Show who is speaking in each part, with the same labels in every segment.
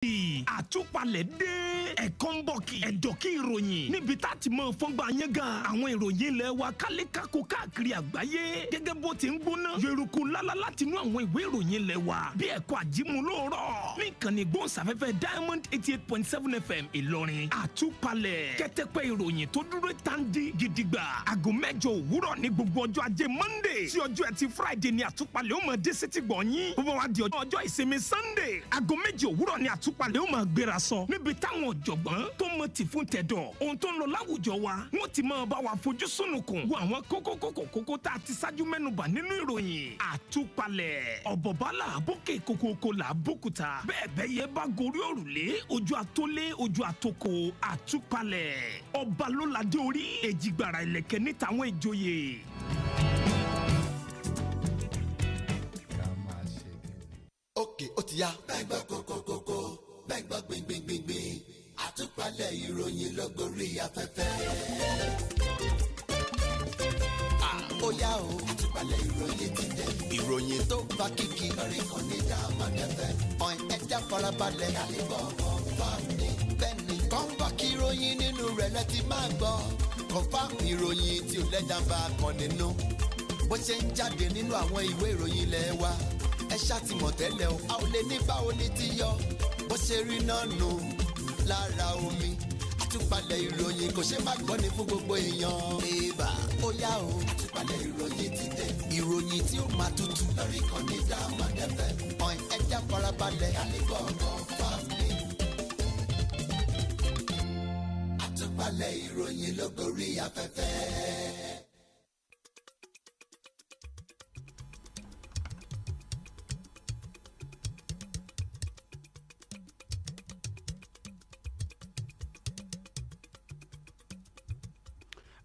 Speaker 1: àtúpalẹ̀ dé ẹ̀kọ́ ń bọ̀ kí ẹ̀dọ̀ kí ìròyìn níbi tá a ti mọ fọ́ngbà yẹn gan àwọn ìròyìn ilẹ̀ wa kálékáko káàkiri àgbáyé gẹ́gẹ́ bó ti ń gbóná yòrùkú lálá láti inú àwọn ìwé ìròyìn ilẹ̀ wa bí ẹ̀kọ́ àjímúlòrọ̀ ní ìkànnì gbóhùnsáfẹ́fẹ́ Diamond 88.7 FM Ìlọrin àtúpalẹ̀ kẹ́tẹ́pẹ́ ìròyìn tó dúró tandi gidigba aago 8 òwúrọ̀ ní gbogbo ọjọ́ ajé Monday sí ọjọ́ ẹtì Friday ní àtúpalẹ̀ ó mọ dé sétí gbọ̀nyìn bó bá wá di ọjọ́ ìsinmi Sunday aago 7 òwúrọ̀ ní àtúpalẹ̀ ó máa gbéra sọ níbi táwọn ọ̀jọ̀gbọ́n tó mọ tì fún tẹ̀dọ̀ ohun tó ń lọ láwùjọ wa wọ́n ti máa bá wa fojú sunukun wo àwọn kókó tá a ti ṣáájú mẹ́nubà nínú ìròyìn àtúpalẹ̀ ọ̀bọ̀bálà bókè kókó là bókúta bẹ́ẹ̀ yẹ bá gorí òrùlé ojú àtólé ojú àtòkò àtúpalẹ̀ ọba ló ládé orí èjìgbàrà ìlẹ̀kẹ̀ níta àwọn ìjòyè.
Speaker 2: Òkè ó ti yá. Bẹ́gbà kókókókó, bẹ́gbà gbìngbìngbìngbìn, àtúpalẹ̀ ìròyìn lógorí afẹ́fẹ́. Ó yá o, àtúpalẹ̀ ìròyìn ti dé. Ìròyìn tó bá kíkì. Lórí kan ní Diamond FM. Ọ̀n ẹja farabalẹ̀. Kálíbọ̀ kọ̀ọ̀fàmì. Bẹ́ẹ̀ni kọ́ńbà kí ìròyìn nínú rẹ̀ lẹ́ ti máa gbọ́. Kọ̀ọ̀fàmì ìròyìn tí ò lẹ́jà ń bá kan nínú. Bó ṣe ń jáde nínú àwọn ìwé ìròyìn ilẹ̀ wa. Ẹ ṣàtìmọ̀ tẹ́lẹ̀ o, a ò lè ní báwo ni ti yọ. Bó ṣe rí náà nù lára omi. Àtúpalẹ̀ ìròyìn kò ṣe má gbọ́ ni fún gbogbo èèyàn. Bébà ó yá o, àtúpalẹ̀ ìròyìn ti dé. Ìròyìn tí ó máa tutù. Lórí kan ní Diamond FM. Ọ̀n ẹja farabalẹ̀. Kálíbọ̀ kọ̀ọ̀fàmì. Àtúpalẹ̀ ìròyìn lógorí afẹ́fẹ́.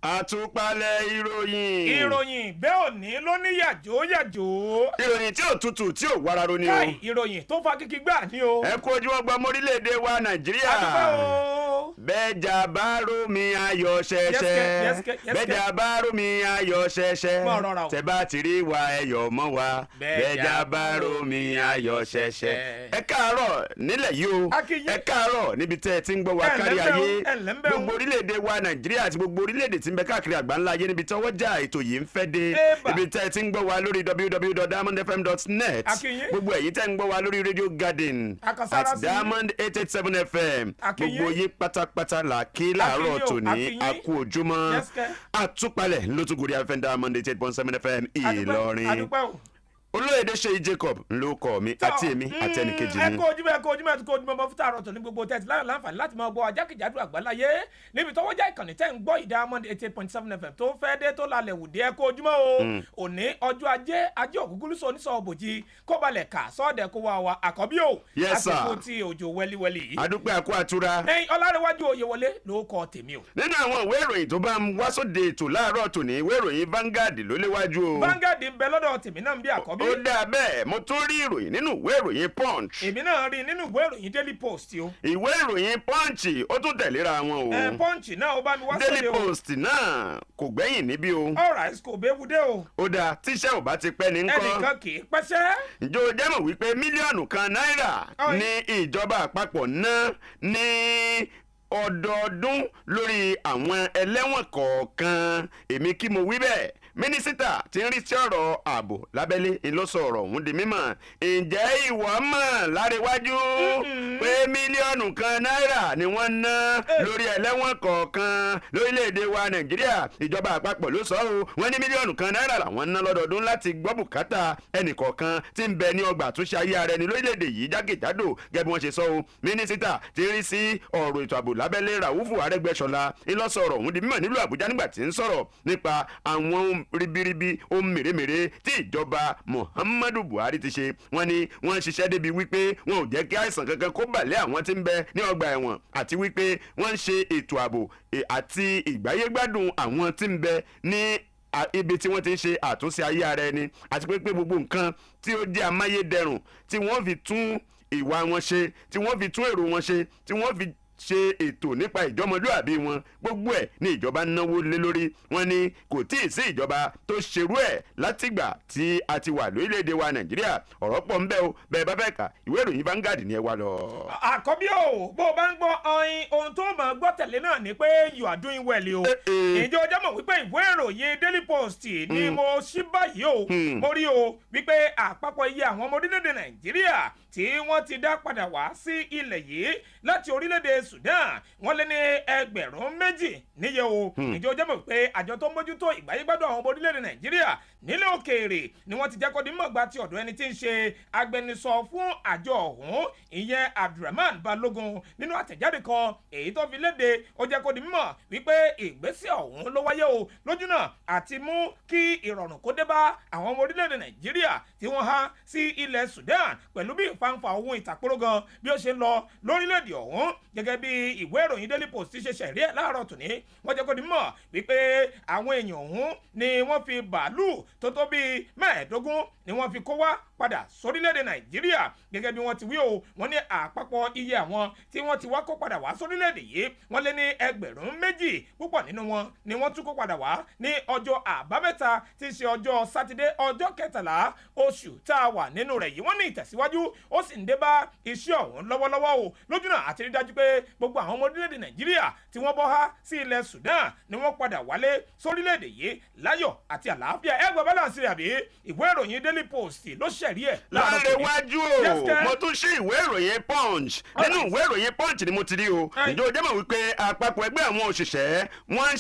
Speaker 3: Àtúpalẹ̀ ìròyìn
Speaker 4: bẹ́ẹ̀ òní ló ní yàjó.
Speaker 3: ìròyìn tí ò tutù tí ò wararo ni o.
Speaker 4: káì ìròyìn tó fa kíkí gbà ni o.
Speaker 3: ẹ kú ojúmọ́ gbọ́ mórílẹ̀-èdè wa Nàìjíríà.
Speaker 4: adúpẹ́ o.
Speaker 3: bẹ́ẹ̀jà bá rómi ayọ̀ ṣẹ̀ṣẹ̀. bẹ́ẹ̀jà bá rómi ayọ̀ ṣẹ̀ṣẹ̀. tẹ́ bá ti rí wa ẹyọ̀ mọ́ wa. bẹ́ẹ̀jà bá rómi ayọ̀ ṣẹ̀ṣẹ̀. ẹ káàárọ̀ nílẹ̀ yìí o. ẹ káàárọ̀ níbi tẹ́ ẹ ti ń gbọ́ wa kárí ayé. gbogbo orílẹ̀-èdè wa Nàìjíríà àti gbogbo orílẹ̀-èdè tí ń bẹ káàkiri àgbáńlá ayé níbi tí ọwọ́ já ètò yìí ń fẹ́ dé. ibi tẹ́ ẹ ti ń gbọ́ wa lórí www.diamondfm.net. gbogbo ẹ̀yin tẹ́ ń gbọ́ wa lórí Radio Garden at Diamond 887 FM. gbogbo yín pátápátá là kí láàárọ̀ tòní a kú ojúmọ́. àtúpalẹ̀ ló tún gòrí afẹ́fẹ́ Diamond 88.7 FM Ìlọrin. Olóyèdè Ṣèyí Jacob ló kọ mi àti èmi àti ẹnìkejì mi.
Speaker 4: ẹ kó ojúmọ́ bọ́ fún tààrọ̀ tó ní gbogbo tẹ́tí láyọ̀ láǹfààní láti máa gbọ́ ajákèjádò àgbáláyé níbi tọ́wọ́ já ìkànnì tẹ́ ń gbọ́ Diamond 88.7 FM tó fẹ́ dé tó lálẹ́ wùdí ẹ kó ojúmọ́ o. òní ọjọ́ ajé ògúngúlù sọ oníṣọ́ òbòjì kó balẹ̀ kà sọ́ọ̀dẹ̀ kó wá wa àkọ́bí o.
Speaker 3: Yes sir.
Speaker 4: àsìkò tí òjò wẹ́líwẹ́lí yìí.
Speaker 3: adúpẹ́ àkó àtúrà.
Speaker 4: ẹyin Ọlárẹ̀wájú Oyèwọlé ló kọ tèmi o.
Speaker 3: nínú àwọn ìwé ìròyìn tó bá ń wá sóde ètò láàárọ̀ tòní ìwé ìròyìn Vanguard ló léwájú o.
Speaker 4: Vanguard ń bẹ lọ́dọ̀ tèmi náà ń bí àkọ́bí.
Speaker 3: ó dáa bẹ́ẹ̀ mo tún rí ìròyìn nínú ìwé ìròyìn Punch.
Speaker 4: èmi náà rí nínú ìwé ìròyìn Daily Post o.
Speaker 3: ìwé ìròyìn Punch ó tún tẹ̀léra wọn o.
Speaker 4: Punch náà ó bá mi wá sóde o.
Speaker 3: Daily Post náà kò gbẹ́yìn níbí o.
Speaker 4: alright kò béwu dé o.
Speaker 3: ó dáa tíṣẹ́ ò bá ti pẹ́ ní ńkọ́.
Speaker 4: ẹnìkan kì í pẹ́sẹ́.
Speaker 3: ǹjẹ́ o jẹ́ mọ̀ wípé mílíọ̀nù kan náírà ní ìjọba àpapọ̀ ná ní ọdọọdún lórí àwọn ẹlẹ́wọ̀n kọ̀ọ̀kan èmi kí mo wí bẹ́ẹ̀ mínísítà tí ń rí sí ọ̀rọ̀ ààbò lábẹ́lé ìlọsọ ọ̀rọ̀ ọ̀hún di mímọ̀ ǹjẹ́ ìwọ mọ̀ láríwájú pé mílíọ̀nù kan náírà ni wọ́n ná lórí ẹlẹ́wọ̀n kọ̀ọ̀kan lórílẹ̀‐èdè wa Nàìjíríà ìjọba àpapọ̀ ló sọ ọ́ wọ́n ní mílíọ̀nù kan náírà làwọn ná lọ́dọọdún láti gbọ́ bùkátà ẹnìkọ̀ọ̀kan tí ń bẹ ní ọgbà àtúnṣe ayé ara ẹni lórílẹ̀‐èdè yìí jákèjádò gẹ́gẹ́ bí wọ́n ṣe sọ ọ́ mínísítà tí ń rí sí ọ̀rọ̀ ètò ààbò lábẹ́lé Ràúfù Arẹ́gbẹ́ṣọlá ìlọsọ ọ̀rọ̀ ọ̀hún di mímọ̀ nílùú Àbújá nígbà tí ń sọ̀rọ̀ nípa àwọn ribiribi ohun mèremère tí ìjọba Muhammadu Buhari ti ṣe. wọ́n ní wọ́n ṣiṣẹ́ débi wípé wọn ò jẹ́ kí àìsàn kankan kó bàlẹ́ àwọn tí ń bẹ ní ọgbà ẹ̀wọ̀n àti wípé wọ́n ń ṣe ètò ààbò àti ìgbáyégbádùn àwọn tí ń bẹ ní ibi tí wọ́n ti ń ṣe àtúnṣe ayé ara ẹni àti pé gbogbo nǹkan tí ó jẹ́ amáyédẹrùn tí wọ́n fi tún ìwà wọn ṣe tí wọ́n fi tún èrò wọn ṣe tí wọ́n fi ṣe ètò nípa ìjọmọlúàbí wọn gbogbo ẹ̀ ní ìjọba náwó lé lórí. Wọ́n ní kò tí ì sí ìjọba tó ṣerú ẹ̀ látìgbà tí a ti wà lórílẹ̀‐èdè wa Nàìjíríà. Ọ̀rọ̀ pọ̀ ń bẹ o, bẹ́ẹ̀ bá fẹ́ kà ìwé ìròyìn Vanguard ni ẹ wá lọ.
Speaker 4: Àkọ́bí o, bó o bá ń gbọ́ ohun tó máa gbọ́ tẹ̀lé náà ni pé you are doing well o. Ìjọ ọjọ́ mọ̀ wípé ìwé ìròyìn Daily Post ni mo ṣí báyìí o. Mo rí o wípé àpapọ̀ iye àwọn ọmọ orílẹ̀-èdè Nàìjíríà tí wọ́n ti dá padà wá sí ilẹ̀ yìí láti orílẹ̀-èdè Sudan wọ́n lé ní 2,000 níye o. Ìjọ ọjọ́ mọ̀ pé àjọ tó ń mójútó ìgbáyégbádùn àwọn ọmọ orílẹ̀-èdè Nàìjíríà nílẹ̀ òkèèrè ni wọ́n ti jẹ́ kó di mọ̀ gba ti ọ̀dọ̀ ẹni tí ń ṣe agbẹnusọ fún àjọ ọ̀hún ìyẹn Abdulrahman Balogun nínú àtẹ̀jáde kan èyí tó fi léde ó jẹ́ kó di mọ̀ wípé ìgbésẹ̀ ọ̀hún ló wáyé o lójúnà àti mú kí ìrọ̀rùn kó dé bá àwọn ọmọ orílẹ̀-èdè Nàìjíríà tí wọ́n há sí ilẹ̀ Sudan pẹ̀lú bí ìfanfà ohun ìtàkùrọ̀ gan bí ó ṣe ń lọ lórílẹ̀-èdè ọ̀hún gẹ́gẹ́ bí ìwé ìròyìn Daily Post ti ṣe ṣẹ̀rí ẹ̀ láàárọ̀ tòní wọ́n jẹ́ kó di mọ̀ wípé àwọn èèyàn ọ̀hún ni wọ́n fi bàálù tó bíi 15 ni wọ́n fi kó wá padà sórílẹ̀-èdè Nàìjíríà gẹ́gẹ́ bí wọ́n ti wí o wọ́n ní àpapọ̀ iye àwọn tí wọ́n ti wá kó padà wá sórílẹ̀-èdè yìí wọ́n lé ní 2,000 púpọ̀ nínú wọn ni wọ́n tún kó padà wá ní ọjọ́ àbámẹ́ta tí í ṣe ọjọ́ sátidé ọjọ́ 13 oṣù tá a wà nínú rẹ̀ yìí wọ́n ní ìtẹ̀síwájú ó sì ń dé bá iṣẹ́ ọ̀hún lọ́wọ́lọ́wọ́ o lójúnà àti rí dájú pé gbogbo àwọn ọmọ orílẹ̀-èdè Nàìjíríà tí wọ́n bọ́ há sí ilẹ̀ Sudan ni wọ́n padà wálé sórílẹ̀-èdè yìí láyọ̀ àti àlàáfíà ẹgbẹ́ balance rẹ̀ àbí ìwé ìròyìn Daily Post ló ṣẹ̀rí ẹ̀
Speaker 3: láàrẹ̀wájú o mo tún ṣí ìwé ìròyìn Punch nínú ìwé ìròyìn Punch ni mo ti rí o ìjọ jẹ́ mọ̀ wípé àpapọ̀ ẹgbẹ́ àwọn òṣìṣẹ́ wọ́n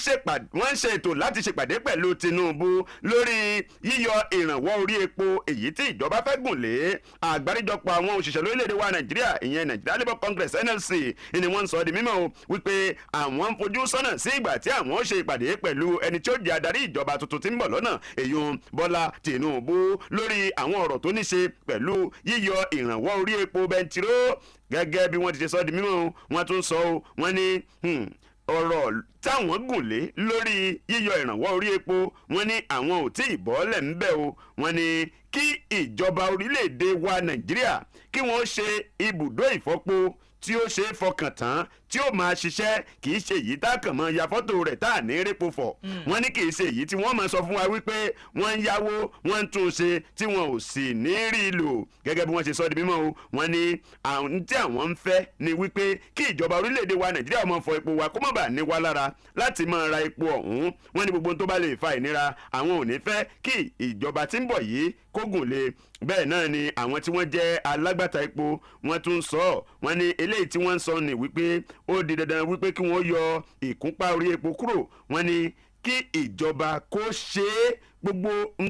Speaker 3: ń ṣe ètò láti ṣèpàdé pẹ̀lú Tinubu lórí yíyọ ìrànwọ́ orí epo èyí tí ìjọba fẹ́ gùn lé àgbáríjọpọ̀ àwọn òṣìṣẹ́ lórílẹ̀‐èdè wa Nàìjíríà ìyẹn Nigeria Labour Congress NLC ni wọ́n ń sọ di mímọ̀ o wípé àwọn ń fojú sọ́nà sí ìgbà tí àwọn ó ṣe ìpàdé pẹ̀lú ẹni tí ó jẹ́ adarí ìjọba tuntun tí ń bọ̀ lọ́nà èyun Bọ́lá Tinubu lórí àwọn ọ̀rọ̀ tó ní ṣe pẹ̀lú yíyọ ìrànwọ́ orí epo bẹntiró gẹ́gẹ́ bí wọ́n ti ṣe sọ di mímọ̀ wọ́n tún sọ wọ́n ní ọ̀rọ̀ táwọn gùn lé lórí yíyọ ìrànwọ́ orí epo wọ́n ní àwọn ò tí ì bọ́lẹ̀ ń bẹ̀ o wọ́n ní kí ìjọba orílẹ̀-èdè wa Nàìjíríà kí wọ́n ṣe ibùdó ìfọpo tí ó ṣe é fọkàn tán tí ó máa ṣiṣẹ́ kì í ṣe èyí tá a kàn mọ́ ya fọ́tò rẹ̀ tá a ní répo fọ̀ wọ́n ní kì í ṣe èyí tí wọ́n máa sọ fún wa wípé wọ́n ń yáwó wọ́n ń tún ṣe tí wọn ò sì ní rí i lò gẹ́gẹ́ bí wọ́n ṣe sọ di mímọ́ o wọ́n ní àwọn tí àwọn ń fẹ́ ni wípé kí ìjọba orílẹ̀-èdè wa Nàìjíríà máa fọ epo wa kó má bàa ní wa lára láti máa ra epo ọ̀hún wọ́n ní gbogbo tó bá lè fa ìnira àwọn ò ní fẹ́ kí ìjọba tí ń bọ̀ yìí kó gùn lé bẹ́ẹ̀ náà ni àwọn tí wọ́n jẹ́ alágbàtà epo wọ́n tún sọ wọ́n ní eléyìí tí wọ́n ń sọ ni wípé ó di dandan wípé kí wọ́n yọ ìkúnpá orí epo kúrò wọ́n ní kí ìjọba kó ṣe é gbogbo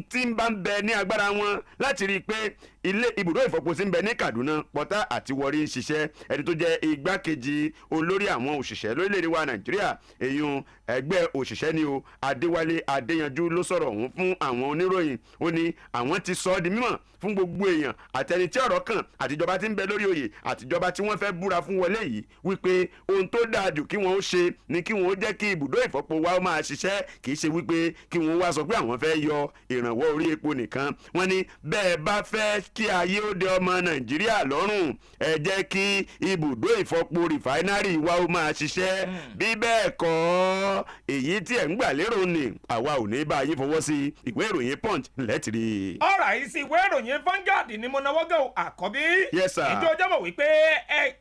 Speaker 3: tí ń bá ń bẹ ní agbára wọn láti rí i pé ilé ibùdó ìfọpo sí ń bẹ ní Kaduna Pọ́tà àti Warri ń ṣiṣẹ́ ẹni tó jẹ́ igbákejì olórí àwọn òṣìṣẹ́ lórílẹ̀‐èdè wa Nàìjíríà èyun ẹgbẹ́ òṣìṣẹ́ ni o Adéwálé Adéyanjú ló sọ̀rọ̀ ọ̀hún fún àwọn oníròyìn ó ní àwọn ti sọ ọ́ di mímọ̀ fún gbogbo èèyàn àtẹni tí ọ̀rọ̀ kàn àtijọba tí ń bẹ lórí oyè àtijọba tí wọ́n fẹ́ búra fún wọlé yìí wípé ohun tó dáa jù kí wọ́n ó ṣe ni kí wọ́n ó jẹ́ kí ibùdó ìfọpo wa máa ṣiṣẹ́ kì í ṣe wípé kí wọ́n wá sọ pé àwọn fẹ́ yọ ìrànwọ́ orí epo nìkan wọ́n ní bẹ́ẹ̀ bá fẹ́ kí ayé ó dé ọmọ Nàìjíríà lọ́rùn ẹ jẹ́ kí ibùdó ìfọpo rìfáínárì wa ó máa ṣiṣẹ́ bí bẹ́ẹ̀ kọ́ èyí tí ẹ̀ ń gbà lérò ni àwa ò ní bá yín fọwọ́ sí ìwé ìròyìn Punch lẹ́tìrì.
Speaker 4: ọ̀rọ̀ yìí sí ìwé ìròyìn Vanguard ni mo náwó gẹ̀ àkọ́bí.
Speaker 3: Yes sir.
Speaker 4: ìjọ ọjọ́ mọ̀ wípé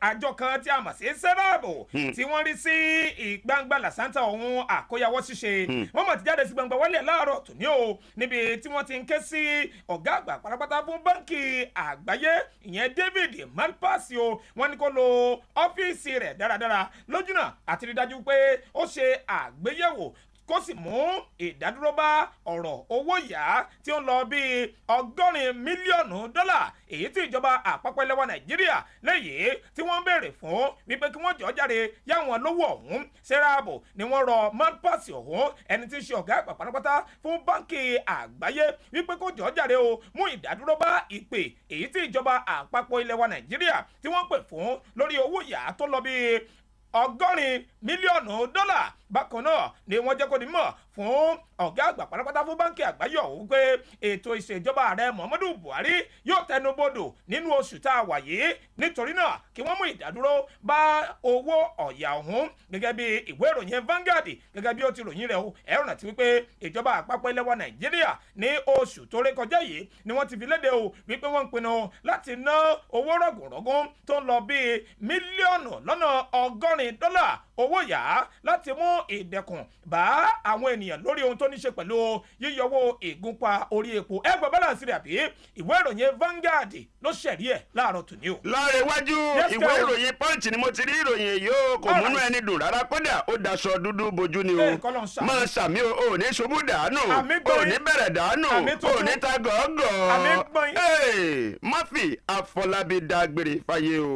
Speaker 4: àjọ kan tí a mọ̀ sí sẹ́ráàbù tí wọ́n rí sí ìgbangba làṣántà ohun àkóyawọ́ ṣíṣe wọ́n mọ̀ ti jáde sí gbangba wọlé láàárọ̀ tòní o níbi tí wọ́n ti ń ké sí ọ̀gá àgbà pátápátá fún báńkì àgbáyé ìyẹn David Malpass o wọ́n ní kó lo ọ́fíìsì rẹ̀ dáradára lójúnà àti rí dájú pé ó ṣe àgbéyẹ̀wò kó sì mú ìdádúró bá ọ̀rọ̀ owó yá tí ó ń lọ bíi $100 mílíọ̀nù èyí tí ìjọba àpapọ̀ ilẹ̀ wa Nàìjíríà lẹ́yìn tí wọ́n ń béèrè fún wípé kí wọ́n jọ jáde yáwọn lówó ọ̀hún sẹ́ráàbù ni wọ́n rọ Malpass ọ̀hún ẹni tí ń ṣe ọ̀gá àgbà pátápátá fún báńkì àgbáyé wípé kó jọ jáde o mú ìdádúró bá ìpè èyí tí ìjọba àpapọ̀ ilẹ̀ wa Nàìjíríà tí wọ́n pè fún lórí owó yá tó lọ bíi $100 mílíọ̀nù bákan náà ni wọ́n jẹ́ kó di mọ̀ fún ọ̀gá àgbà pátápátá fún báńkì àgbáyé ọ̀hún pé ètò ìṣèjọba ààrẹ Muhammadu Buhari yóò tẹnubodò nínú oṣù tá a wà yìí nítorí náà kí wọ́n mú ìdádúró bá owó ọ̀yà ọ̀hún gẹ́gẹ́ bí ìwé ìròyìn Vanguard gẹ́gẹ́ bí ó ti ròyìn rẹ̀ o ẹ̀rọ náà ti wípé ìjọba àpapọ̀ ilẹ̀ wa Nàìjíríà ní oṣù tó rékọjá yìí ni wọ́n ti fi léde o wípé wọ́n ń pinnu láti ná owó rọ̀gùnrọ̀gùn tó ń lọ bíi mílíọ̀nù lọ́nà $100 owó yá láti mú ìdẹ̀kùn bá àwọn ènìyàn lórí ohun tó ní ṣe pẹ̀lú yíyọwó ìgúnpá orí epo ẹgbẹ́ balance rẹ̀ àbí ìwé ìròyìn Vanguard ló ṣẹ̀rí ẹ̀ láàárọ̀ tòní o.
Speaker 3: láàrẹ̀ iwájú ìwé ìròyìn Punch ni mo ti rí ìròyìn èyí ó kò múnú ẹni dùn rárá kódà ó daṣọ dúdú bojú ni o máa ṣàmì ò ní ṣubú dànù ò ní bẹ̀rẹ̀ dànù ò ní ta gọ́gọ́ Murphy Afọlábí dágbére fáyé o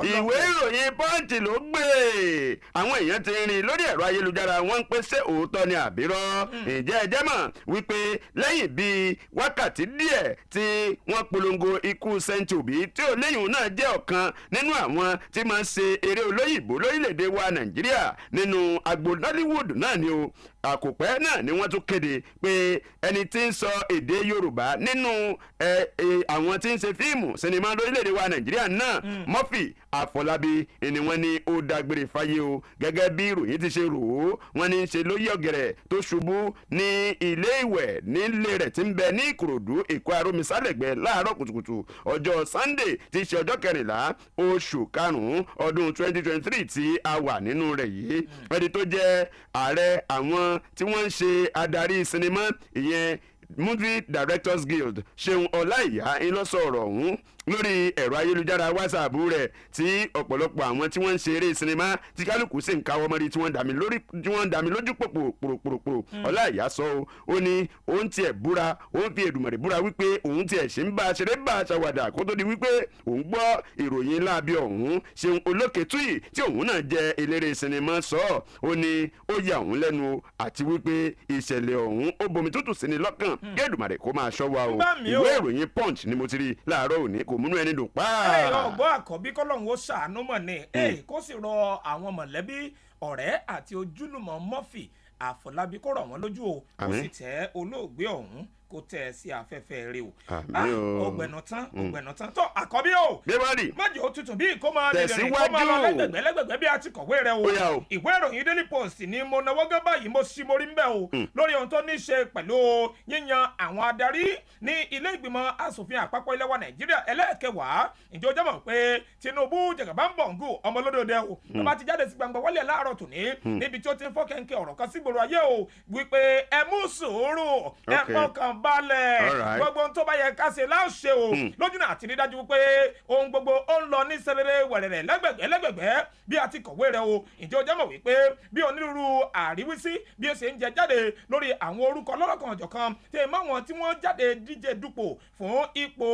Speaker 3: ìwé ìròyìn Punch ló gbé àwọn èèyàn ti rìn lórí ẹ̀rọ ayélujára wọ́n ń pè ṣé òótọ́ ni àbírọ́ ǹjẹ́ ẹ jẹ́ mọ̀ wípé lẹ́yìn bíi wákàtí díẹ̀ tí wọ́n polongo ikú Saint Obi tí ò léyìn náà jẹ́ ọ̀kan nínú àwọn tí máa ń ṣe eré olóyìnbó lórílẹ̀‐èdè wa Nàìjíríà nínú agbo Nollywood náà ni o àkópẹ́ náà ni wọ́n tún kéde pé ẹni tí ń sọ èdè Yorùbá nínú àwọn tí ń ṣe fíìmù sinimá lórílẹ̀‐èdè wa Nàìjíríà náà Murphy Afọlábí ni wọ́n ní ó dágbére fáyé o gẹ́gẹ́ bí ìròyìn ti ṣe rò ó wọ́n ní ṣe ló yọ̀ gẹ̀rẹ̀ tó ṣubú ní ilé ìwẹ̀ nílé rẹ̀ tí ń bẹ ní Ìkòròdú Èkó Arómisálẹ̀gbẹ́ láàárọ̀ kùtùkùtù ọjọ́ Sunday tí í ṣe ọjọ́ 14 oṣù karùn-ún ọdún 2023 tí a wà nínú rẹ̀ yìí ẹni tó jẹ́ ààrẹ àwọn tí wọ́n ń ṣe adarí sinimá ìyẹn Movie Directors Guild Ṣeun Ọláìyá ńlọsọ̀rọ̀ ọ̀hún lórí ẹ̀rọ ayélujára WhatsApp rẹ̀ tí ọ̀pọ̀lọpọ̀ àwọn tí wọ́n ń ṣe eré sinimá tí kálukú sì ń káwọ́ mọ́rí tí wọ́n ń dàmí lójú pòpòròpòrò Ọláìyá sọ ó ní òun tiẹ̀ búra òun fi Èdùmàrè búra wípé òun tiẹ̀ ṣe ń bá a ṣeré bá a ṣàwàdà kó tó di wípé òun gbọ́ ìròyìn láabi ọ̀hún Ṣeun Olókètúyì tí òun náà jẹ́ eléré sinimá sọ ó ní ó yà òun lẹ́nu àti wípé ìṣẹ̀lẹ̀ ọ̀hún ó bomi tútù sí ni lọ́kàn kí Èdùmàrè kó máa ṣọ́ wa o ìwé ìròyìn Punch ni mo ti rí láàárọ̀ òní kò múnú ẹni dùn pa.
Speaker 4: ọgbọ́n àkọ́bí kọ́lọ́hún ó ṣàánú mọ̀ ni kó sì rọ àwọn mọ̀lẹ́bí ọ̀rẹ́ àti ojúlùmọ̀ Murphy Afọlábí kó rọ̀ wọ́n lójú o kó sì tẹ́ olóògbé ọ̀hún kó tẹ̀ ẹ́ sí afẹ́fẹ́ rẹ o. ọgbẹ̀nà tán tó àkọ́bí o.
Speaker 3: bíbélì
Speaker 4: májò tutù bí kò máa lè rìn kó máa lọ lẹ́gbẹ̀gbẹ́ bí a ti kọ̀wé rẹ o. ìwé ìròyìn Daily Post ni mo náwó gẹ́ báyìí mo sì mórí ń bẹ̀ o. lórí ohun tó ní ṣe pẹ̀lú yíyan àwọn adarí ní ilé ìgbìmọ̀ asòfin àpapọ̀ ilẹ̀ wa Nàìjíríà ẹlẹ́ẹ̀kẹwàá ìjọ jẹ́ mọ̀ pé Tinubu Jagaban-Bongo ọmọlódòdó o. tó bá ti jáde sí gbangba wálé láàárọ̀ tòní níbi tí ó ti ń fọ́ kẹ́ńkẹ́ ọ̀rọ̀ kan sígboro ayé o wípé ẹ mú sùúrù ẹ fọkàn balẹ̀ gbogbo tó bá yẹ ká ṣe láṣẹ o lójú náà àti rí dájú pé ohun gbogbo ó ń lọ ní sẹrẹrẹ wẹ̀rẹ̀rẹ̀ lẹ́gbẹ̀gbẹ́ bí a ti kọ̀wé rẹ̀ o ìjọ jẹ́ mọ̀ wípé bí onírúurú àríwísí bí ó ṣe ń jẹ jáde lórí àwọn orúkọ lọ́lọ́kan ọ̀jọ̀kan tẹ̀ mọ́ àwọn tí wọ́n jáde díje dupò fún ipò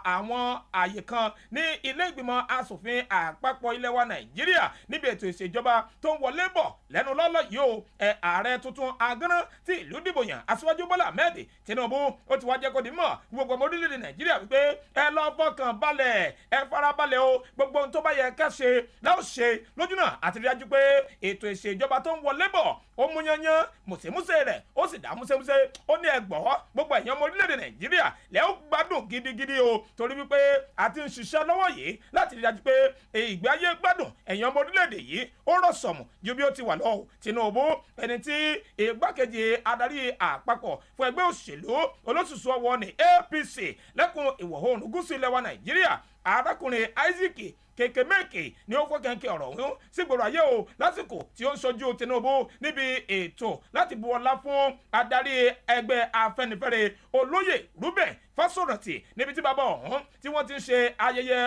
Speaker 4: àwọn àyè kan ní ilé ìgbìmọ̀ asòfin àpapọ̀ ilẹ̀ wa Nàìjíríà níbi ètò ìṣèjọba tó ń wọlé bọ̀ lẹ́nu lọ́lọ́ yìí o ààrẹ tuntun agánná tí ìlú dìbò yàn Aṣíwájú Bọ́lá Ahmed Tinubu ó ti wá jẹ́ kó di mọ̀ gbogbo ọmọ orílẹ̀-èdè Nàìjíríà wípé ẹ lọ fọkàn balẹ̀ ẹ farabalẹ̀ o gbogbo ohun tó bá yẹ ká ṣe láò ṣe lójú náà àti rí dájú pé ètò ìṣèjọba tó ń wọlé bọ̀ ó mú yanyan mùsèmùsè rẹ̀ ó sì dá mùsèmùsè ó ní ẹgbọ́ gbogbo ẹ̀yàn ọmọ orílẹ̀-èdè Nàìjíríà lẹ́ ó gbádùn gidigidi o torí wípé a ti ń ṣiṣẹ́ lọ́wọ́ yìí láti rí dájú pé ìgbé ayé gbádùn ẹ̀yàn ọmọ orílẹ̀-èdè yìí ó rọ̀ sọ̀mù ju bí ó ti wà lọ Tinubu ẹni tí igbákejì adarí àpapọ̀ fún ẹgbẹ́ òṣèlú olóṣùṣù ọwọ́ ní APC lẹ́kùn ìwọ̀ oòrùn gúúsù ilẹ̀ wa Nàìjíríà arákùnrin Isaac Kekemeke ni ó fọ́ kẹ́ńkẹ́ ọ̀rọ̀ ọ̀hún sígboro ayé o lásìkò tí ó ń ṣojú Tinubu níbi ètò láti bu ọlá fún adarí ẹgbẹ́ Afẹ́nifẹ́re olóyè Reuben Fásọ̀rántì níbi tí bàbá ọ̀hún tí wọ́n ti ń ṣe ayẹyẹ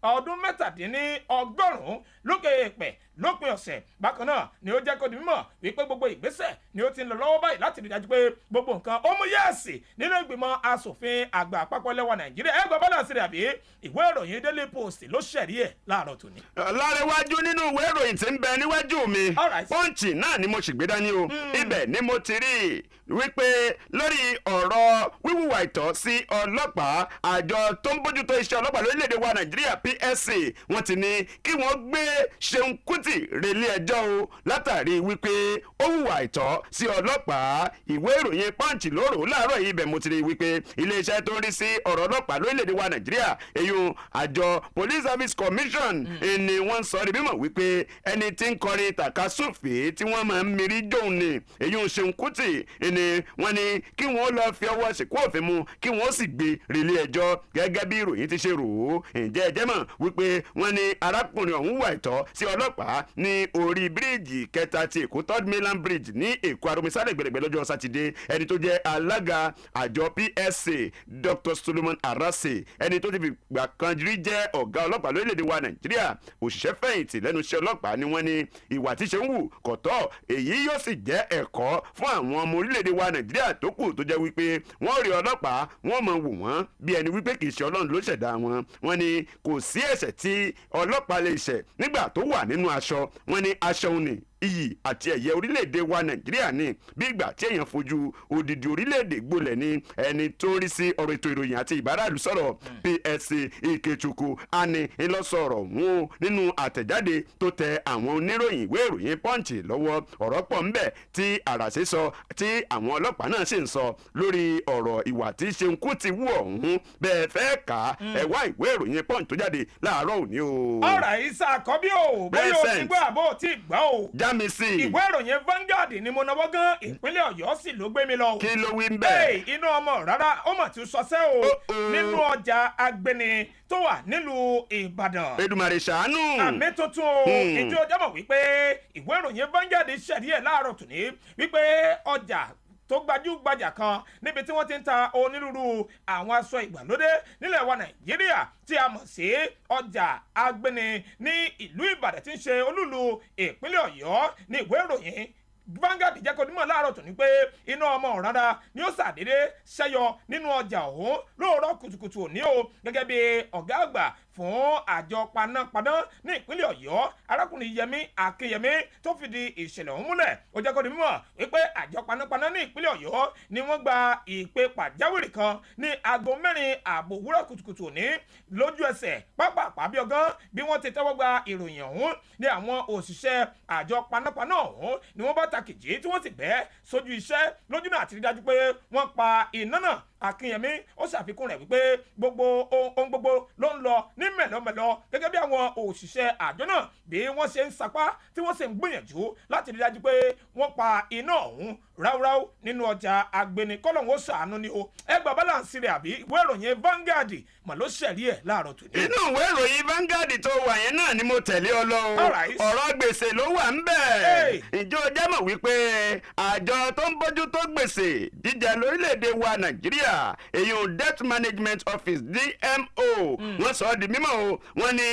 Speaker 4: ọdún mẹ́tàdínlọ́gọ́rùn-ún lókè èèpẹ̀ lópin ọ̀sẹ̀ bákan náà ni ó jẹ́ kó di mímọ̀ wípé gbogbo ìgbésẹ̀ ni ó ti ń lọ lọ́wọ́ báyìí láti rí dájú pé gbogbo nǹkan ó mú yẹ́ẹ̀sì nínú ìgbìmọ̀ asòfin àgbà àpapọ̀ ilẹ̀ wa Nàìjíríà ẹgbẹ́ bọ́lá sí rẹ̀ àbí ìwé ìròyìn Daily Post Post ló ṣẹ̀rí ẹ̀ láàárọ̀ tòní.
Speaker 3: lárẹ́wájú nínú ìwé ìròyìn tí ń bẹ níwájú mi Punch náà ni mo sì gbé dání o ibẹ̀ ni mo ti rí wípé lórí ọ̀rọ̀ wíwùwà ìtọ́ sí ọlọ́pàá àjọ tó ń bójútó iṣẹ́ ọlọ́pàá lórílẹ̀‐èdè wa Nàìjíríà PSC wọ́n ti ní kí wọ́n gbé Ṣeun Kútì relé ẹjọ́ o látàrí wípé ó hùwà ìtọ́ sí ọlọ́pàá. ìwé ìròyìn Punch lóòrò láàárọ̀ yìí ibẹ̀ mo ti rí wípé iléeṣẹ́ tó ń rí sí ọ̀rọ̀ ọlọ́pàá lórílẹ̀‐èdè wa Nàìjíríà èyun àjọ Police Service Commission ni wọ́n sọ ní mímọ̀ wípé ẹni tí ń kọrin tàkasúfèé tí wọ́n máa ń mirí jóun ni èyun Ṣeun Kútì ni wọ́n ní kí wọ́n lọ fi ọwọ́ sìnkú òfin mu kí wọ́n sì gbé relé ẹjọ́ gẹ́gẹ́ bí ìròyìn ti ṣe rò ó. ǹjẹ́ ẹ jẹ́ mọ̀ wípé wọ́n ní arákùnrin ọ̀hún wà ìtọ́ sí ọlọ́pàá ní orí bíríìjì kẹta ti Èkó Third Mainland Bridge ní Èkó Aromisare gbẹ̀rẹ̀gbẹ̀ lọ́jọ́ Sátidé. ẹni tó jẹ́ alága àjọ PSC Dr. Solomon Arase ẹni tó ti fi gbà kan rí jẹ́ ọ̀gá ọlọ́pàá lórílẹ̀‐èdè wa Nàìjíríà òṣìṣẹ́ fẹ̀yìntì lẹ́nu iṣẹ́ ọlọ́pàá ni wọ́n ní ìwà tí ṣe ń wù kò tọ́ èyí yóò sì jẹ́ ẹ̀kọ́ fún àwọn ọmọ orílẹ̀‐èdè wa Nàìjíríà tó kù tó jẹ́ wípé wọ́n rí ọlọ́pàá wọ́n mọ̀ wò wọ́n bí ẹni wípé kì í ṣe Ọlọ́run ló ṣẹ̀dá wọn. wọ́n ní kò sí ẹ̀ṣẹ̀ tí ọlọ́pàá lè ṣẹ̀ nígbà tó wà nínú aṣọ. wọ́n ní aṣọ òun ni iyì àti ẹ̀yẹ orílẹ̀-èdè wa Nàìjíríà ní bí ìgbà tí èèyàn fojú odidi orílẹ̀-èdè gbolẹ̀ ní ẹni tó ń rí sí ọ̀rọ̀ ètò ìròyìn àti ìbáraàlú sọ̀rọ̀ PSC Ikechukwu ani ńlọsọ̀rọ̀ wọn nínú àtẹ̀jáde tó tẹ àwọn oníròyìn ìwé ìròyìn Punch lọ́wọ́. ọ̀rọ̀ pọ̀ ńbẹ̀ tí àràṣe sọ tí àwọn ọlọ́pàá náà sì ń sọ lórí ọ̀rọ̀ ìwà tí Ṣeun Kútì wù ọ̀hún bẹ́ẹ̀ fẹ́ kà á ẹ wá ìwé ìròyìn Punch tó jáde láàárọ̀ òní o.
Speaker 4: ọ̀rọ̀ ìsà àkọ́bí o bóyá o ti gbọ́ àbó o ti gbọ́ o.
Speaker 3: jámi sí i.
Speaker 4: ìwé ìròyìn Vanguard ni mo náwó gan ìpínlẹ̀ Ọ̀yọ́ sì ló gbé mi lọ.
Speaker 3: kí ló wí ń bẹ́ẹ̀.
Speaker 4: inú ọmọ rárá ó mà ti sọsẹ́ o nínú ọjà agbẹni tó wà nílùú Ìbàdàn.
Speaker 3: Èdùmàrè ṣàánú.
Speaker 4: àmì tuntun o ìjọ ọjà mọ̀ wípé ìwé ìròyìn Vanguard ṣẹ̀rí ẹ̀ láàárọ̀ tòní wípé ọjà tó gbajúgbajà kan níbi tí wọ́n ti ń ta onírúurú àwọn aṣọ ìgbàlódé nílẹ̀ wa Nàìjíríà tí a mọ̀ sí ọjà agbẹni ní ìlú Ìbàdàn tí ń ṣe olúlu ìpínlẹ̀ Ọ̀yọ́ ní ìwé ìròyìn Vanguard jẹ́ kó dímọ̀ láàárọ̀ tó ní pé iná ọmọ ọ̀rànra ni ó ṣàdédé ṣẹ́yọ nínú ọjà ọ̀hún lóòrọ̀ kùtùkùtù òní o gẹ́gẹ́ bí ọ̀gá àgbà fún àjọ panápaná ní ìpínlẹ̀ Ọ̀yọ́ arákùnrin Yẹmí Akínyẹmí tó fìdí ìṣẹ̀lẹ̀ ọ̀hún múlẹ̀ ó jẹ́ kó di mímọ̀ wípé àjọ panápaná ní ìpínlẹ̀ Ọ̀yọ́ ni wọ́n gba ìpè pàjáwìrì kan ní aago 4 ààbọ̀ òwúrọ̀ kùtùkùtù òní lójú ẹsẹ̀ pápá bí ọgán bí wọ́n ti tẹ́wọ́ gba ìròyìn ọ̀hún ní àwọn òṣìṣẹ́ àjọ panápaná ọ̀hún ni wọ́n bá takìjì tí wọ́n sì bẹ́ sójú iṣẹ́ lójú náà àti rí dájú pé wọ́n pa iná náà. Akínyẹmí ó ṣàfikún rẹ̀ wípé gbogbo ohun gbogbo ló ń lọ ní mẹ̀lọ́mẹ̀lọ́ gẹ́gẹ́ bí àwọn òṣìṣẹ́ àjọ náà bí wọ́n ṣe ń sapá tí wọ́n sì ń gbìyànjú láti rí dájú pé wọ́n pa iná ọ̀hún ráúráú nínú ọjà agbẹni kọ́lọ́hún ó ṣàánú ni o ẹgbà balance rẹ̀ àbí ìwé ìròyìn Vanguard mà ló ṣẹ̀rí ẹ̀ láàárọ̀ tòní.
Speaker 3: inú ìwé ìròyìn Vanguard tó wà yẹn náà ni mo tẹ̀lé ọ lọ ọ̀rọ̀ gbèsè ló wà ń bẹ̀. ìjọ jẹ́ mọ̀ wípé àjọ tó ń bójú tó gbèsè jíjẹ lórílẹ̀‐èdè wa Nàìjíríà èyí debt management office DMO wọ́n sọ ọ́ di mímọ̀ o wọ́n ní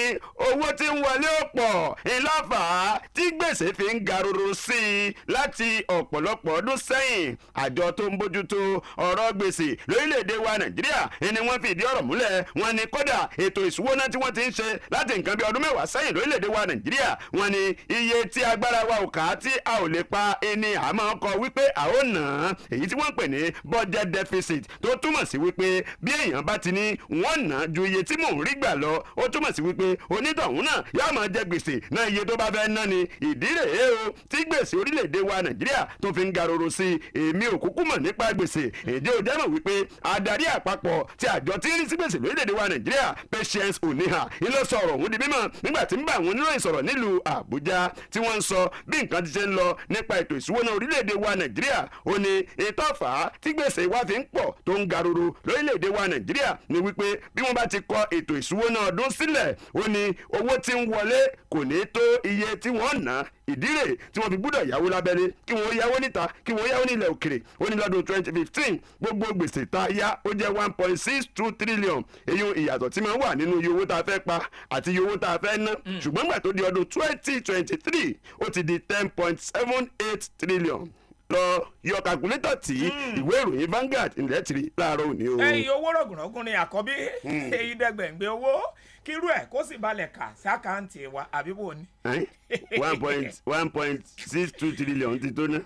Speaker 3: owó tí ń wọlé ọ̀pọ̀ ìlàfà tí gbèsè fi ń garoro sí i láti ọ̀pọ̀lọpọ̀ ọdún sẹ́yìn àjọ tó ń bójútó ọ̀rọ̀ gbèsè lórílẹ̀‐èdè wa Nàìjíríà ni wọ́n fi ìdí ọ̀rọ̀ múlẹ̀ wọ́n ní kódà ètò ìṣúwọ́ná tí wọ́n ti ń ṣe láti nǹkan bí ọdún 10 sẹ́yìn lórílẹ̀‐èdè wa Nàìjíríà wọ́n ní iye tí agbára wa ò ká tí a ò lè pa ẹni àmọ́ kọ wípé a ó nà èyí tí wọ́n pè ní budget deficit tó túmọ̀ sí wípé bí èèyàn bá ti ní wọ́n ná ju iye tí mò ń rí gbà lọ ó túmọ̀ sí wípé onítọ̀hún náà yóò máa jẹ gbèsè náà iye tó bá fẹ́ ná ni ìdí rèé o tí gbèsè orílẹ̀-èdè wa Nàìjíríà tó fi ń garoro sí èmi ò kúkú mọ̀ nípa gbèsè èdè ò jẹ́ mọ̀ wípé adarí àpapọ̀ tí àjọ tí ń rí sí gbèsè lórílẹ̀-èdè wa Nàìjíríà Patience Oniha ilé sọ̀rọ̀ òun di mímọ̀ nígbà tí ń bá àwọn oníròyìn sọ̀rọ̀ nílùú Àbújá tí wọ́n ń sọ bí nǹkan ti ṣe ń lọ nípa ètò ìṣúwọ́ná orílẹ̀-èdè wa Nàìjíríà ó ní ètò ọ̀fà tí gbèsè wa fi ń pọ̀ tó ń garoro lórílẹ̀-èdè wa Nàìjíríà ni wípé bí wọ́n bá ti kọ ètò ìṣúwọ́ná ọdún sílẹ̀ ó ní owó tí ń wọlé kò ní tó iye tí wọ́n ná ìdí rẹ̀ tí wọ́n fi gbúdọ̀ yáwó lábẹ́lé kí wọ́n yáwó níta kí wọ́n yáwó nílẹ̀ òkèrè ó ní lọ́dún 2015 gbogbo gbèsè tá a yá ó jẹ́ 1.62 trillion èyí ìyàtọ̀ tí máa ń wà nínú iye owó tá a fẹ́ pa àti iye owó tá a fẹ́ ná ṣùgbọ́n gbà tó di ọdún 2023 ó ti di 10.78 trillion lọ yọ kàkúlétọ̀ tí ìwé ìròyìn Vanguard ilẹ̀ tìrì láàárọ̀ òní o.
Speaker 4: ẹyin owó rọ̀gùnrọ̀gùn ni àkọ́bí èyí dẹ́gbẹ̀ǹgbẹ̀ owó kírú ẹ̀ kó sì balẹ̀ kà sí àkáǹtì wa àbíbò ni.
Speaker 3: 1.62 trillion ti tó ná.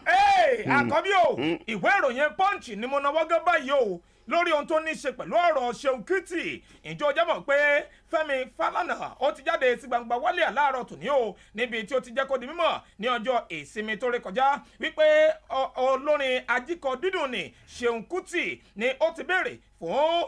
Speaker 4: àkọ́bí o ìwé ìròyìn Punch ni mo náwó gẹ́ báyìí o lórí ohun tó ní í ṣe pẹ̀lú ọ̀rọ̀ Ṣeun Kútì ìjọ jẹ́ mọ̀ pé Fẹ́mi Fálànà ó ti jáde sí gbangba wálé àláàrọ̀ tòní o níbi tí ó ti jẹ́ kó di mímọ̀ ní ọjọ́ ìsinmi tó rékọjá wípé olórin ajíkọ dídùn ni Ṣeun Kútì ni ó ti béèrè fún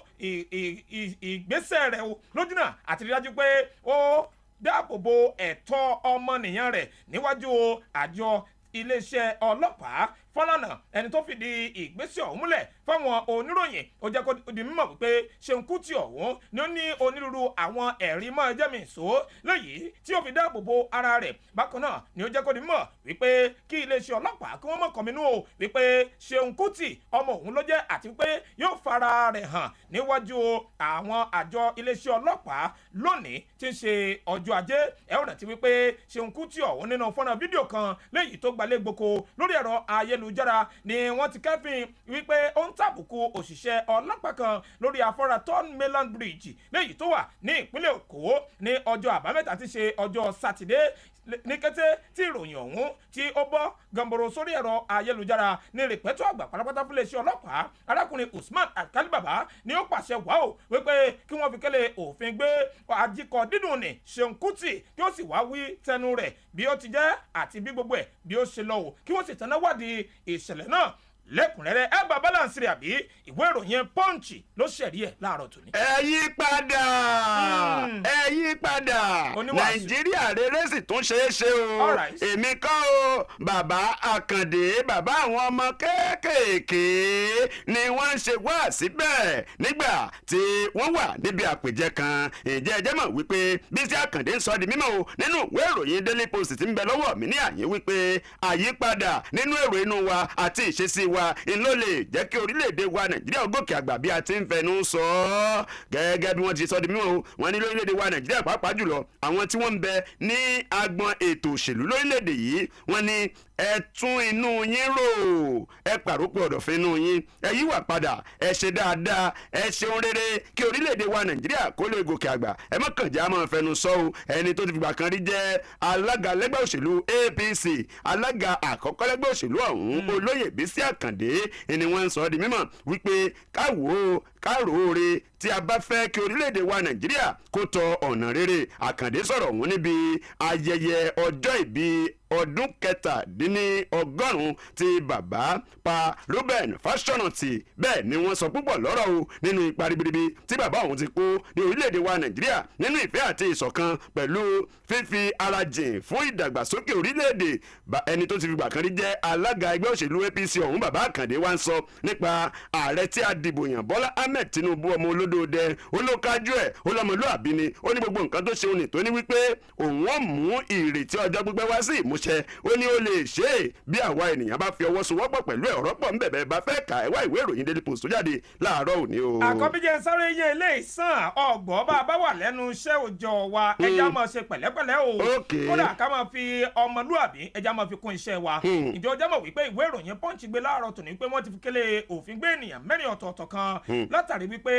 Speaker 4: ìgbésẹ̀ rẹ̀ o lójúnà àti rí dájú pé ó dáàbòbò ẹ̀tọ́ ọmọnìyàn rẹ̀ níwájú àjọ iléeṣẹ́ ọlọ́pàá. Fálànà ẹni tó fìdí ìgbésẹ̀ ọ̀hún múlẹ̀ fáwọn oníròyìn ó jẹ́ kó di mímọ̀ wípé Ṣeun Kútì ọ̀hún ni ó ní onírúurú àwọn ẹ̀rí mọ́ ẹjẹ́ mi sọ léyìí tí ó fi dáàbò bo ara rẹ̀. Bákan náà ni ó jẹ́ kó di mímọ̀ wípé kí iléeṣẹ́ ọlọ́pàá kí wọ́n mọ̀ kọ́minú o wípé Ṣeun Kútì ọmọ òun ló jẹ́ àti pé yóò fara rẹ̀ hàn níwájú àwọn àjọ iléeṣẹ́ ọlọ́pàá lónìí tí ń ṣe ọjọ́ ajé. ẹ ó rántí wípé Ṣeun Kútì ọ̀hún nínú fọ́nrán fídíò kan léyìí tó gbalẹ̀ gboko lórí ẹ̀rọ ayélujára ni wọ́n ti kẹ́fìn wípé ó ń tàbùkù òṣìṣẹ́ ọlọ́pàá kan lórí afárá Third Mainland Bridge léyìí tó wà ní ìpínlẹ̀ Èkó ní ọjọ́ àbámẹ́ta tí ṣe ọjọ́ sátidé. Ní kété tí ìròyìn ọ̀hún tí ó bọ́ gànbòrò sórí ẹ̀rọ ayélujára ní rìpẹ́tọ́ àgbà pátápátá fún iléeṣẹ́ ọlọ́pàá arákùnrin Usman Alkali Baba ni ó pàṣẹ wá o wípé kí wọ́n fi kélé òfin gbé ajíkọ dídùn ní Ṣeun Kútì kí ó sì wá wí tẹnu rẹ̀ bí ó ti jẹ́ àti bí gbogbo ẹ̀ bí ó ṣe lọ o kí wọ́n sì tẹná wádìí ìṣẹ̀lẹ̀ náà lẹ́kùnrẹ́rẹ́ ẹ bá balance rẹ̀ àbí ìwé ìròyìn Punch ló ṣẹ̀rí ẹ̀ láàárọ̀ tòní.
Speaker 3: ẹ yí padà Nàìjíríà rere sì tún ṣeé ṣe o èmi kọ́ o bàbá Àkàndé bàbá àwọn ọmọ kéékèèké ni wọ́n ń ṣe wá síbẹ̀ nígbà tí wọ́n wà níbi àpèjẹ kan ǹjẹ́ ẹ jẹ́ mọ̀ wípé Bísí Àkàndé ń sọ di mímọ̀ o nínú ìwé ìròyìn Daily Post tí ń bẹ lọ́wọ́ mi ní àyè wípé àyípadà nínú èrò inú wa àti ìṣesí wa ló lè jẹ́ kí orílẹ̀-èdè wa Nàìjíríà gòkè àgbà bí a ti ń fẹnu sọ ọ́ gẹ́gẹ́ bí wọ́n ti sọ di mímọ̀ o wọ́n ní lórílẹ̀-èdè wa Nàìjíríà pàápàá jùlọ àwọn tí wọ́n ń bẹ ní agbọn ètò òṣèlú lórílẹ̀-èdè yìí wọ́n ní ẹ tún inú yín rò ẹ pàrópọ̀ ọ̀dọ̀fẹ́ inú yín ẹ yíwà padà ẹ ṣe dáadáa ẹ ṣeun rere kí orílẹ̀-èdè wa Nàìjíríà kó lè gòkè àgbà ẹ mọ̀kànjá máa fẹnu sọ o ẹni tó ti fìgbà kan rí jẹ́ alága lẹ́gbẹ́ òṣèlú APC alága àkọ́kọ́ lẹ́gbẹ́ òṣèlú ọ̀hún olóyè Bísí Àkàndé ni wọ́n ń sọ di mímọ̀ wípé káróore tí a bá fẹ́ kí orílẹ̀-èdè wa Nàìjíríà kó tọ ọ̀nà rere Àkàndé sọ̀rọ̀ ọ̀hún níbi ayẹyẹ ọjọ́ ìbí ọdún 17 tí bàbá pa Reuben Fásọ̀rántì bẹ́ẹ̀ ni wọ́n sọ púpọ̀ lọ́rọ̀ o nínú ipa ribiribi tí bàbá òun ti kó ní orílẹ̀-èdè wa Nàìjíríà nínú ìfẹ́ àti ìṣọ̀kan pẹ̀lú fífi ara jìn fún ìdàgbàsókè orílẹ̀-èdè ẹni tó ti fi gbà kan rí jẹ́ alága ẹgbẹ́ òṣèlú APC ọ̀hún bàbá Àkàndé wá ń sọ nípa ààrẹ tí a dìbò yàn Bọ́lá Ahmed Tinubu ọmọ olódòdẹ olókájú ẹ̀ olọmọlúàbí ni ó ní gbogbo nǹkan tó ṣe òní tó ní wípé òun ó mú ìrètí ọjọ́ pípẹ́ wá sí ìmúṣẹ ó ní ó lè ṣe é bí àwa ènìyàn bá fi ọwọ́ sowọ́pọ̀ pẹ̀lú ẹ̀rọ pọ̀ ńbẹ̀bẹ̀ bá fẹ́ kà ẹ wá ìwé ìròyìn Daily Post tó jáde láàárọ̀ òní o.
Speaker 4: àkọ́bíjẹ́ sáré yé ilé ìsàn ọgbọ́n bá a bá wà lẹ́nu iṣẹ́ òòjọ́ wa ẹja máa ṣe pẹ̀lẹ́pẹ̀lẹ́ o kódà ká máa fi ọmọlúàbí ẹja máa fi kún iṣẹ́ wa ìjọ jẹ́ mọ̀ wípé ìwé ìròyìn Punch gbé láàárọ̀ tòní pé wọ́n ti fi kélé òfin gbé ènìyàn 4 ọ̀tọ̀ọ̀tọ̀ kan látàrí wípé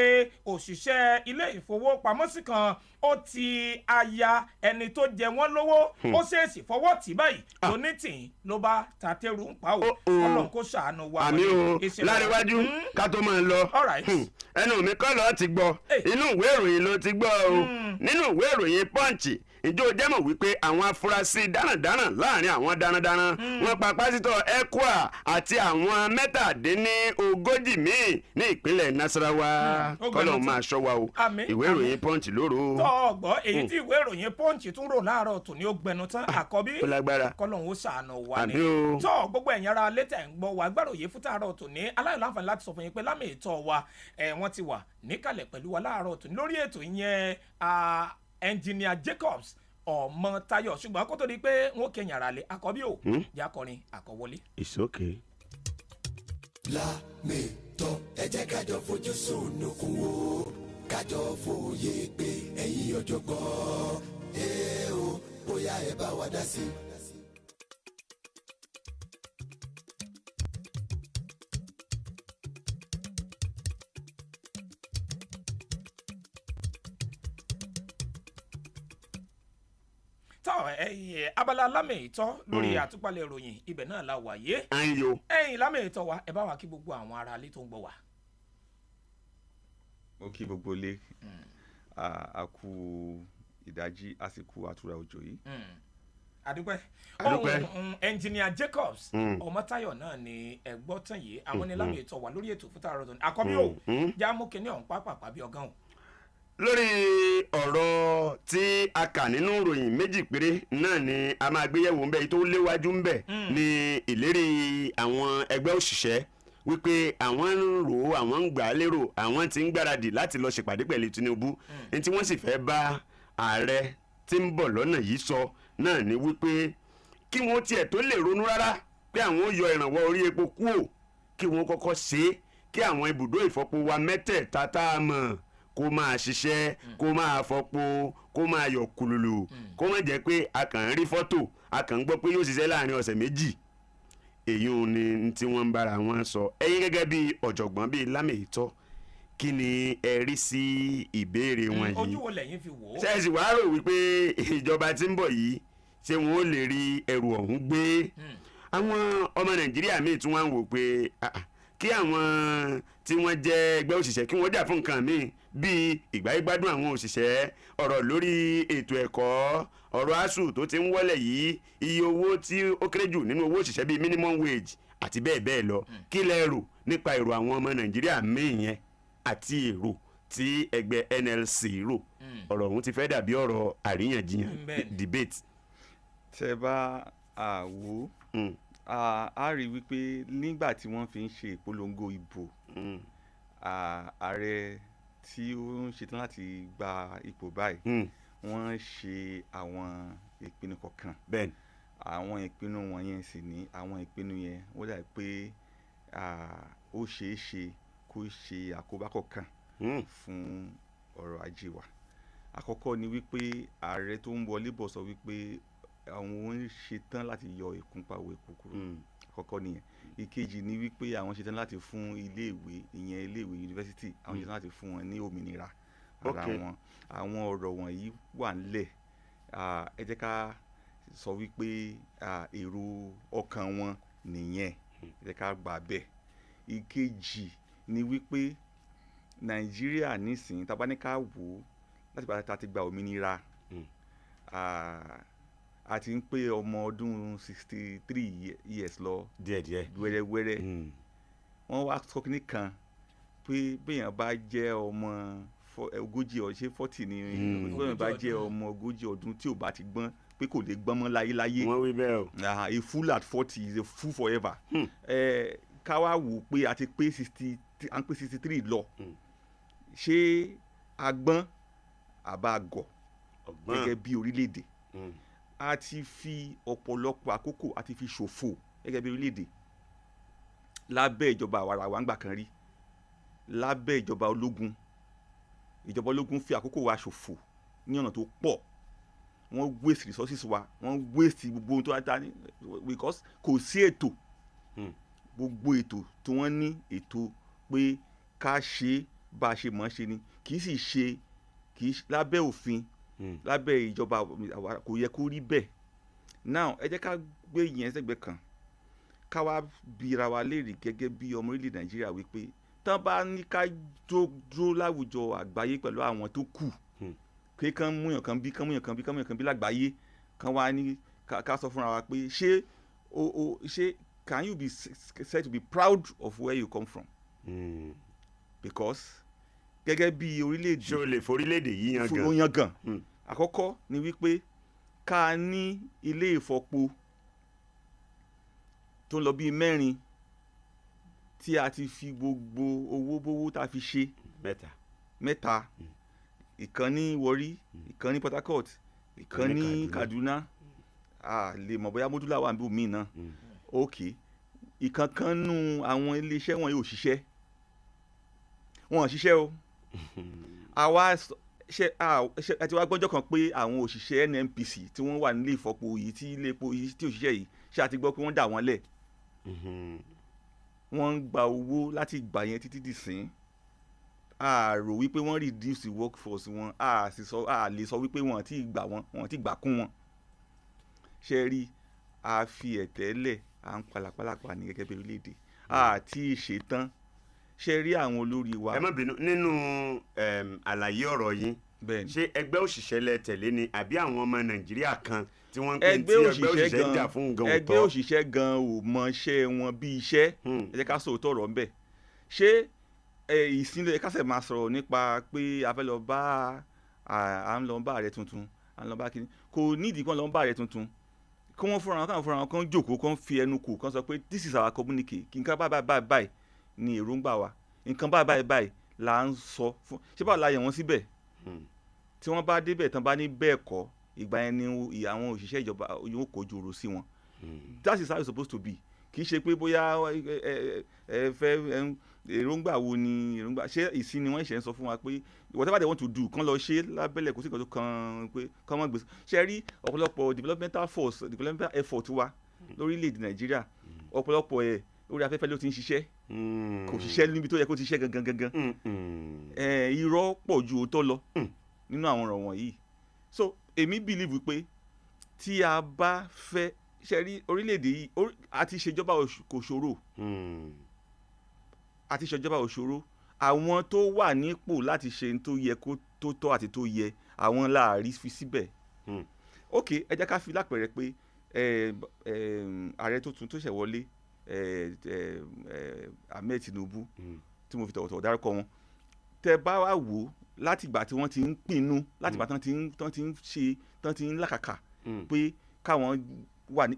Speaker 4: òṣìṣẹ́ ilé ìfowópamọ́sí kan ó ti aya ẹni tó jẹ wọ́n lówó ó ṣèèṣì fọwọ́ tì báyìí lónítìín ló bá tàtẹ́rù ń pa ò Ọlọ́run kó ṣàánú wa.
Speaker 3: àmì o láríwájú ká tó máa lọ ẹnu mi kọ́ lọ́ọ́ ti gbọ́ inú ìwé ìròyìn ló ti gbọ́ o nínú ìwé ìròyìn Punch ìjọ jẹ́mọ̀ wípé àwọn afurasí darandaran láàrin àwọn darandaran wọ́n pa pásítọ̀ ECWA àti àwọn 37 míì ní ìpínlẹ̀ Nasarawa kọ́lọ̀ máa ṣọ́ wa o ìwé ìròyìn Punch lóru.
Speaker 4: tọ́ọ̀gbọ́ èyí tí ìwé ìròyìn Punch tún rò láàárọ̀ tòní ó gbẹnu tán àkọ́bí kọ́lọ̀ ó ṣàánú wa ni. tọ́ gbogbo ẹ̀yin ará létẹ̀ ń gbọ́ wa gbàròyé fún tààrọ̀ tòní aláyọ̀ láǹfààní láti sọ fún yín pé lámì ìtọ́ wa wọ́n ti wà níkàlẹ̀ pẹ̀lú wa láàárọ̀ tòní lórí ètò ìyẹn Engineer Jacobs ọmọ Táyọ̀ ṣùgbọ́n kó tó di pé wọn kẹyìn ara lé àkọ́bí ò jákọrin àkọ́wọlé.
Speaker 3: It's okay.
Speaker 2: lámìtọ́ ẹ jẹ́ kájọ fojú sunukun wo kájọ fòye pé ẹ̀yin ọ̀jọ̀gbọ́n bóyá ẹ bá wa dá sí i.
Speaker 4: abala lámì ìtọ́ lórí àtúpalẹ̀ ìròyìn ibẹ̀ náà la wáyé. ẹ̀yin lámì ìtọ́ wa ẹ bá wa kí gbogbo àwọn ará ilé tó ń gbọ́ wa.
Speaker 5: ó kí gbogbo ilé a kú ìdájí àsìkò àtúrà òjò yìí.
Speaker 4: adúpẹ́ ẹnjìnìà Jacobs Ọmọ́táyọ̀ náà ni ẹgbọ́ tán yìí àwọn ní lámì ìtọ́ wa lórí ètò fún tààrọ̀ tó ní àkọ́bí ò já mú kinní ọ̀hún pápá bí ọgán o.
Speaker 3: lórí ọ̀rọ̀ tí a kà nínú ìròyìn méjì péré náà ni a máa gbéyẹ̀wò ńbẹ̀ tó léwájú ńbẹ̀ ní ìlérí àwọn ẹgbẹ́ òṣìṣẹ́ wípé àwọn ń rò ó àwọn ń gbà á lérò àwọn ti ń gbáradì láti lọ ṣèpàdé pẹ̀lú Tinubu ní tí wọ́n sì fẹ́ bá ààrẹ tí ń bọ̀ lọ́nà yìí sọ náà ni wípé kí wọ́n tiẹ̀ tó lè ronú rárá pé àwọn ó yọ ìrànwọ́ orí epo kúò kí wọ́n kọ́kọ́ ṣe é kí àwọn ibùdó ìfọpo wa mẹ́tẹ̀ẹ̀ta tá a mọ̀ kó máa ṣiṣẹ́ kó máa fọpo kó máa yọ kùlùlù kó má jẹ́ pé a kàn ń rí fọ́tò a kàn ń gbọ́ pé yóò ṣiṣẹ́ láàrin ọ̀sẹ̀ méjì èyí ò ní tí wọ́n ń bára wọn sọ ẹ̀yin gẹ́gẹ́ bí ọ̀jọ̀gbọ́n bíi lámì ìtọ́ kí ni ẹ rí sí ìbéèrè wọn yìí
Speaker 4: ojú wo lẹ́yìn fi wò ó.
Speaker 3: ṣẹ́ẹ̀sì wàá rò wípé ìjọba tí ń bọ̀ yìí ṣé wọn ò lè rí ẹrù ọ̀hún gbé àwọn ọmọ Nàìjíríà míì tún wá ń wò pé kí àwọn tí wọ́n jẹ́ ẹgbẹ́ òṣìṣẹ́ kí wọ́n jà fún nǹkan míì bíi ìgbáyégbádùn àwọn òṣìṣẹ́ ọ̀rọ̀ lórí ètò ẹ̀kọ́ ọ̀rọ̀ ASUU tó ti ń wọlé yìí iye owó tí ó kéré jù nínú owó òṣìṣẹ́ bíi minimum wage àti bẹ́ẹ̀ bẹ́ẹ̀ lọ kí lẹ rò nípa èrò àwọn ọmọ Nàìjíríà míì yẹn àti èrò tí ẹgbẹ́ NLC rò ọ̀rọ̀ ọ̀hún ti fẹ́ dàbí ọ̀rọ̀ àríyànjiyàn debate.
Speaker 5: tẹ́ bá wò a rí wípé nígbà tí wọ́n fi ń ṣe ìpolongo ìbò ààrẹ tí ó ń ṣetán láti gba ipò báyìí wọ́n ṣe àwọn ìpinnu kọ̀ọ̀kan
Speaker 3: bẹ́ẹ̀ni
Speaker 5: àwọn ìpinnu wọ̀nyẹn sì ní àwọn ìpinnu yẹn ó dà pé ó ṣeé ṣe kó ṣe àkóbá kọ̀ọ̀kan fún ọrọ̀ ajé wa. àkọ́kọ́ ni wípé ààrẹ tó ń wọlé bọ̀ sọ wípé àwọn ń ṣetán láti yọ ìkúnpawó epo kúrò àkọ́kọ́ nìyẹn. ìkejì ni wípé àwọn ṣetán láti fún iléèwé ìyẹn iléèwé yunifásitì àwọn ṣetán láti fún wọn ní òmìnira ara wọn. àwọn ọ̀rọ̀ wọ̀nyí wà nílẹ̀ ẹ jẹ́ ká sọ wípé èrò ọkàn wọn nìyẹn ẹ jẹ́ ká gbà bẹ́ẹ̀. ìkejì ni wípé Nàìjíríà nísìnyí tá a bá ní ká wò ó láti bá ta ti gba òmìnira a ti ń pé ọmọ ọdún 63 years lọ
Speaker 3: díẹ̀díẹ̀
Speaker 5: wẹ́rẹ́wẹ́rẹ́ wọ́n wá sọ kínní kan pé béèyàn bá jẹ́ ọmọ ogójì ọdún ṣé 40 ni béèyàn bá jẹ́ ọmọ ogójì ọdún tí ò bá ti gbọ́n pé kò lè gbọ́n mọ́ láyéláyé.
Speaker 3: wọ́n wí bẹ́ẹ̀ o.
Speaker 5: a fool at 40 is a fool forever. ká wá wò pé a ti pé 63 lọ ṣé agbọ́n àbá gọ̀ gẹ́gẹ́ bí orílẹ̀-èdè a ti fi ọ̀pọ̀lọpọ̀ àkókò a ti fi ṣòfò gẹ́gẹ́ bí orílẹ̀-èdè lábẹ́ ìjọba àwarawa ńgbà kan rí lábẹ́ ìjọba ológun fi àkókò wa ṣòfò ní ọ̀nà tó pọ̀ wọ́n waste resources wa wọ́n waste gbogbo ohun tó wá ta ní because kò sí ètò gbogbo ètò tí wọ́n ní ètò pé ká ṣe bá a ṣe mọ̀ ọ́n ṣe ni kì í sì ṣe lábẹ́ òfin lábẹ́ ìjọba kò yẹ kó rí bẹ́ẹ̀. now ẹ jẹ́ ká gbé yẹn sẹ́gbẹ̀ẹ́ kan ká wá bira wa léèrè gẹ́gẹ́ bí ọmọ orílẹ̀ Nàìjíríà wípé tán bá ní ká dúró láwùjọ àgbáyé pẹ̀lú àwọn tó kù pé kán múyàn kan bí lágbàáyé kán wá ní ká sọ fúnra wa pé ṣé can you be said to be proud of where you come from? because gẹ́gẹ́ bí orílẹ̀-èdè
Speaker 3: ṣé o lè forílẹ̀-èdè yìí
Speaker 5: yan gan àkọ́kọ́ ni wípé ká ní ilé ìfọpo tó ń lọ bíi 4 tí a ti fi gbogbo owó tá a fi ṣe 3 ìkan ní Warri ìkan ní Port Harcourt ìkan ní Kaduna lè mọ̀ bóyá módúlà wà níbi òmíì náà ok ìkankan nú àwọn iléeṣẹ́ wọn yóò ṣiṣẹ́ wọn ò ṣiṣẹ́ o àwa àti wá gbọ́njọ́ kan pé àwọn òṣìṣẹ́ NNPC tí wọ́n wà nílé ìfọpo yìí tí ilé epo yìí tí òṣìṣẹ́ yìí ṣe àti gbọ́ pé wọ́n dà wọ́n lẹ̀ wọ́n ń gba owó láti ìgbà yẹn títí dìsín a rò wípé wọ́n reduce the workforce wọn a lè sọ wípé wọ́n ti gbà kún wọn ṣe rí a fi ẹ̀tẹ́lẹ̀ à ń palàpalàpà ní gẹ́gẹ́ bí orílẹ̀-èdè àti ìṣetán ṣe rí àwọn olórí wa.
Speaker 3: ẹ má bínú nínú àlàyé ọ̀rọ̀ yín ṣé ẹgbẹ́ òṣìṣẹ́ lẹ tẹ̀lé ni àbí àwọn ọmọ nàìjíríà kan tí wọ́n ń pè tí ẹgbẹ́ òṣìṣẹ́ jà fún gan òótọ́.
Speaker 5: ẹgbẹ́ òṣìṣẹ́ gan ò mọ iṣẹ́ wọn bí iṣẹ́ ẹ jẹ́ ká sòótọ́ ọ̀rọ̀ ńbẹ̀ ṣé ìsinlẹ̀ kásẹ̀ máa sọ̀rọ̀ nípa pé a fẹ́ lọ bá à ń lọ bá ààrẹ tuntun à ń lọ bá kíní kò nídìí kan lọ bá ààrẹ tuntun kí wọ́n fúnra wọn kan jókòó kan fi ẹnu kù kan sọ pé this is our communique kí nǹkan báyìí ni èròǹgbà wa nǹkan báyìí là ń sọ fún ṣé báwo la yẹ̀ wọ́n síbẹ̀ tí wọ́n bá débẹ̀ tán bá ní bẹ́ẹ̀ kọ́ ìgbà yẹn ni àwọn òṣìṣẹ́ ìjọba yóò kojú ọ̀rọ̀ sí wọn that is how it's supposed to be kì í ṣe pé bóyá ẹ fẹ́ èròǹgbà wo ni èròǹgbà ṣé ìsìn ni wọ́n ṣe ń sọ fún wa pé whatever they want to do kán lọ ṣe lábẹ́lẹ̀ kò sí nǹkan tó kàn pé kán mọ́ gbèsè ṣe rí ọ̀pọ̀lọpọ̀ developmental effort wa lórílẹ̀‐èdè nàìjíríà ọ̀pọ̀lọpọ̀ ẹ̀ orí afẹ́fẹ́ ló ti ń ṣiṣẹ́ kò ṣiṣẹ́ níbi tó yẹ kó ti ṣiṣẹ́ gangan irọ́ pọ̀ ju òótọ́ lọ nínú àwọn ọ̀rọ̀ wọ̀nyí so èmi believe pé tí a bá fẹ́ ṣe rí orílẹ̀-èdè yìí àti ìṣèjọba kò ṣòro àwọn tó wà nípò láti ṣe tó yẹ kó tó tọ́ àti tó yẹ àwọn láàrí fi síbẹ̀ ok ẹ jẹ́ ká fi lápẹẹrẹ pé ààrẹ tuntun tó ṣẹ̀ wọlé Ahmed Tinubu tí mo fi tọ̀wọ̀tọ̀wọ̀ dárúkọ wọn tẹ bá wá wò láti ìgbà tí wọ́n ti ń pinnu láti ìgbà tán ti ń làkàkà pé káwọn wà ní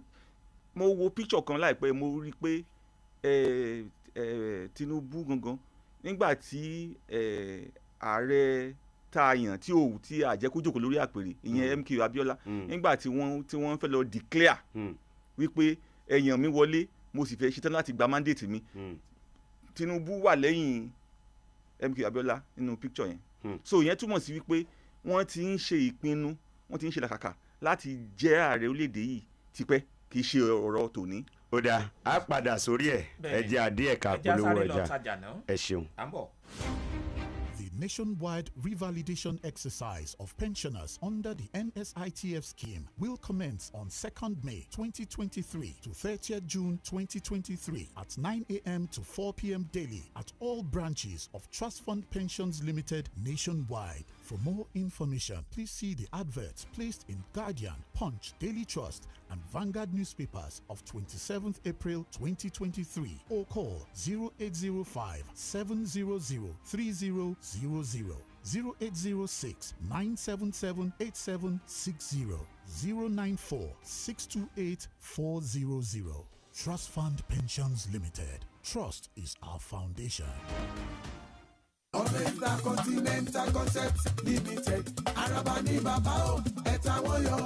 Speaker 5: mo wo picture kan láìpẹ́ mo rí pé Tinubu gangan nígbà tí ààrẹ tá a yàn tí a jẹ́ kó jókòó lórí àpèrè ìyẹn MK Abiola nígbà tí wọ́n fẹ́ lọ declare wípé ẹ̀yàn mi wọlé mo sì fẹ́ ṣetán láti gba mandate mi Tinubu wà lẹ́yìn MK Abiola nínú picture yẹn so ìyẹn túmọ̀ sí wípé wọ́n ti ń ṣe ìpinnu wọ́n ti ń ṣe làkàkà láti jẹ́ ààrẹ orílẹ̀-èdè yìí tipẹ́ kì í ṣe ọ̀rọ̀ tòní.
Speaker 3: ó dáa á padà sórí ẹ̀ ẹ jẹ́ àdé ẹ̀ka polówó ọjà ẹ ṣeun.
Speaker 6: The nationwide revalidation exercise of pensioners under the NSITF scheme will commence on 2nd May 2023 to 30th June 2023 at 9 a.m. to 4 p.m. daily at all branches of Trust Fund Pensions Limited nationwide. For more information, please see the adverts placed in Guardian, Punch, Daily Trust, and Vanguard newspapers of 27th April 2023 or call 0805 700 3000, 0806 977 8760, 094 628 400. Trust Fund Pensions Limited. Trust is our foundation.
Speaker 7: Intercontinental Concept Limited. Arabani Babao, Etawoyo.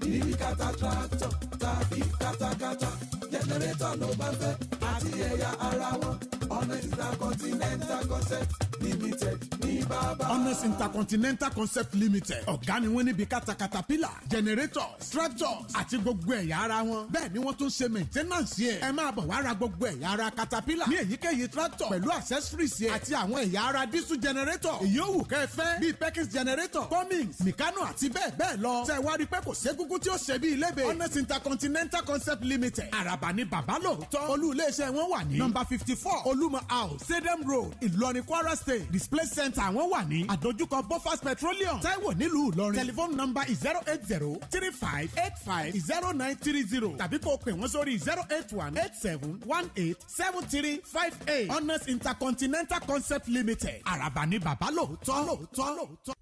Speaker 7: Ibi kata tractor, tàbí katakata. Generator ló bá fẹ́, àti ẹ̀yà ara wọn. Honest Intercontinental Concept Limited ní bàbá. Honest Intercontinental Concept Limited. Ọ̀gá ni wọ́n níbi katakatapila, generators, tractors àti gbogbo ẹ̀yà ara wọn. Bẹ́ẹ̀ ni wọ́n tún ṣe maintenance yẹn. Ẹ máa bọ̀ wá ra gbogbo ẹ̀yà ara katapila ní èyíkéyìí tractor pẹ̀lú accessories yẹn àti àwọn ẹ̀yà ara diesel generator. Èyí ò wù kẹ́ ẹ fẹ́ bíi Perkins generator, Cummins, Mekamua àti bẹ́ẹ̀ bẹ́ẹ̀ lọ. Ṣé wá rí pé kò ségúngún tí ó ṣe bí ilébè. Honest Intercontinental Concept Limited. Àràbà ni bàbá lóòótọ́. Olú iléeṣẹ́ wọn wà ní number 54 Olúmọ House, Stadium Road, Ìlọrin, Kwara State. Display Center àwọn wà ní àdójúkọ Bofas Petroleum, Taiwo nílùú Ìlọrin. Telephone number is 080-3585-0930 tàbí kó o pè wọ́n sórí 081-8718-7358. Honest Intercontinental Concept Limited. Àràbà ni bàbá lóòótọ́.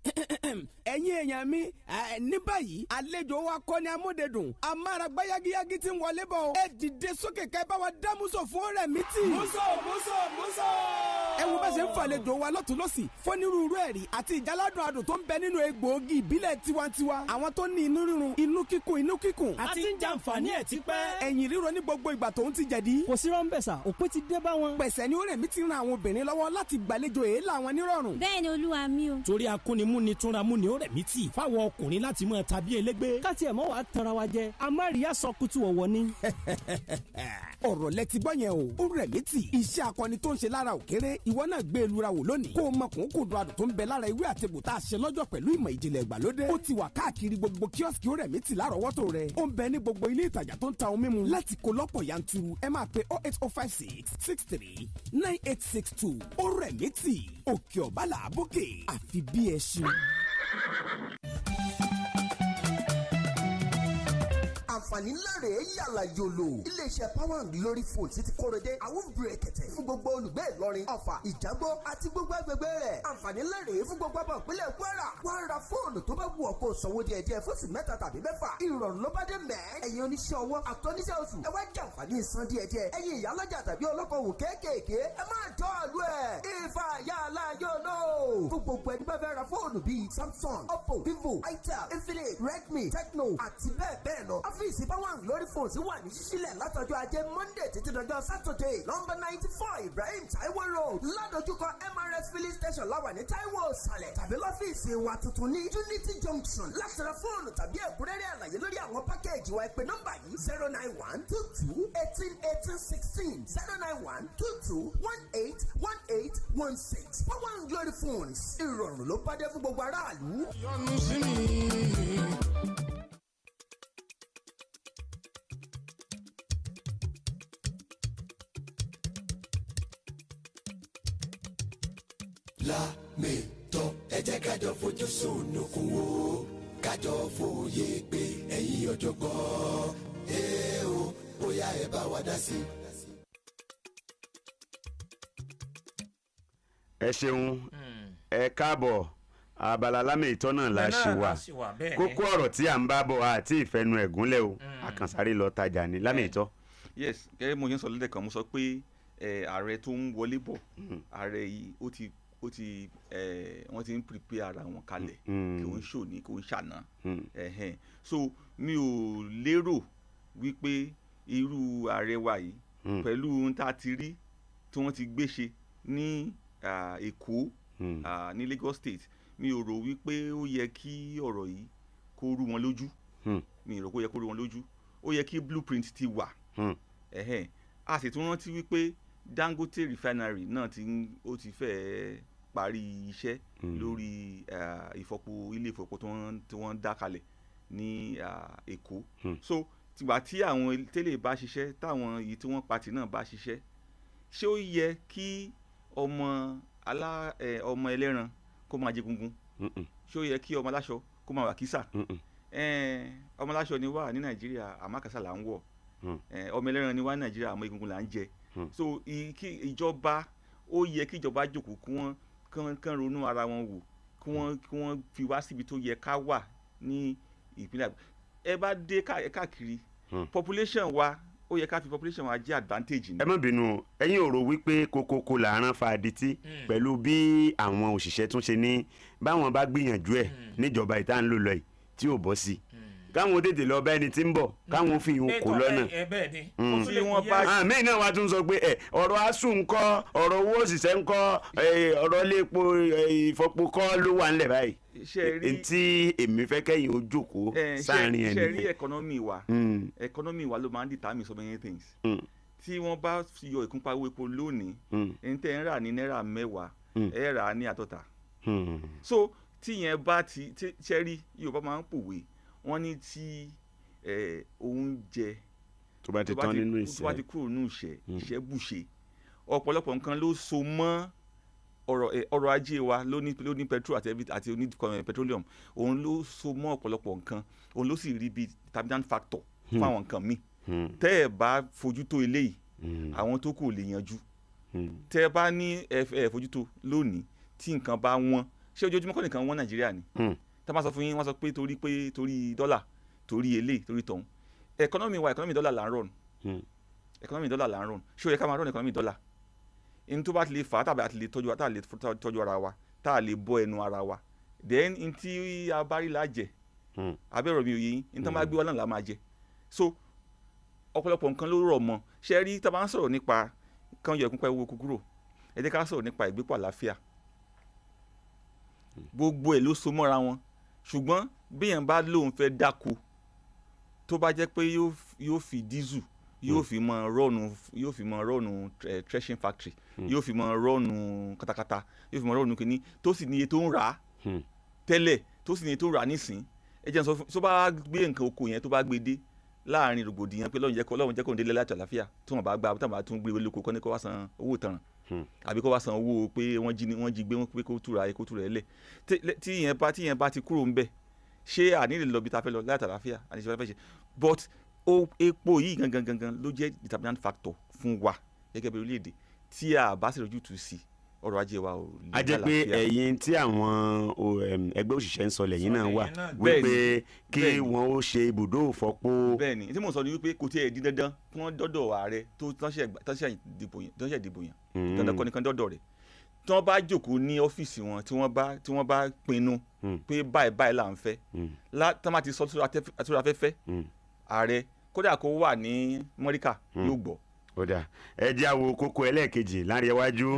Speaker 8: Ẹ̀yin èèyàn mi ní báyìí àlejò wa kọ́ ni amúdedùn amáragbá yagiyagi tí ń wọlé bọ̀ ẹ dìde sókè ká ẹ bá wa dá múso fún ọ̀rẹ́ mi tì. múso. ẹ wo bá ṣe ń fàlejò wa lọ́tún lọ́sì fónírúurú ẹ̀rí àti ìjáládùn adùn tó ń bẹ nínú egbòogi ìbílẹ̀ tiwantiwa. Àwọn tó ní inú rírun inú kíkùn
Speaker 9: àti ń jàǹfààní ẹ̀ ti pẹ́.
Speaker 8: ẹ̀yìn ríro ní gbogbo ìgbà tó ń ti jẹ̀dí.
Speaker 9: kò sí rọ́ńbẹ̀sà òpin ti dé bá wọn.
Speaker 8: pẹ̀sẹ̀ ni ọ̀rẹ́ mi ti ran àwọn obìnrin lọ́wọ́ láti gbàlejò èélá wọn nírọ̀rùn.
Speaker 10: bẹ́ẹ̀ ni olúwa mi o.
Speaker 9: torí akúnimúni túnramú ni ó rẹ̀ mí tì fáwọn ọkùnrin láti máa tàbí elégbé. káti ẹ̀ mọ́ wàá tanra wa jẹ amáríyá sọ kutu ọ̀wọ́ ni.
Speaker 8: ọ̀rọ̀ lẹ ti gbọ́ yẹn o ó rẹ̀ mí tì iṣẹ́ akọni tó ń ṣe lára òkèrè ìwọ náà gbé e lura wò lónìí kó o mọ kùnkùndùn adùn tó ń bẹ lára ewé àtegbò tá a ṣe lọ́jọ́ pẹ̀lú ìmọ̀ ìjìnlẹ̀ ìgbàlódé. ó ti wà káàkiri gbogbo kíọ́sìkì Oremiti lárọ̀ọ́wọ́tò rẹ̀. ó ń bẹ ní gbogbo ilé ìtajà tó ń ta ohun mímu. láti kó lọ́pọ̀ yanturu ẹ máa pe 08056639862. Oremiti òkè ọ̀bá làbókè àfi bí ẹṣin.
Speaker 10: àǹfààní ńlá rèé yàrá yòlò iléeṣẹ́ power and glory phone ti kórede àwọn bìrẹ̀kẹ̀tẹ̀ fún gbogbo olùgbé Ìlọrin Ọ̀fà Ìjàgbó àti gbogbo agbègbè rẹ̀. àǹfààní ńlá rèé fún gbogbo ọmọ ìpínlẹ̀ Kwara. wọ́n ra fóònù tó bá wù ọ́ kó sanwó díẹ̀díẹ̀ fóṣù 3 tàbí 4. ìrọ̀rùn ló bá dé mẹ́. ẹ̀yin oníṣẹ́ ọwọ́ àtọ́níṣẹ́ oṣù ẹ wá jẹ àǹfààní ìsan díẹ̀díẹ̀. ẹ̀yin ìyálọ́jà tàbí ọlọ́kọ̀wò kéékèèké ẹ máa tọ́ àlú ẹ̀. ìfà yàrá yòlò fún gbogbo ẹni bá fẹ́ ra fóònù bíi Samsung, Oppo, Vivo, Itel, Infinix, Redmi, Tecno àti bẹ́ẹ̀ bẹ́ẹ̀ lọ. ọ́fíìsì power and glory phones wà ní ṣíṣílẹ̀ látọjọ́ ajé Monday títí dọjọ́ Saturday number 94 Ibrahim Taiwo Road ládojúkọ MRS filling station láwà ní Taiwo Ìsàlẹ̀ tàbí lọ́fíìsì wa tuntun ní Unity Junction. láti ra fóònù tàbí ẹ̀kúnrẹ́rẹ́ àlàyé lórí àwọn pákéèjì wa ẹ pè nọ́mbà yìí 09122181816 09122181816 power and glory phones ìrọ̀rùn ló bá dé fún gbogbo aráàlú.
Speaker 7: yọ́nú sí mi.
Speaker 2: lámìtọ́ ẹ jẹ́ kájọ fojú sunukun wo kájọ fòye pé ẹ̀yin ọ̀jọ̀gbọ́n o bóyá ẹ bá wa dá sí.
Speaker 3: ẹ ṣeun ẹ káàbọ̀ abala lámìtọ́ náà la ṣì wà kókó ọ̀rọ̀ tí à ń bá bọ̀ àti ìfẹ́nu ẹ̀gúnlẹ̀ o àkànṣáré lọ tajà ní lámìtọ́.
Speaker 5: yes gẹ́gẹ́ mo ṣe ń sọ lẹ́dẹ̀kan mo sọ pé ààrẹ tó ń wọlé bọ̀ ààrẹ yìí wọ́n ti ń prepare ara wọn kalẹ̀ kí wọ́n ṣòní kí wọ́n ṣàná so mi ò lérò wípé irú ààrẹ wa yìí pẹ̀lú ohun tá a ti rí tí wọ́n ti gbé ṣe ní Èkó ní Lagos State mi ò rò wípé ó yẹ kí ọ̀rọ̀ yìí kó rú wọn lójú mi ò rò pé ó yẹ kó rú wọn lójú ó yẹ kí blueprint ti wà a sì tún rántí wípé Dangote refinery náà ó ti fẹ́ parí iṣẹ́ lórí ilé ìfọpo tí wọ́n dá kalẹ̀ ní Èkó so tìgbà tí àwọn tẹ́lẹ̀ bá ṣiṣẹ́ táwọn èyí tí wọ́n pati náà bá ṣiṣẹ́ ṣé ó yẹ kí ọmọ ẹlẹ́ran kó máa jẹ gungun ṣé ó yẹ kí ọmọ aláṣọ kó máa wà kísà ọmọ aláṣọ ni wà ní Nàìjíríà àmàkàsà là ń wọ̀ ọmọ ẹlẹ́ran ni wà ní Nàìjíríà àmọ́ egungun là ń jẹ so ìjọba ó yẹ kí ìjọba jókòó kí wọ́n ronú ara wọn wò kí wọ́n fi wá síbi tó yẹ ká wà ní ìpínlẹ̀ ẹ bá dé káàkiri population wa ó yẹ ká fi population wa jẹ́ advantage ni.
Speaker 3: ẹ má bínú ẹ̀yin ò rò wípé kókókó làárán fa adití pẹ̀lú bí àwọn òṣìṣẹ́ tún ṣe ní báwọn bá gbìyànjú ẹ̀ níjọba ìta ń lò lọ yìí tí ò bọ́ sí káwọn tètè lọ bá ẹni tí ń bọ̀ káwọn fi hàn kó lọ́nà.
Speaker 5: tí wọ́n bá.
Speaker 3: àmì náà wàá tún sọ pé ọ̀rọ̀ asù ńkọ́ ọ̀rọ̀ owó òṣìṣẹ́ ńkọ́ ọ̀rọ̀ iléepo ìfọpo kọ́ ló wà ńlẹ̀ báyìí. tí èmi fẹ́ kẹ́yìn ó jókòó sáàrin ẹ̀
Speaker 5: nìyẹn. ṣe rí economy wa ló máa ń determine so many things. tí wọ́n bá yọ ìkúnpá owó epo lónìí ẹni tẹ́ ń rà ní náírà 10 ẹ̀ rà ní 50. so tíyẹn bá ti ṣe rí Yorùbá máa ń pòwe wọ́n ní tí oúnjẹ
Speaker 3: tó bá ti tán nínú ìṣẹ́
Speaker 5: tó bá ti kúrò nínú ìṣẹ́ bùṣe ọ̀pọ̀lọpọ̀ nǹkan ló so mọ́ ọrọ̀ ajé wa ló ní petrol àti oní petroleum òun ló so mọ́ ọ̀pọ̀lọpọ̀ nǹkan òun ló sì rí bíi determinant factor fún àwọn nǹkan míì tẹ́ ẹ̀ bá fojú tó eléyìí àwọn tó kù lè yanjú tẹ́ ẹ bá ní ẹ fojú tó lónìí tí nǹkan bá wọ́n ṣé ojoojúmọ́ kọ́ nìkan wọ́n Nàìjíríà ni tá a máa sọ fún yín wọ́n sọ pé torí dọ́là torí èlé torí tọ̀hún economy dọ́là là ń run economy dọ́là là ń run ṣé ó yẹ ká máa run economy dọ́là in tó bá ti lè fà á tàbí àti lè tọ́jú ara wa tá a lè bọ́ ẹnu ara wa then in tí a bá rí la jẹ abẹ́rọ̀ mi ò yé yín in tó máa gbé wa náà la máa jẹ so ọ̀pọ̀lọpọ̀ nǹkan ló rọ̀ mọ́ ṣe rí tá a bá ń sọ̀rọ̀ nípa kan yọ ìkúnpá owó kúkúrò ẹ jẹ́ ká sọ̀rọ̀ nípa ìgbépọ̀ àlàáfíà gbogbo ẹ̀ ló so mọ́ra wọn ṣùgbọ́n bí èèyàn bá lóun fẹ́ dáko tó bá jẹ́ pé yóò fi dísù yóò fi mọ rọ́ọ̀nù threshing factory yóò fi mọ rọ́ọ̀nù katakata yóò fi mọ rọ́ọ̀nù kìíní tó sì ní iye tó ń rà á tẹ́lẹ̀ tó sì ní iye tó ń rà á nísìn ẹ jẹ́ sọ tó bá gbé nǹkan oko yẹn tó bá gbé dé láàrin rògbòdìyàn pé Ọlọ́run jẹ́ kó ń délé láti àlàáfíà tí wọ́n bá gba tí wọ́n bá tún gbé olóko kọ́ ní kó wá san owó ìtanràn àbí kó wá san owó pé wọ́n jí gbé wọn pé kó túra ẹ̀ lẹ̀ tí ìyẹn bá ti kúrò ń bẹ̀ ṣé ànílè lọ bí ta fẹ́ lọ láti àlàáfíà àníṣe fẹ́ ṣe but epo yìí gangan ló jẹ́ determinant factor fún wa gẹ́gẹ́ bí orílẹ̀-èdè tí a bá sì rojú tu sí ọrọ̀ ajé wa ò lè
Speaker 3: a jẹ́ pé ẹ̀yin tí àwọn ẹgbẹ́ òṣìṣẹ́ ń sọ lẹ́yìn náà wà wípé kí wọ́n ó ṣe ibùdó ìfọpo.
Speaker 5: bẹ́ẹ̀ni tí mo sọ ni wípé kò tí ẹ di dandan kí wọ́n dọ́dọ̀ ààrẹ tó tánṣẹ́ dìbò yàn dandan kọ́ nìkan dọ́dọ̀ rẹ̀ tí wọ́n bá jókòó ní ọ́fíìsì wọn tí wọ́n bá pinnu pé báyìí là ń fẹ́ tí wọ́n bá ti sọ sórí afẹ́fẹ́ ààrẹ kódà kó wà ní mọ́ríkà yóò gbọ́.
Speaker 3: kódà ẹ jẹ́ àwo kókó ẹlẹ́ẹ̀kejì láàrin iwájú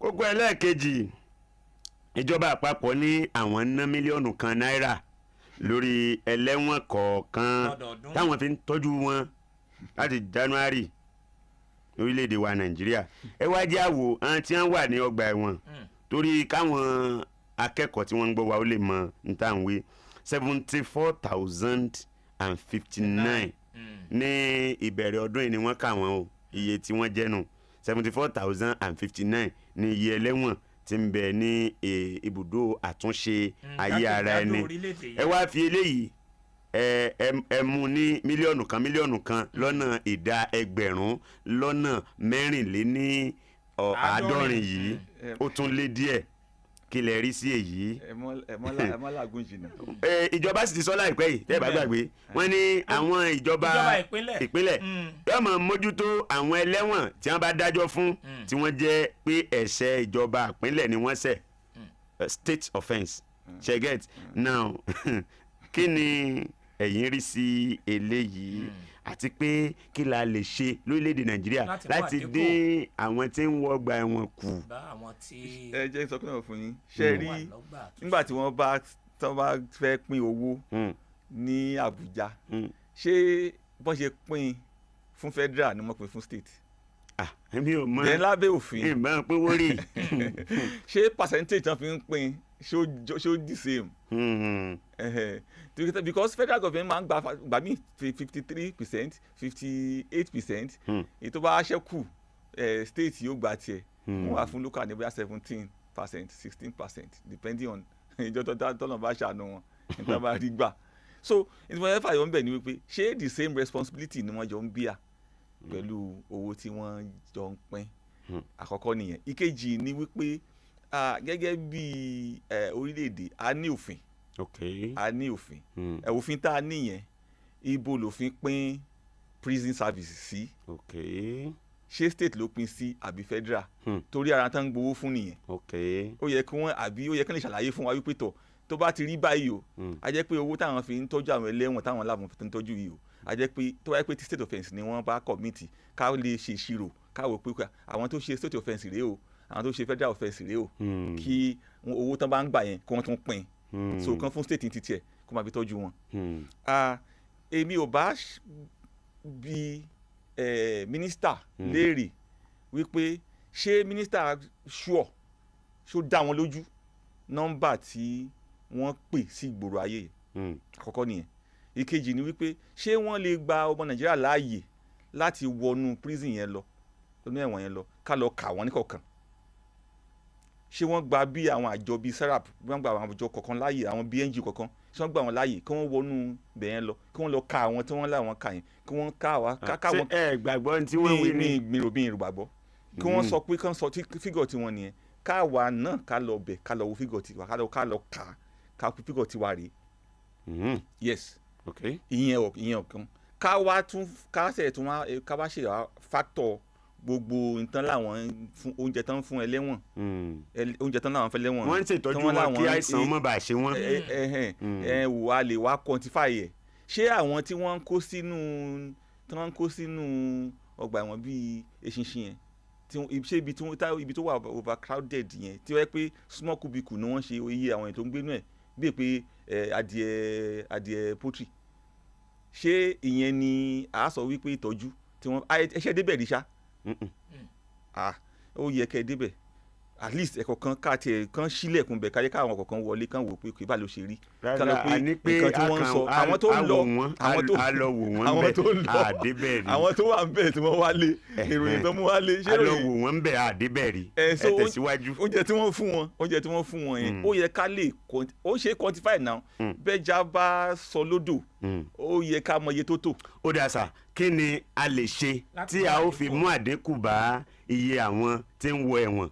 Speaker 3: kókó ẹlẹ́ẹ̀kejì ìjọba àpapọ̀ ní àwọn ná mílíọ̀nù kan náírà lórí ẹlẹ́wọ̀n kọ̀ọ̀kan táwọn fi ń tọ́jú wọn láti January orílẹ̀-èdè wa Nàìjíríà ẹ wá jẹ́ àwò àwọn tí wọ́n wà ní ọgbà ẹ̀wọ̀n torí káwọn akẹ́kọ̀ọ́ tí wọ́n ń gbọ́ wa ó lè mọ ntàwé 74,059 ní ìbẹ̀rẹ̀ ọdún yìí ni wọ́n kà wọ́n o iye tí wọ́n jẹ́ nù 74,059 ní iye ẹlẹ́wọ̀n tí ń bẹ ní ibùdó àtúnṣe ayé ara ẹni ẹ wá fi eléyìí ẹ mú ní mílíọ̀nù kan lọ́nà ìdá ẹgbẹ̀rún lọ́nà mẹ́rìnléní àádọ́rin yìí ó tún lé díẹ̀ kí lè rí sí èyí.
Speaker 5: ẹ mọ́ làágùn jìnnà.
Speaker 3: ìjọba sì ti sọ láìpẹ́ yìí tẹ́ ẹ bá gbàgbé wọ́n ní àwọn ìjọba ìpínlẹ̀ yóò máa mójútó àwọn ẹlẹ́wọ̀n tí wọ́n bá dájọ́ fún tí wọ́n jẹ́ pé ẹ̀ṣẹ̀ ìjọba ìpínlẹ̀ ni wọ́n ṣẹ̀ state offence ṣẹ́gẹ́t now kí ni ẹ̀yin rí sí eléyìí àti pé kí la lè ṣe lórílẹ̀‐èdè Nàìjíríà láti dín àwọn tí ń wọgbà ẹ̀wọ̀n kù.
Speaker 5: ẹ jẹ́ ìsọkúnà fún yín ṣe rí nígbà tí wọ́n bá fẹ́ pín owó ní Àbújá ṣé bọ́n ṣe pín fún federal ni wọ́n pín fún state.
Speaker 3: èmi ò mọ
Speaker 5: bẹ́ẹ̀ lábẹ́ òfin
Speaker 3: ìbá pé wọ́n rí
Speaker 5: ṣé percentage tán fi ń pín ṣó the same. Because federal government máa ń gbà mí 53% 58% ètò bá ṣẹ́kù state yóò gba tiẹ̀ wọ́n wà fún local ní bóyá 17% 16% depending on ìjọ tọ́nà bá ṣàánú wọn nígbà bá rí gbà. So ìtumọ̀ ẹ̀fà yọ̀ ń bẹ̀ ni wípé ṣé the same responsibility ni wọ́n jọ ń bíà pẹ̀lú owó tí wọ́n jọ ń pín àkọ́kọ́ nìyẹn. Ìkejì ni wípé gẹ́gẹ́ bí orílẹ̀-èdè a ní òfin a ní òfin òfin tá a níyẹn ibo lòfin pín prison service sí ṣé state ló pín sí àbí federal torí ara tán ń gbowó fún nìyẹn ó yẹ kí wọ́n lè ṣàlàyé fún wa wípé tó bá ti rí báyìí o a jẹ́ pé owó táwọn fi ń tọ́jú àwọn ẹlẹ́wọ̀n táwọn láwọn fi ń tọ́jú yìí o a jẹ́ pé tó wáyé pé ti state offence ni wọ́n bá commit ká lè ṣe ìṣirò káwọ́ pé àwọn tó ṣe state offence rèé o àwọn tó ṣe federal offence rèé o kí owó tán bá ń gbà yẹn kí wọ́n tún pín so kan fún state ti tiẹ̀ kó máa fi tọ́jú wọn. èmi ò bá bi mínísítà léèrè wípé ṣé mínísítà ṣó dá wọn lójú nọ́mbà tí wọ́n pè sí ìgboro ayé àkọ́kọ́ nìyẹn. ìkejì ni wípé ṣé wọ́n lè gba ọmọ Nàìjíríà láàyè láti wọnú prison yẹn lọ lọ́nà ẹ̀wọ̀n yẹn lọ ká lọ kà wọ́n níkọ̀ọ̀kan. ṣé wọ́n gba bí àwọn àjọ bíi serap bí wọ́n gba àwọn àjọ kọ̀ọ̀kan láàyè àwọn BNG kọ̀ọ̀kan ṣé wọ́n gba wọn láàyè kí wọ́n wọnú bẹ̀ yẹn lọ kí wọ́n lọ ka àwọn tí wọ́n láwọn kà yẹn kí wọ́n ká wa ká wọn.
Speaker 3: ẹ gbàgbọ́ tí wọ́n wí ní
Speaker 5: mi gbàgbọ́ kí wọ́n sọ pé kán sọ tí fígọ̀ tí wọ́n nìyẹn káwa náà ká lọ bẹ̀ ká lọ wo fígọ̀ tiwa ká lọ ká fígọ̀ tiwa rèé. Yes ìyẹn ọ̀kan ká wá ṣe factor gbogbo nǹkan láwọn oúnjẹ tán fún ẹlẹ́wọ̀n oúnjẹ tán láwọn fẹ́ lẹ́wọ̀n
Speaker 3: wọ́n ń ṣètọ́jú wọn kí àìsàn má bàa ṣe wọ́n.
Speaker 5: wà á lè wá quantify ẹ̀ ṣé àwọn tí wọ́n ń kó sínú ọgbà ẹ̀wọ̀n bíi eṣinṣin yẹn ṣé ibi tó wà overcrowded yẹn tí wọ́n yẹ pé small cubicle ni wọ́n ṣe iye àwọn èèyàn tó ń gbénú ẹ̀ bíi pé adìẹ poultry ṣé ìyẹn ni a sọ wípé ìtọ́jú tí wọ́n ẹṣẹ́ débẹ̀ rí ṣá ó yẹ kẹ́ ẹ débẹ̀ at least ẹ̀kọ́ kan káàtì ẹ̀ kan sílẹ̀kùn bẹ̀ káyé káwọn kọ̀ọ̀kan wọlé kán wò pé kí bá ló ṣe rí kán lọ pé nǹkan tí wọ́n ń sọ àwọn tó ń lọ àwọn tó ń lọ àwọn tó wà ń bẹ̀ tí wọ́n wálé ìròyìn tó mú wálé ṣé ìròyìn
Speaker 3: alọ wò wọ́n ń bẹ̀ àdébẹ̀ rí ẹ tẹ̀síwájú.
Speaker 5: oúnjẹ tí wọ́n fún wọn yẹn ó yẹ ká lè ó ṣe quantify now bẹ́jà bá sọ lódò ó yẹ ká mọ iye tó tò.
Speaker 3: ó dà sá kí ni a lè ṣe tí a ó fi mú àdínkù bá iye àwọn tí ń wọ ẹ̀wọ̀n.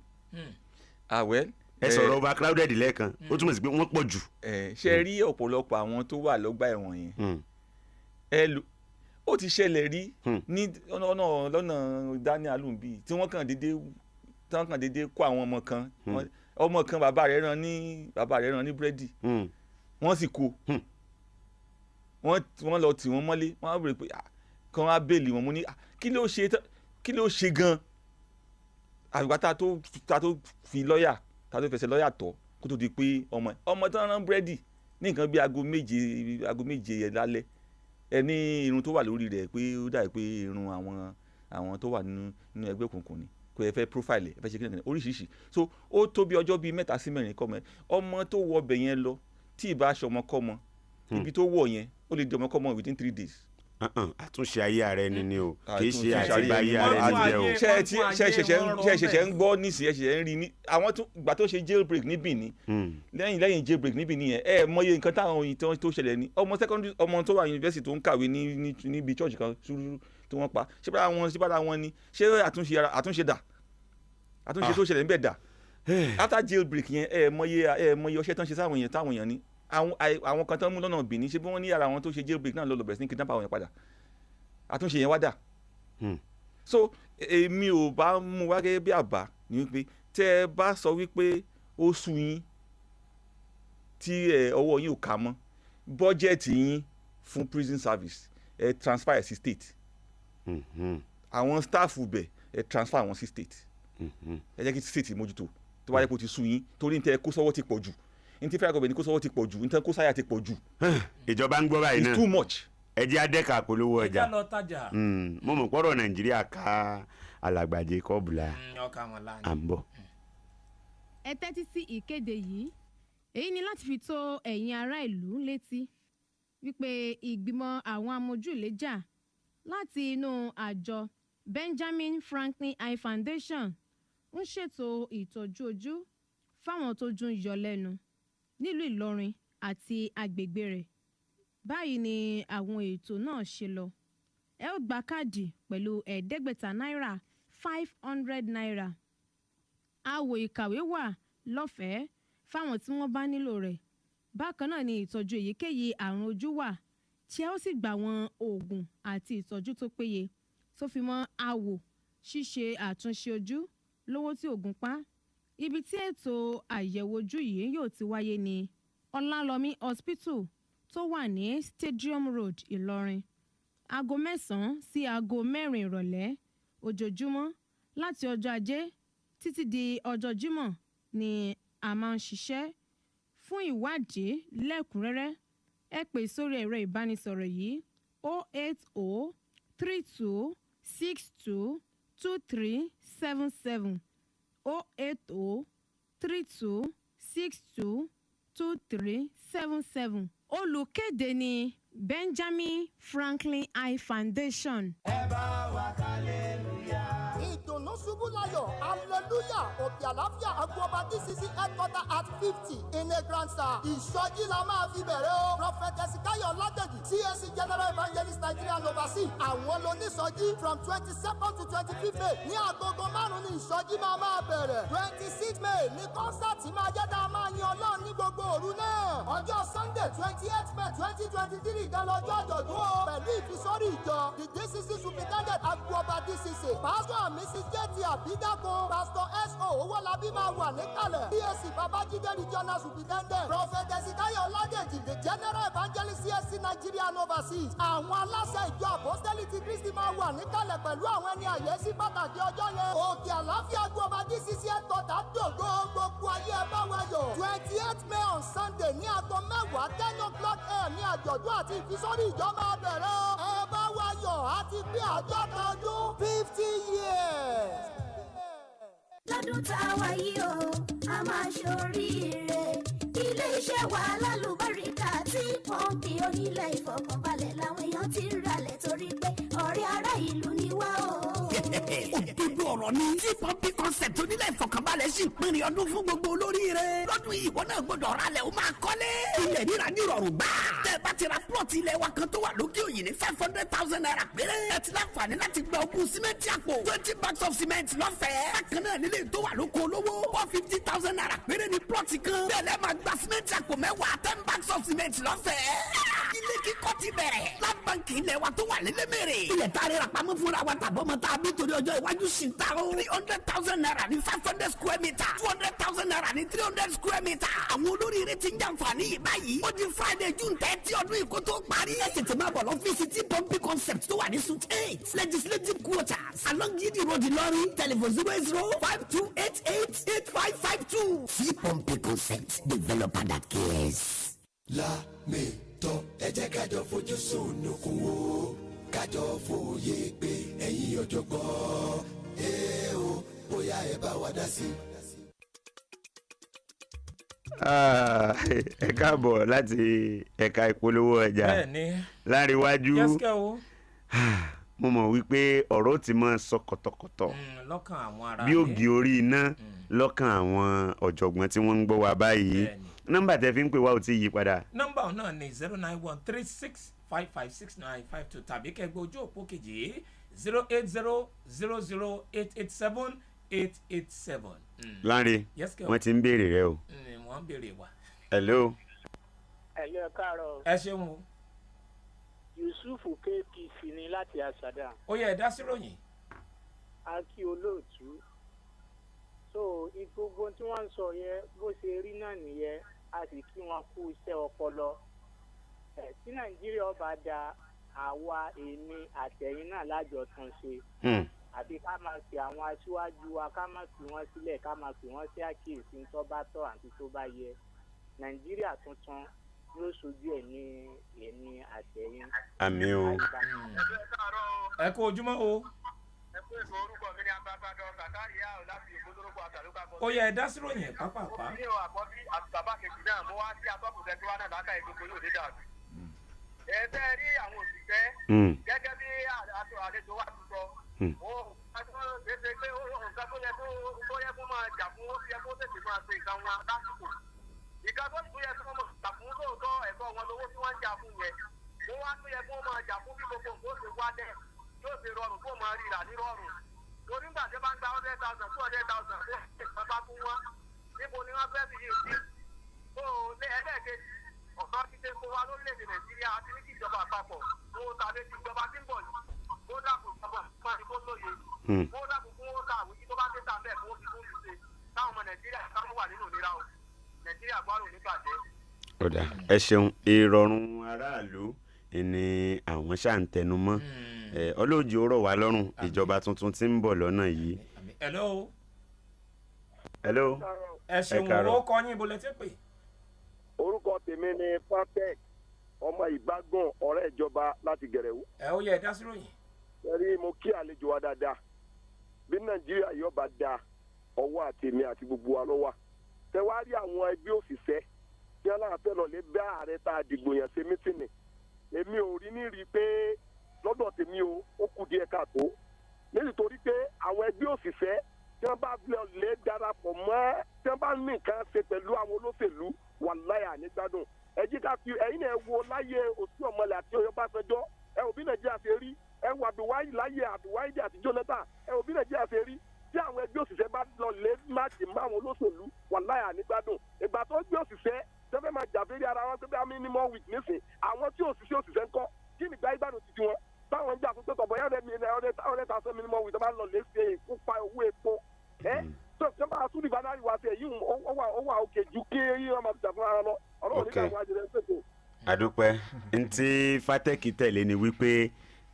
Speaker 3: Ẹ sọ̀rọ̀ overcrowded lẹ́ẹ̀kan ó túmọ̀ sí pé wọ́n pọ̀ jù.
Speaker 5: ṣe rí ọ̀pọ̀lọpọ̀ àwọn tó wà lọ́gbà ẹ̀wọ̀n yẹn ó ti ṣẹlẹ̀ rí ní lọ́nà Daniel Alumbi tí wọ́n kàn déédéé kó àwọn ọmọ kan bàbá rẹ̀ rán ní búrẹ́dì wọ́n sì kó wọ́n lọ tì wọ́n mọ́lé wọ́n á bèrè pé kí wọ́n á bèèlì wọn mú ní kí ló ṣe gan àgbà tá a tó fi lọ́ọ̀yà tá a tó fẹsẹ̀ lọ́ọ̀yà tọ̀ kó tó di pé ọmọ tó rán búrẹ́dì ní nǹkan bí aago méje yẹn lálẹ́ ẹni irun tó wà lórí rẹ̀ pé ó dàbí pé irun àwọn tó wà nínú ẹgbẹ́ òkùnkùn ni kò ẹ fẹ́ profile ẹ fẹ́ ṣe kíni oríṣiríṣi so ó tó bí ọjọ́ bíi 3 sí 4 kọ́ mọ́ ọmọ tó wọ ọbẹ̀ yẹn lọ tí ì bá aṣọ ọmọ kọ́ mọ́ ibi tó wọ̀ yẹn ó lè di ọmọ kọ́ mọ́ within 3 days.
Speaker 3: àtúnṣe ayé ara ẹni ni o kì í ṣe àtibá ayé ara ẹni jẹ o.
Speaker 5: ṣẹ̀ṣẹ̀ ń gbọ́ nísìnyí ṣẹ̀ṣẹ̀ ń rí ní àwọn ìgbà tó ṣe jailbreak ní Benin lẹ́yìn jailbreak ní Benin yẹn mọye nǹkan táwọn òyìn tó ṣẹlẹ̀ ní ọmọ tó wà yunifásitì tó ń kàwé níbi church kan tí wọ́n pa ṣé bára wọn ni ṣé àtúnṣe tó ṣẹlẹ̀ níbẹ̀ dà after jailbreak yẹn mọye ọṣẹ́ tán ṣe sáwọn èèyàn táwọn èèyàn ní àwọn kan tán mú lọ́nà Benin ṣé bí wọ́n ní ara àwọn tó ṣe jailbreak náà lọ́lọ́ bẹ̀rẹ̀ sí ní kidnap àwọn yẹn padà àtúnṣe yẹn wá dà so èmi ò bá mú wá gẹ́gẹ́ bí àbá ní wípé tẹ́ ẹ bá sọ wípé ó sú yín tí ọwọ́ yín ò ká mọ́ bọ́jẹ̀tì yín fún prison service ẹ transfer ẹ̀ sí state àwọn staff bẹ̀ ẹ transfer àwọn sí state ẹ jẹ́ kí state mójútó tó bá yẹ kó ti sú yín torí ní tẹ́ ẹ kó sọ́wọ́ ti pọ̀ jù ní tí federal government kó sọ́wọ́ ti pọ̀ jù ní tẹ́ kó sáyà ti pọ̀ jù.
Speaker 3: ìjọba ń gbọ́ báyìí náà
Speaker 5: it's too much.
Speaker 3: ẹ jẹ́ adẹ́ka polówó ọjà
Speaker 4: ẹ já lọ tajà.
Speaker 3: mo mọ̀ pọ́rọ̀ Nàìjíríà ká alàgbàjẹ kọ́bùlà à ń bọ̀.
Speaker 11: ẹ tẹ́tí sí ìkéde yìí èyí ni láti fi tó ẹ̀yin ará ìlú létí wípé ìgbìmọ̀ àwọn amójúlẹ́jà láti inú àjọ Benjamin Franklin Eye Foundation ń ṣètò ìtọ́jú ojú fáwọn tó jú ń yọ lẹ́nu nílùú Ìlọrin àti agbègbè rẹ̀. Báyìí ni àwọn ètò náà ṣe lọ. Ẹ ó gba káàdì pẹ̀lú £500 500. Àwo ìkàwé wà lọ́fẹ̀ẹ́ fáwọn tí wọ́n bá nílò rẹ̀. Bákan náà ni ìtọ́jú èyíkéyìí àrùn ojú wà tí ẹ ó sì gbà wọn oògùn àti ìtọ́jú tó péye tó fi mọ́ àwò ṣíṣe àtúnṣe ojú lówó tí oògùn pa. Ibi tí ètò àyẹ̀wò ojú yìí yóò ti wáyé ní Ọlálọ́mí Hospital tó wà ní Stadium Road Ìlọrin. Aago 9 sí aago 4 ìrọ̀lẹ́ ojoojúmọ́ láti ọjọ́ Ajé títí di ọjọ́ Jímọ̀ ni a máa ń ṣiṣẹ́. Fún ìwádìí lẹ́kùnrẹ́rẹ́ ẹ pè sórí ẹ̀rọ ìbánisọ̀rọ̀ yìí 080 32 62 2377 080 32 62 2377. Olùkéde ni Benjamin Franklin Eye Foundation.
Speaker 7: ẹ bá wa hallelujah. ìdùnnú ṣubú láyọ̀ hallelujah òkè àlàáfíà agbóọba DCC headquarter at 50 in a grand star. ìsọjí la máa fi bẹ̀rẹ̀ o. prophet Káyọ̀ Ládèjì CAC general evangelist Nigeria overseas. àwọn lónísọjí from 22nd to 25th May ní agogo 5 ní ìsọjí máa bẹ̀rẹ̀. 26th May ní kọ́nsáàtì máa jẹ́ dáa máa yin Ọlọ́run ní gbogbo òru náà. ọjọ́ Sunday 28th May 2023 gan lọ́jọ́ àjọ̀dún o. pẹ̀lú ìfisórí ìjọ the DCC superintendent agbóọba DCC pastor and Mrs. J.T. Abidako pastor S.O. Owólabí máa wà níkàlẹ̀. CAC Babájídé regional superintendent prophet Káyọ̀ Ládèjì the general evangelist CAC Nigeria and overseas. àwọn aláṣẹ ìjọ apostoli ti Kristi máa wà níkàlẹ̀ pẹ̀lú àwọn ẹni àyẹ́sí pàtàkì ọjọ́ yẹn. òkè àlàáfíà agbóọba DCC ẹ̀tọ́ta dògo gbogbo ayé ẹ bá wa yọ̀. 28th May on Sunday ní aago 10 10 o'clock a.m. ní àjọ̀dún àti ìfisórí ìjọ máa bẹ̀rẹ̀ o. ẹ bá wa yọ̀ àti bí àjọ̀dún ọjọ́
Speaker 12: lọ́dún tá a wà yìí o a máa ṣoríire ilé-iṣẹ́ wa lálùbáríkà tí pọ́ǹpì onílẹ̀ ìfọkànbalẹ̀ làwọn èèyàn ti ń ralẹ̀ torí pé ọ̀rẹ́ ará ìlú ni wá o.
Speaker 8: òdodo ọ̀rọ̀ ni tí pọ́ǹpì concept onílẹ̀ ìfọkànbalẹ̀ sì ń pinrin ọdún fún gbogbo olóríire lọ́dún yìí ìwọ náà gbọ́dọ̀ ralẹ̀ o máa kọ́lé ilẹ̀ ríra ní ìrọ̀rùn gbà tẹ́ bá ti ra plot ilẹ̀ wa kan tó wà lókè òyìn ní 500,000 naira péré ẹ ti láǹfààní láti gba ogún símẹ́ǹtì àpò 20 bags of cement lọ́fẹ̀ẹ́ bákan náà nílé tó wà lóko olówó 150,000 naira péré ní plot kan bẹ́ẹ̀ lẹ́ máa gba símẹ́ǹtì àpò 10 bags of cement lọ́fẹ̀ẹ́ ilé kíkọ́ ti bẹ̀rẹ̀ land bank ilẹ̀ wa tó wà lélẹ́mẹ̀rẹ̀ ilẹ̀ tá a rẹ̀ rà pamọ́ fúnra wa tàbọ̀ mọ́ tá a bí torí ọjọ́ iwájú sí ta o 300,000 naira ní 500 square meter 200,000 naira ní 300 square meter àwọn olóríire ti ń jàǹfààní yìí báyìí ó di Friday June 30 ọdún yìí kó tó parí ẹ tètè máa bọ̀ lọ́fíìsì tí pọ́ǹpì concept tó wà ní suite 8 legislative quarters along Yidi Road Ìlọrin telephone 08052888552 tí pọ́ǹpì concept developer that cares.
Speaker 2: Lámìtọ́ ẹ jẹ́ kájọ fojú sunukun wo kájọ fòye pé ẹ̀yin ọ̀jọ̀gbọ́n o bóyá ẹ bá wa dá sí.
Speaker 3: Ẹ káàbọ̀ láti ẹ̀ka ìpolówó ọjà láríwájú mo mọ̀ wípé ọ̀rọ̀ ti máa sọ kọ̀tọ̀kọ̀tọ̀
Speaker 4: lọ́kàn àwọn ará
Speaker 3: bí ògì orí iná lọ́kàn àwọn ọ̀jọ̀gbọ́n tí wọ́n ń gbọ́ wa báyìí nọ́mbà tẹ́ fi ń pè wá ò tí yí padà.
Speaker 4: nọ́mbà náà ni 09136556952 tàbí kẹgbẹ́ ojú òpó kejì 08008878887.
Speaker 3: Láńre wọ́n ti ń béèrè rẹ o.
Speaker 4: wọ́n ń béèrè wa.
Speaker 3: hello.
Speaker 13: hello ẹ káàárọ̀.
Speaker 4: ẹ ṣeun o.
Speaker 13: Yusuf KPC ni láti Asada.
Speaker 4: ó yẹ ẹ dá sí ròyìn.
Speaker 13: Aki olóòtú so gbogbo tí wọ́n ń sọ yẹn bó ṣe rí náà nìyẹn a sì kí wọn kú iṣẹ́ ọpọlọ tí Nàìjíríà bá da àwa èmi àtẹ̀yìn náà lájọ tún ṣe àbí ká máa fi àwọn aṣíwájú wa ká máa fi wọ́n sílẹ̀ ká máa fi wọ́n sí àkíyèsí tó bá tọ́ àti tó bá yẹ Nàìjíríà tuntun yóò ṣojú ẹ̀ ní èmi àtẹ̀yìn.
Speaker 3: àmín o.
Speaker 4: ẹ kú ojúmọ́ o.
Speaker 14: ẹ kú èso orúkọ mi ní abábádọ́ kàkáríyá ò láti ìgbódórógbò àtàlùkà kan.
Speaker 4: ó yẹ ẹ dá sí ròyìn pápápá.
Speaker 14: mo ní o àkọ́bí àti bàbá kejì náà mo wá sí atọ́kùnrin tí wọ́n náà lákà ìgbógbó yóò dé dàrú. ẹ bẹ́ẹ̀ rí àwọn òṣìṣẹ́ gẹ́gẹ́ bí àlejò wa ti sọ ṣe pé nǹkan tó yẹ kó máa jà fún ó yẹ kó tètè máa ṣe nǹkan wọn lásìkò. ìka tó yẹ kó máa jà fún lóòótọ́ ẹ̀kọ́ wọn lówó tí wọ́n ń jà fún yẹn mo wá tó yẹ kó máa jà fún bí gbogbo nǹkan ó ṣe wá dẹ̀ yóò ṣe rọrùn kó máa ríra ní rọrùn. torí nígbà tí bá ń gba 100,000 200,000 fún ìpínpá fún wọn níbo ni wọ́n fẹ́ fi yé sí. tó ẹlẹ́ẹ̀kejì ọ̀gá ti ṣe fún wa lórílẹ̀‐èdè Nàìjíríà àti ní ìjọba àpapọ̀ tó tàbí ti ìjọba tí ń bọ̀ yìí kó dàkú ìjọba máa ní kó lóye kó dàkú fún ó ta àwùjí tó bá dé ta bẹ́ẹ̀ kó fi fún ṣe táwọn ọmọ Nàìjíríà táwọn wà nínú ìnira o Nàìjíríà gbárùn nígbàjẹ́.
Speaker 3: ọ̀dà ẹ ṣeun ìrọ̀rùn aráàlú ni àwọn ṣáà ń tẹnu mọ́ ọlọ́ọ̀jì ó rọ̀ wá lọ́rùn ìjọba tuntun tí ń bọ̀ lọ́nà yìí.
Speaker 4: hello.
Speaker 3: hello.
Speaker 4: ẹ ṣeun ó kọ yín ibo lẹ ti pè.
Speaker 15: orúkọ tèmi ni Patek ọmọ ìbágbọ̀n ọ̀rẹ́ ìjọba láti Gẹ̀rẹ́wú.
Speaker 4: ẹ ó yẹ ẹ dá sí ròyìn.
Speaker 15: ẹ̀rí mo kí àlejò wa dáadáa bí Nàìjíríà yóò bá da ọwọ́ àtèmi àti gbogbo wa lọ́wọ́ tẹ wá rí àwọn ẹgbẹ́ òṣìṣẹ́ tí wọ́n láǹfẹ́ lọ lé bá ààrẹ tá a dìgbò yàn ṣe mítìnì èmi ò rí ní rí i pé lọ́dọ̀ tèmi ó kù díẹ̀ káàtó nítorí pé àwọn ẹgbẹ́ òṣìṣẹ́ tí wọ́n bá lè darapọ̀ mọ́ tí wọ́n bá ní nǹkan ṣe pẹ̀lú àwọn olóṣèlú wàláyà nígbàdùn ẹ̀jí ká fi ẹ̀yin náà wo láyé òsì ọ̀mọlẹ̀ àti Ọbásanjọ́ ẹ òbí Nàìjíríà ṣe rí ẹ wo Abdulwahid láyé Abdulwahid àti Jonathan ẹ òbí Nàìjíríà ṣe rí tí àwọn ẹgbẹ́ òṣìṣẹ́ bá lọ lé máàkì mọ́ àwọn olóṣèlú wàláyà nígbàdùn ìgbà tó gbé òṣìṣẹ́ tẹ́fẹ́ máa jàbẹ́rẹ́ ara wọn pé bí minimum week nísìn àwọn tí òṣìṣẹ́ ń kọ́ kí nìgbà ìgbàdùn ti tiwọn táwọn ń jà fún pé tọ̀bọ̀ yẹn ọ̀rẹ́ ta sọ minimum week tó bá lọ lé ṣe ìkópa owó epo tó ṣe bá tún ìbánárì wá sí èyí ó wà òkè ju kí wọ́n máa jà fún ara lọ ọ̀rọ̀ òní àwọn àjẹrẹ́ ṣètò.
Speaker 3: àdúpẹ́ ntí Fátẹ́kì tẹ̀lé ni wípé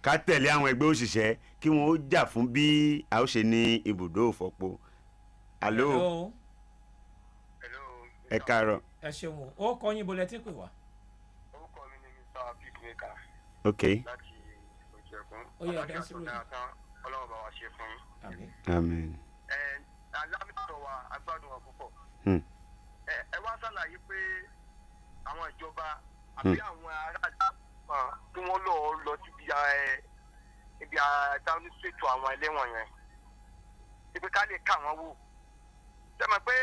Speaker 3: ká tẹ̀lé àwọn ẹgbẹ́ òṣìṣẹ́ kí wọ́n ó jà fún bí a ó ṣe ní ibùdó òfọ́pọ̀. alo ẹ káàárọ̀.
Speaker 4: ẹ ṣeun ó kọ yín bolẹ tí pè wá.
Speaker 14: orúkọ mi ni Mr. Peacemaker.
Speaker 3: ok.
Speaker 14: láti ojú ẹkùn.
Speaker 4: ó yẹ ọdẹ sí lóyún.
Speaker 14: ọlọ́run bá wa ṣe fún yín.
Speaker 3: àmín.
Speaker 14: alámìtọ́ agbádùn wọn púpọ̀. Ẹ wá ṣàlàyé pé àwọn ìjọba àbí àwọn aráàlú kí wọ́n lọ síbi ibi àdáwọn ṣètò àwọn ẹlẹ́wọ̀n yẹn ibi ká lè ká wọn wò. Sẹ́mi pé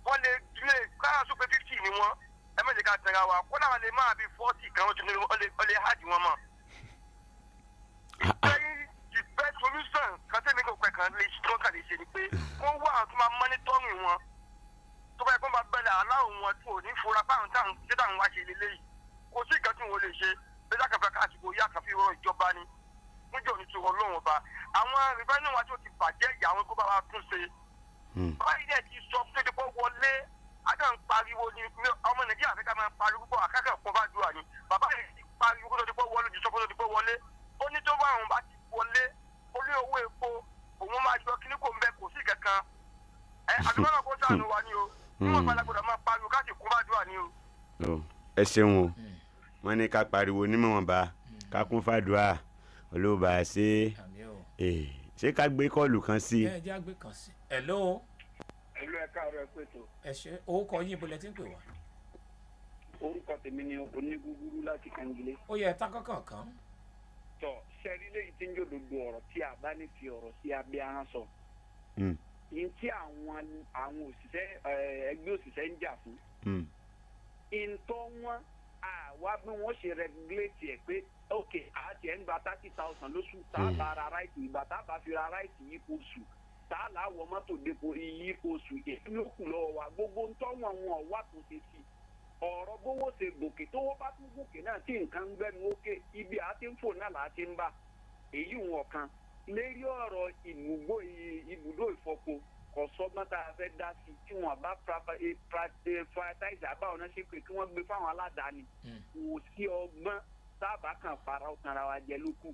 Speaker 14: wọ́n lè káyọ̀ sọ pé 50 ni wọ́n ẹ méjì ká tẹ̀ra wa kó náà lè máa bí 40 kan tún ní wọ́n lè háàdì wọn mọ́. Ìfẹ́ solution kan tẹ́mi kò pẹ́ kan lè ṣe ni pé wọ́n wá àwọn tó máa mọ́nítọ́rìn wọn tó bá yẹ kó máa bẹ̀rẹ̀ aláwọ̀ wọn tí ò ní fura fáwọn táwọn wá ṣe lélẹ́yìí kò sí ìkan tí wọ́n lè ṣe bẹ́ẹ̀ kàfẹ́ káàsìkò yá kàfí rọ ìjọba ni níjọ́ ní tiwọn lóhùn ọba àwọn rìbẹ́nì wa tí ó ti bàjẹ́ ìyá àwọn kó bá wa tún ṣe. báyìí dẹ̀ ti sọ pé dípò wọlé ajá ń pariwo ni ọmọ Nàìjíríà fẹ́ ká máa pariwo pọ̀ akẹ́kọ̀ọ́ pọ̀ bá dùn àní bàbá yìí ti pariwo kó tó dípò wọlé ju sọ kó tó dípò wọlé ó ní tó bá àwọn bá ti wọlé orí owó epo òun máa yọ kíní kò ń bẹ kò sí kankan àdúgbò náà kó sànù wa ni o níwọ̀n gbàlagbọ̀dọ̀ máa pariwo káàkiri kó bá dùn àní o.
Speaker 3: ẹ ṣeun o wọn ní ká pariwo nímọ̀ọ́nba ká kún fàdúrà olóòbá ṣé ká gbé kọ́ọ̀lù kan sí.
Speaker 4: ẹ jẹ́ àgbẹ̀ kan sí. hello.
Speaker 16: ẹ káàárọ̀ ẹ pé tó.
Speaker 4: ẹ ṣe orúkọ yín ibo lẹ ti ń pè wá.
Speaker 16: orúkọ tèmi ni onígúgúrú láti Kangilé.
Speaker 4: ó yẹ ẹ̀ta kankan kan.
Speaker 16: tọ sẹ́rí lẹ́yìn tí ń jòdòdò ọ̀rọ̀ tí a bá ní fi ọ̀rọ̀ sí abẹ́ ahọ́n sọ. yìí tí àwọn òṣìṣẹ́ ẹgbẹ́ òṣìṣẹ́ ń jà fún. ìntọ́ wọn àwa bí wọ́n ṣe regulate ẹ̀ pé ok àti ẹ̀ ń gba 30,000 lóṣù tá a bá ra ráìtì ìgbà tá a bá fi ra ráìtì yípo oṣù tá a là wọ mọ́tò dépò yípo oṣù èyí ló kù lọ́wọ́ wa gbogbo ń tọ́ wọn wà tó ṣe sí ọ̀rọ̀ bówó ṣe gòkè tówó bá tún gòkè náà tí nǹkan ń gbẹ́nu ókè ibi àti ń fò náà là á ti ń bá èyí wọn kan lérí ọ̀rọ̀ ibùdó ìfọpo kò sọ́gbọ́n tá a fẹ́ dá sí tí wọ́n bá prioritize àbáwọn náà ṣe pé kí wọ́n gbé fáwọn aládàáni kò sí ọgbọ́n sábà kan para ọ̀kanra wa jẹ lókù.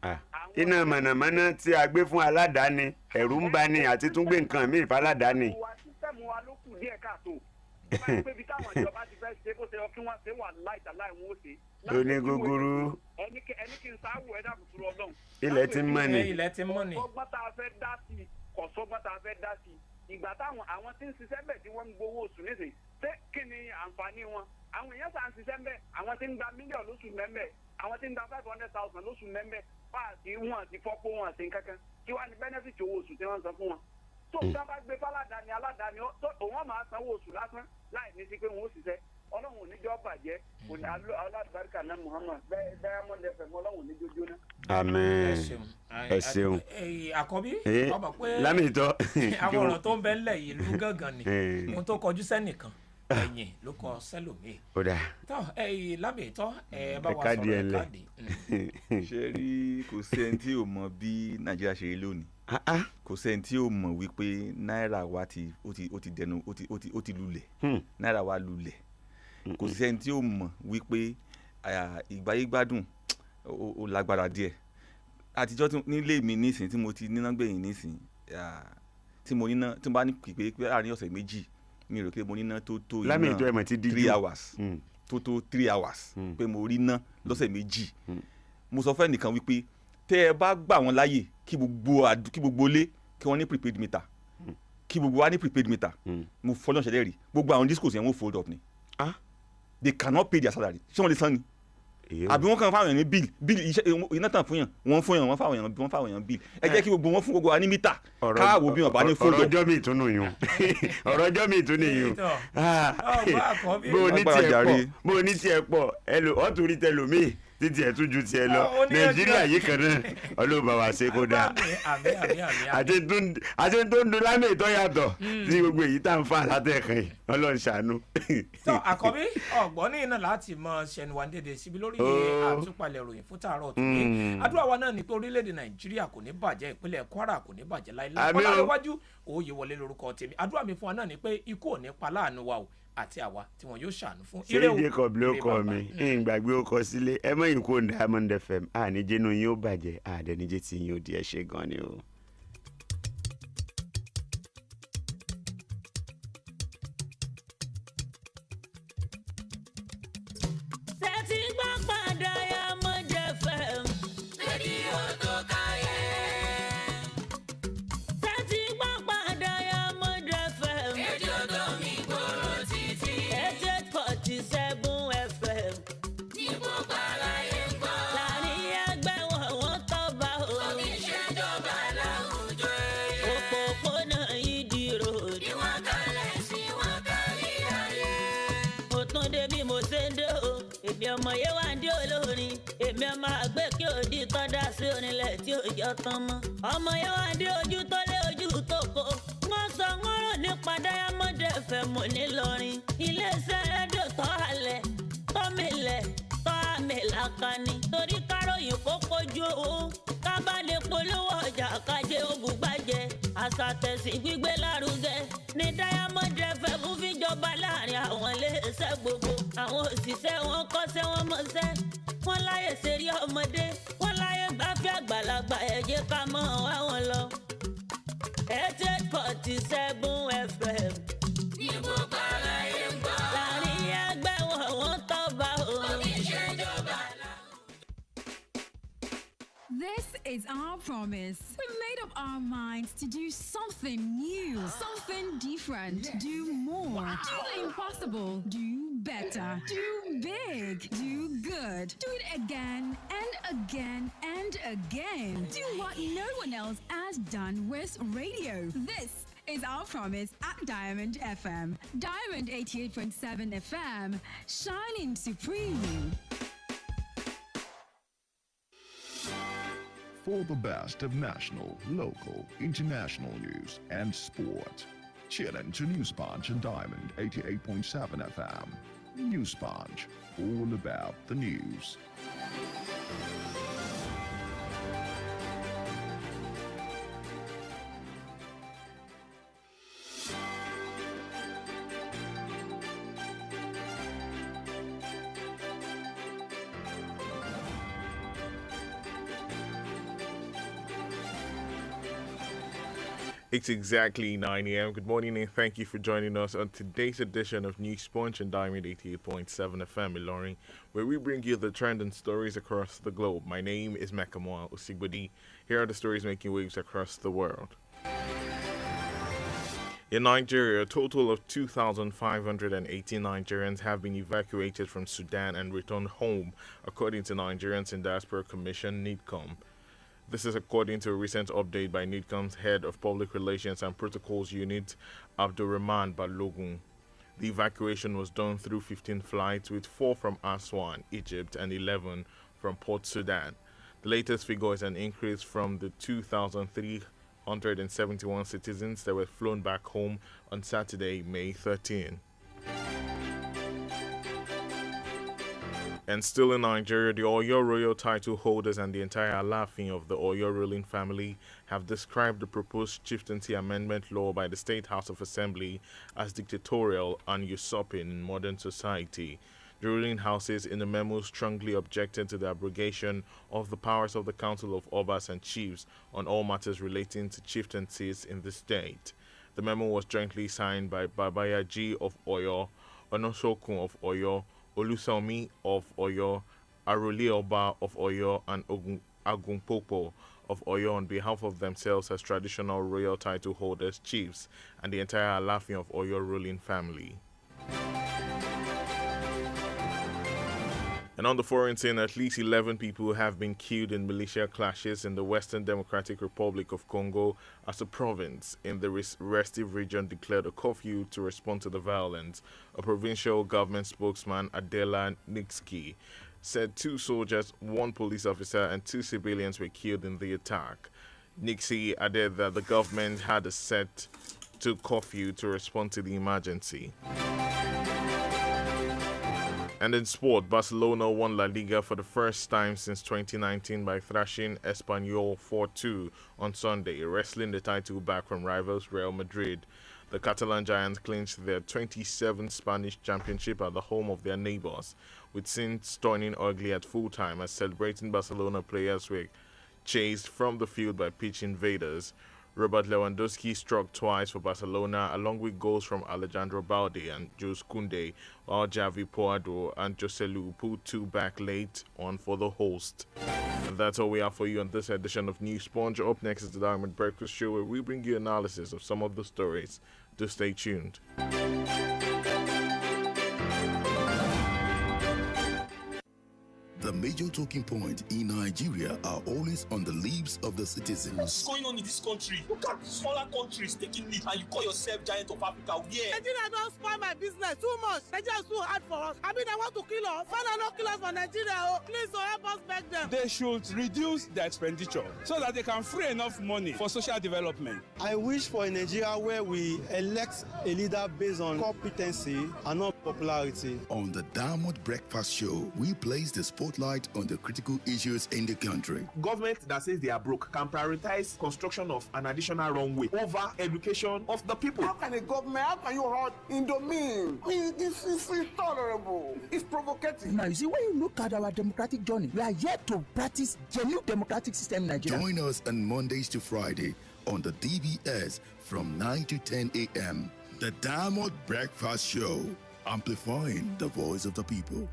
Speaker 3: iná mọ̀nàmọ́ná tí a gbé fún aládàáni ẹ̀rù ń bani àti tún gbé nǹkan míì fáládàáni.
Speaker 16: sísẹ́mù wa ló kù díẹ̀ káàtó báyìí pé ibi táwọn ìjọba ti fẹ́ ṣe kó ṣe ọ kí wọ́n ṣe wà láìta láì wọ́n ṣe.
Speaker 3: lóní gúgúrú.
Speaker 16: ẹni kí n sáwọ ẹ̀dá kùtù Ọlọ́run.
Speaker 3: ilẹ̀ ti mọ́ ni.
Speaker 4: ilẹ̀ ti mọ́ ni.
Speaker 16: kọ̀sọ́gbọ́n tá a fẹ́ dá sí kọ̀sọ́gbọ́n tá a fẹ́ dá sí ìgbà táwọn àwọn tí ń ṣiṣẹ́ bẹ̀ tí wọ́n ń gbowó oṣù nísìnyí ṣé kí ni àǹfààní wọn àwọn èèyàn sàn ń ṣiṣẹ́ bẹ̀ àwọn tí ń gba mílíọ̀nù lóṣù mẹ́mẹ́ àwọn tí ń gba 500,000 lóṣù mẹ́mẹ́ páàtì wọn àti fọ́pọ̀ wọn àti kankan kí wọ́n á ní bẹ́nẹ́fìtì owó oṣù tí wọ́n ń san fún wọn. tó tí wọ́n bá gbé fáládàáni aládàáni òun máa sanwó oṣù lásán láì ní sí pé wọ́n ó ṣiṣẹ́ ọlọ́run oníjọ́ bàjẹ́ alábàárìkà náà Muhammad bẹ́ẹ̀ Diamond FM ọlọ́run oníjọ́ jóná.
Speaker 3: àmín ẹ ṣeun.
Speaker 4: àkọ́bí ọmọ pé
Speaker 3: lámìtọ́.
Speaker 4: àwọn ọ̀rọ̀ tó ń bẹ ńlẹ̀ yìí ló gángan ni ohun tó kọjú sẹ́nìkan ẹ̀yìn ló kọ sẹ́lòmíì.
Speaker 3: ó dà.
Speaker 4: tọ́ lámìtọ́ bá wa sọ̀rọ̀ káàdì.
Speaker 5: ṣe rí kò sẹ́ni tí ò mọ bí Nàìjíríà ṣe rí lónìí kò sẹ́ni tí ò mọ̀ wípé náírà wa ó ti dẹnu ó ti lulẹ̀ náírà wa lulẹ̀ kò sẹ́ni tí ò mọ̀ wípé ìgbáyégbádùn ó lágbára díẹ̀ àtijọ́ nílé mi nísìn tí mo ti níná gbẹ̀yìn nísìn tí mo níná tí mo bá ní pípé láàrin ọ̀sẹ̀ méjì mi rò pé mo níná tó iná 3 hours tó 3 hours pé mo rí iná lọ́sẹ̀ méjì mo sọ fẹ́ nìkan wípé tẹ́ ẹ bá gbà wọ́n láàyè kí gbogbo ilé kí wọ́n ní prepaid meter kí gbogbo wa ní prepaid meter mo fọlọ́n ṣẹlẹ̀ rí gbogbo àwọn discos yẹn wọ́n fold up ni they cannot pay their salary ṣé wọ́n lè san ni àbí wọ́n kàn fáwọn èèyàn ní bill iṣẹ́ iná tàn fún yàn wọ́n fún yàn wọ́n fáwọn èèyàn bill ẹ jẹ́ kí gbogbo wọn fún gbogbo wa ní mítà káàwó bí wọn bá ní fold up.
Speaker 3: ọ̀rọ̀ ọjọ́ mi ìtúnú yun ọ̀rọ̀ ọjọ́ mi ìtúnú yun bó o ní tiẹ̀ pọ̀ ọ̀tún rí tẹlòmíì títí ẹ̀ tún ju tiẹ̀ lọ Nàìjíríà yìí kan náà ọlọ́ọ̀bà wá ṣe kó dáa àti tó ń dun lámì ìtọ́ yàtọ̀ ní gbogbo èyí tá à ń fà látẹ̀kàn yìí Ọlọ́run ṣàánú.
Speaker 4: tó àkọ́bí ọ̀gbọ́n ní iná láti mọ ṣẹnuwa dédé síbi lórí àtúpalẹ̀ ìròyìn fún tààrọ̀ tó ní àdúrà wa náà ni pé orílẹ̀-èdè Nàìjíríà kò ní bàjẹ́ ìpínlẹ̀ Kwara kò ní bàjẹ́ láìláì Ọláléwájú Oyèwọlé lórúkọ tèmi àdúrà mi fún wa náà ni pé ikú ò ní pa láàánú wa o àti àwa tí wọn yóò ṣàánú fún.
Speaker 3: ṣé Jacob ló kọ mi ìgbàgbé ó kọ sílé ẹ mọ̀ yín kó Diamond FM àníjẹ́nu yín ó bàjẹ́ àdẹnijẹ́ tí yín ó di ẹ̀ ṣe gan ni o.
Speaker 17: èmi a máa gbé kí òdi tán dá sí onílẹ̀ tí ò jọ tán mọ́. ọmọ yẹn wá dé ojú tó lé ojú tó kó. wọ́n sọ wọ́n rò nípa Diamond FM nílọrin. iléeṣẹ́ rédíò tọ́ halẹ̀ tọ́ milẹ̀ tọ́ àmì làkànní. torí káròyìn kó kojú owó ká bá lè polówó ọjà kájé ògùngbàjẹ́. àṣà tẹ̀sí gbígbé lárugẹ ní Diamond FM fíjọba láàrin àwọn iléeṣẹ́ gbogbo. àwọn òṣìṣẹ́ wọn kọ́ṣẹ́ wọn mọṣẹ́. wọ́n láyè ṣeré ọmọdé wọ́n láyè gbáfẹ́ àgbàlagbà ẹ jẹ́ ká mọ̀ wá wọn lọ. 88.7 FM. ní gbogbo aráyé ń gbọ́. láàrin ẹgbẹ́ wọn wọ́n tọ́ bá o. òkè ìṣèjọba náà.
Speaker 18: This is our promise. We made up our minds to do something new, something different, do more, do the impossible, do better, do big, do good, do it again and again and again. Do what no one else has done with radio. This is our promise at Diamond FM. Diamond 88.7 FM, shining supreme.
Speaker 19: For the best of national, local, international news and sport. Tune in to News Punch and Diamond 88.7 FM. News Punch, all about the news.
Speaker 20: It's exactly 9 a.m. Good morning and thank you for joining us on today's edition of News Punch and Diamond 88.7 FM Ilorin, where we bring you the trend and stories across the globe. My name is Mekamua, Osigbodi. Here are the stories making waves across the world. In Nigeria, a total of 2,580 Nigerians have been evacuated from Sudan and returned home, according to Nigerians in Diaspora Commission, NIDCOM. This is according to a recent update by NIDCOM's head of Public Relations and Protocols Unit, Abdurrahman Balogun. The evacuation was done through 15 flights, with 4 from Aswan, Egypt, and 11 from Port Sudan. The latest figure is an increase from the 2,371 citizens that were flown back home on Saturday, May 13. And still in Nigeria, the Oyo royal title holders and the entire Alafin of the Oyo ruling family have described the proposed chieftaincy amendment law by the State House of Assembly as dictatorial and usurping in modern society. The ruling houses in a memo strongly objected to the abrogation of the powers of the Council of Obas and Chiefs on all matters relating to chieftaincies in the state. The memo was jointly signed by Babayaji of Oyo, Onosokun of Oyo, Olusomi of Oyo, Aruli Oba of Oyo, and Agunpopo of Oyo on behalf of themselves as traditional royal title holders, chiefs, and the entire Alafin of Oyo ruling family. And on the foreign scene, at least 11 people have been killed in militia clashes in the Western Democratic Republic of Congo as the province in the restive region declared a curfew to respond to the violence. A provincial government spokesman, Adela Nixki, said 2 soldiers, 1 police officer, and 2 civilians were killed in the attack. Nixi added that the government had a set to curfew to respond to the emergency. And in sport, Barcelona won La Liga for the first time since 2019 by thrashing Espanyol 4-2 on Sunday, wresting the title back from rivals Real Madrid. The Catalan Giants clinched their 27th Spanish championship at the home of their neighbors, with scenes turning ugly at full time as celebrating Barcelona players were chased from the field by pitch invaders. Robert Lewandowski struck twice for Barcelona, along with goals from Alejandro Balde and Jules Koundé, while Javi Puado and Joselu put 2 back late on for the host. And that's all we have for you on this edition of News Sponge. Up next is the Diamond Breakfast Show, where we bring you analysis of some of the stories. Do stay tuned.
Speaker 21: The major talking point in Nigeria are always on the lips of the citizens.
Speaker 22: What's going on in this country? Look at smaller countries taking lead and you call yourself giant of Africa. Yeah.
Speaker 23: Nigeria don't spoil my business too much. Nigeria is too hard for us. I mean, they want to kill us. Father, not kill us for Nigeria. Oh, please, help us beg them.
Speaker 24: They should reduce their expenditure so that they can free enough money for social development.
Speaker 25: I wish for a Nigeria where we elect a leader based on competency and not popularity.
Speaker 21: On the Diamond Breakfast Show, we place the spotlight on the critical issues in the country.
Speaker 26: Government that says they are broke can prioritize construction of an additional runway over education of the people.
Speaker 23: How can a government, how can you hold Indomine? This is intolerable. It's provocative.
Speaker 27: Now, you see, when you look at our democratic journey, we are yet to practice genuine democratic system in Nigeria.
Speaker 21: Join us on Mondays to Friday on the DBS from 9 to 10 a.m. The Diamond Breakfast Show, amplifying the voice of the people.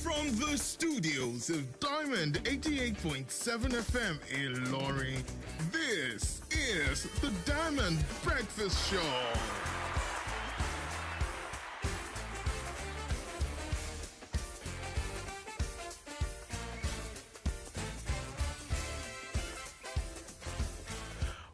Speaker 21: From the studios of Diamond 88.7 FM in Lorry, this is the Diamond Breakfast Show.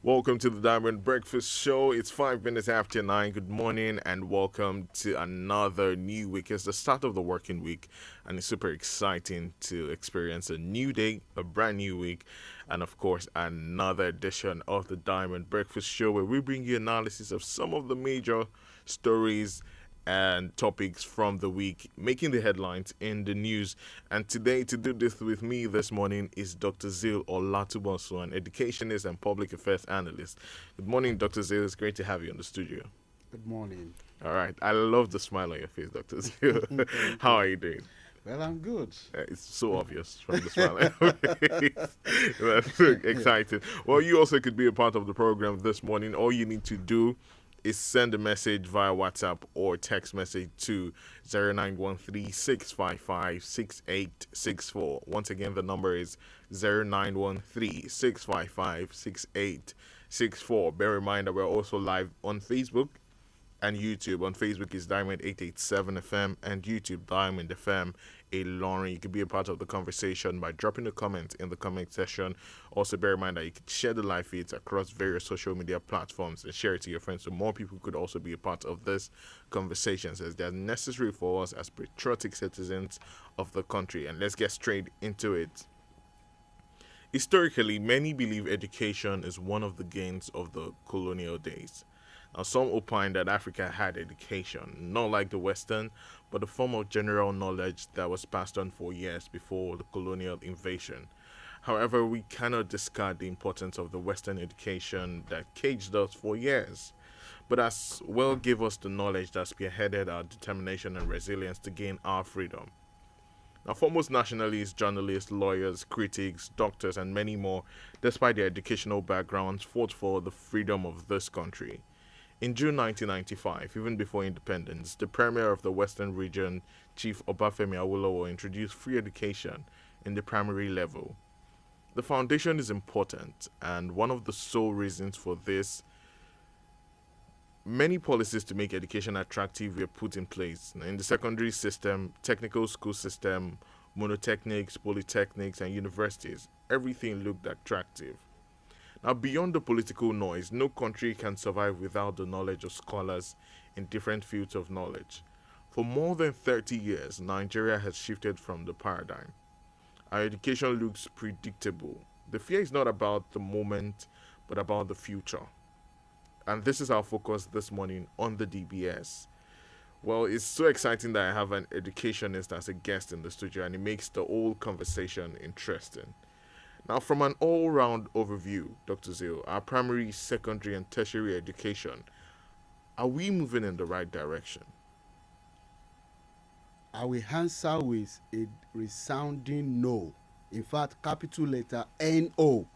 Speaker 20: Welcome to the Diamond Breakfast Show. It's 5 minutes after 9. Good morning and welcome to another new week. It's the start of the working week and it's super exciting to experience a new day, a brand new week, and of course another edition of the Diamond Breakfast Show where we bring you analysis of some of the major stories and topics from the week making the headlines in the news. And today, to do this with me this morning is Dr. Zil Olatuboso, an educationist and public affairs analyst. Good morning, Dr. Zil. It's great to have you in the studio.
Speaker 28: Good morning.
Speaker 20: All right. I love the smile on your face, Dr. Zil. How are you doing?
Speaker 28: Well, I'm good.
Speaker 20: It's so obvious from the smile. That's so exciting. Well, you also could be a part of the program this morning. All you need to do is send a message via WhatsApp or text message to 0913-655-6864. Once again, the number is 0913-655-6864. Bear in mind that we're also live on Facebook and YouTube. On Facebook is Diamond 887 FM and YouTube Diamond FM Lauren. You can be a part of the conversation by dropping a comment in the comment section. Also bear in mind that you can share the live feeds across various social media platforms and share it to your friends so more people could also be a part of this conversation, as they're necessary for us as patriotic citizens of the country. And let's get straight into it. Historically, many believe education is one of the gains of the colonial days. Now, some opine that Africa had education, not like the Western, but a form of general knowledge that was passed on for years before the colonial invasion. However, we cannot discard the importance of the Western education that caged us for years, but as well gave us the knowledge that spearheaded our determination and resilience to gain our freedom. Now, foremost nationalists, journalists, lawyers, critics, doctors, and many more, despite their educational backgrounds, fought for the freedom of this country. In June 1995, even before independence, the Premier of the Western region, Chief Obafemi Awolowo, introduced free education in the primary level. The foundation is important, and one of the sole reasons for this, many policies to make education attractive were put in place. In the secondary system, technical school system, monotechnics, polytechnics, and universities, everything looked attractive. Now, beyond the political noise, no country can survive without the knowledge of scholars in different fields of knowledge. For more than 30 years, Nigeria has shifted from the paradigm. Our education looks predictable. The fear is not about the moment, but about the future. And this is our focus this morning on the DBS. Well, it's so exciting that I have an educationist as a guest in the studio, and it makes the whole conversation interesting. Now, from an all-round overview, Dr. Zil, our primary, secondary, and tertiary education, are we moving in the right direction?
Speaker 28: I will answer with a resounding no. In fact, capital letter N-O.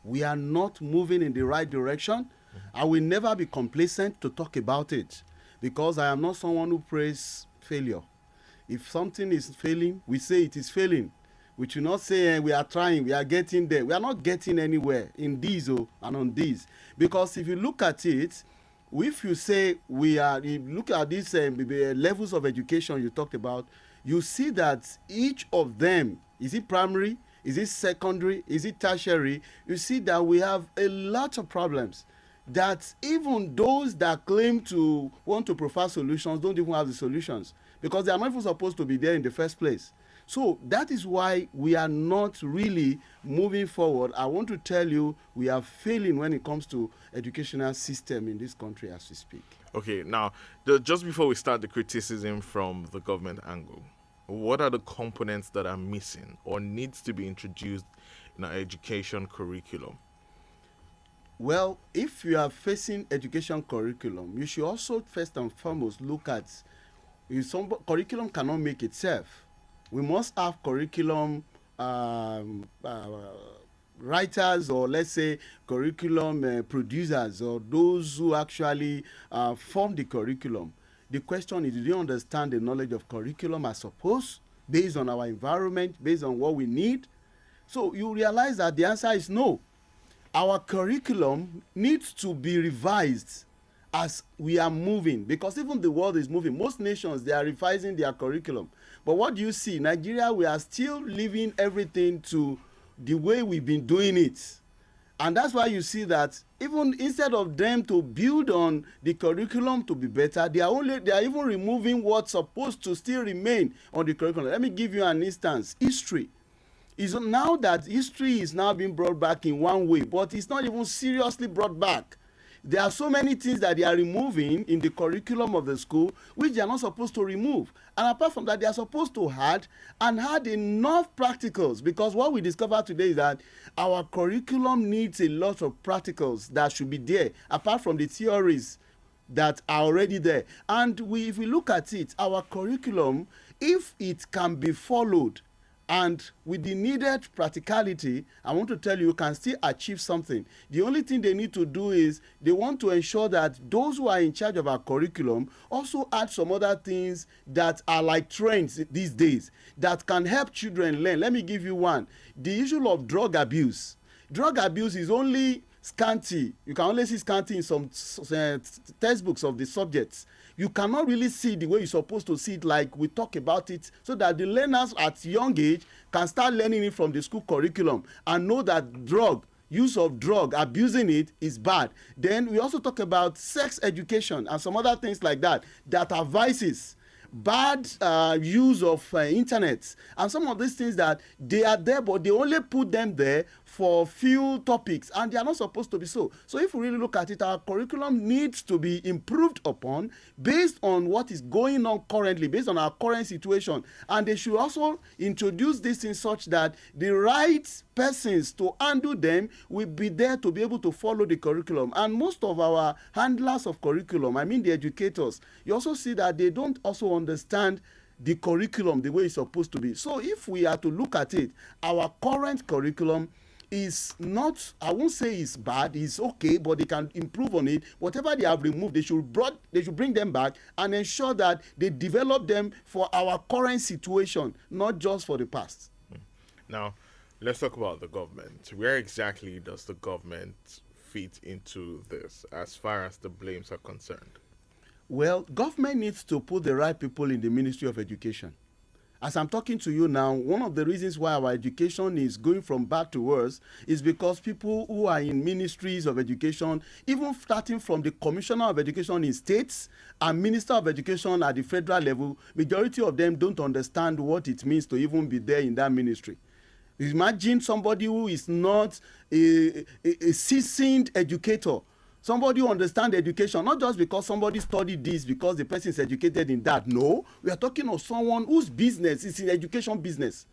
Speaker 28: We are not moving in the right direction. I will never be complacent to talk about it because I am not someone who prays failure. If something is failing, we say it is failing. We should not say we are trying, we are getting there. We are not getting anywhere in these and on these. Because if you look at it, if you say you look at these levels of education you talked about, you see that each of them, is it primary, is it secondary, is it tertiary, you see that we have a lot of problems that even those that claim to want to provide solutions don't even have the solutions because they are not even supposed to be there in the first place. So that is why we are not really moving forward. I want to tell you we are failing when it comes to educational system in this country as we speak.
Speaker 20: Okay, now, just before we start the criticism from the government angle, what are the components that are missing or needs to be introduced in our education curriculum?
Speaker 28: Well, if you are facing education curriculum, you should also first and foremost look at if some curriculum cannot make itself. We must have curriculum writers, or let's say curriculum producers, or those who actually form the curriculum. The question is, do you understand the knowledge of curriculum as supposed, based on our environment, based on what we need? So you realize that the answer is no. Our curriculum needs to be revised as we are moving, because even the world is moving. Most nations, they are revising their curriculum. But what do you see? Nigeria, we are still leaving everything to the way we've been doing it. And that's why you see that even instead of them to build on the curriculum to be better, they are even removing what's supposed to still remain on the curriculum. Let me give you an instance. History. Is now that history is now being brought back in one way, but it's not even seriously brought back. There are so many things that they are removing in the curriculum of the school which they are not supposed to remove. And apart from that, they are supposed to add enough practicals, because what we discovered today is that our curriculum needs a lot of practicals that should be there apart from the theories that are already there. And if we look at it, our curriculum, if it can be followed and with the needed practicality, I want to tell you, you can still achieve something. The only thing they need to do is they want to ensure that those who are in charge of our curriculum also add some other things that are like trends these days that can help children learn. Let me give you one. The issue of drug abuse. Drug abuse is only scanty. You can only see scanty in some textbooks of the subjects. You cannot really see the way you're supposed to see it, like we talk about it, so that the learners at young age can start learning it from the school curriculum and know that use of drug, abusing it is bad. Then we also talk about sex education and some other things like that are vices. Bad use of internet and some of these things that they are there, but they only put them there for few topics, and they are not supposed to be so. So if we really look at it, our curriculum needs to be improved upon based on what is going on currently, based on our current situation, and they should also introduce this in such that the right persons to handle them will be there to be able to follow the curriculum. And most of our handlers of curriculum, I mean the educators, you also see that they don't also understand the curriculum the way it's supposed to be. So if we are to look at it, our current curriculum is not, I won't say it's bad, it's okay, but they can improve on it. Whatever they have removed, they should bring them back and ensure that they develop them for our current situation, not just for the past.
Speaker 20: Now, let's talk about the government. Where exactly does the government fit into this as far as the blames are concerned?
Speaker 28: Well, government needs to put the right people in the Ministry of Education. As I'm talking to you now, one of the reasons why our education is going from bad to worse is because people who are in ministries of education, even starting from the Commissioner of Education in states and Minister of Education at the federal level, majority of them don't understand what it means to even be there in that ministry. Imagine somebody who is not a seasoned educator, somebody who understands education, not just because somebody studied this, because the person is educated in that. No, we are talking of someone whose business is in education business.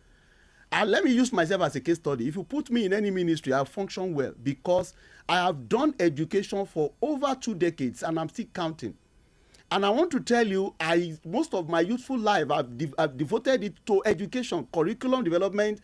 Speaker 28: And let me use myself as a case study. If you put me in any ministry, I function well because I have done education for over 2 decades and I'm still counting. And I want to tell you, most of my youthful life, I've devoted it to education, curriculum development,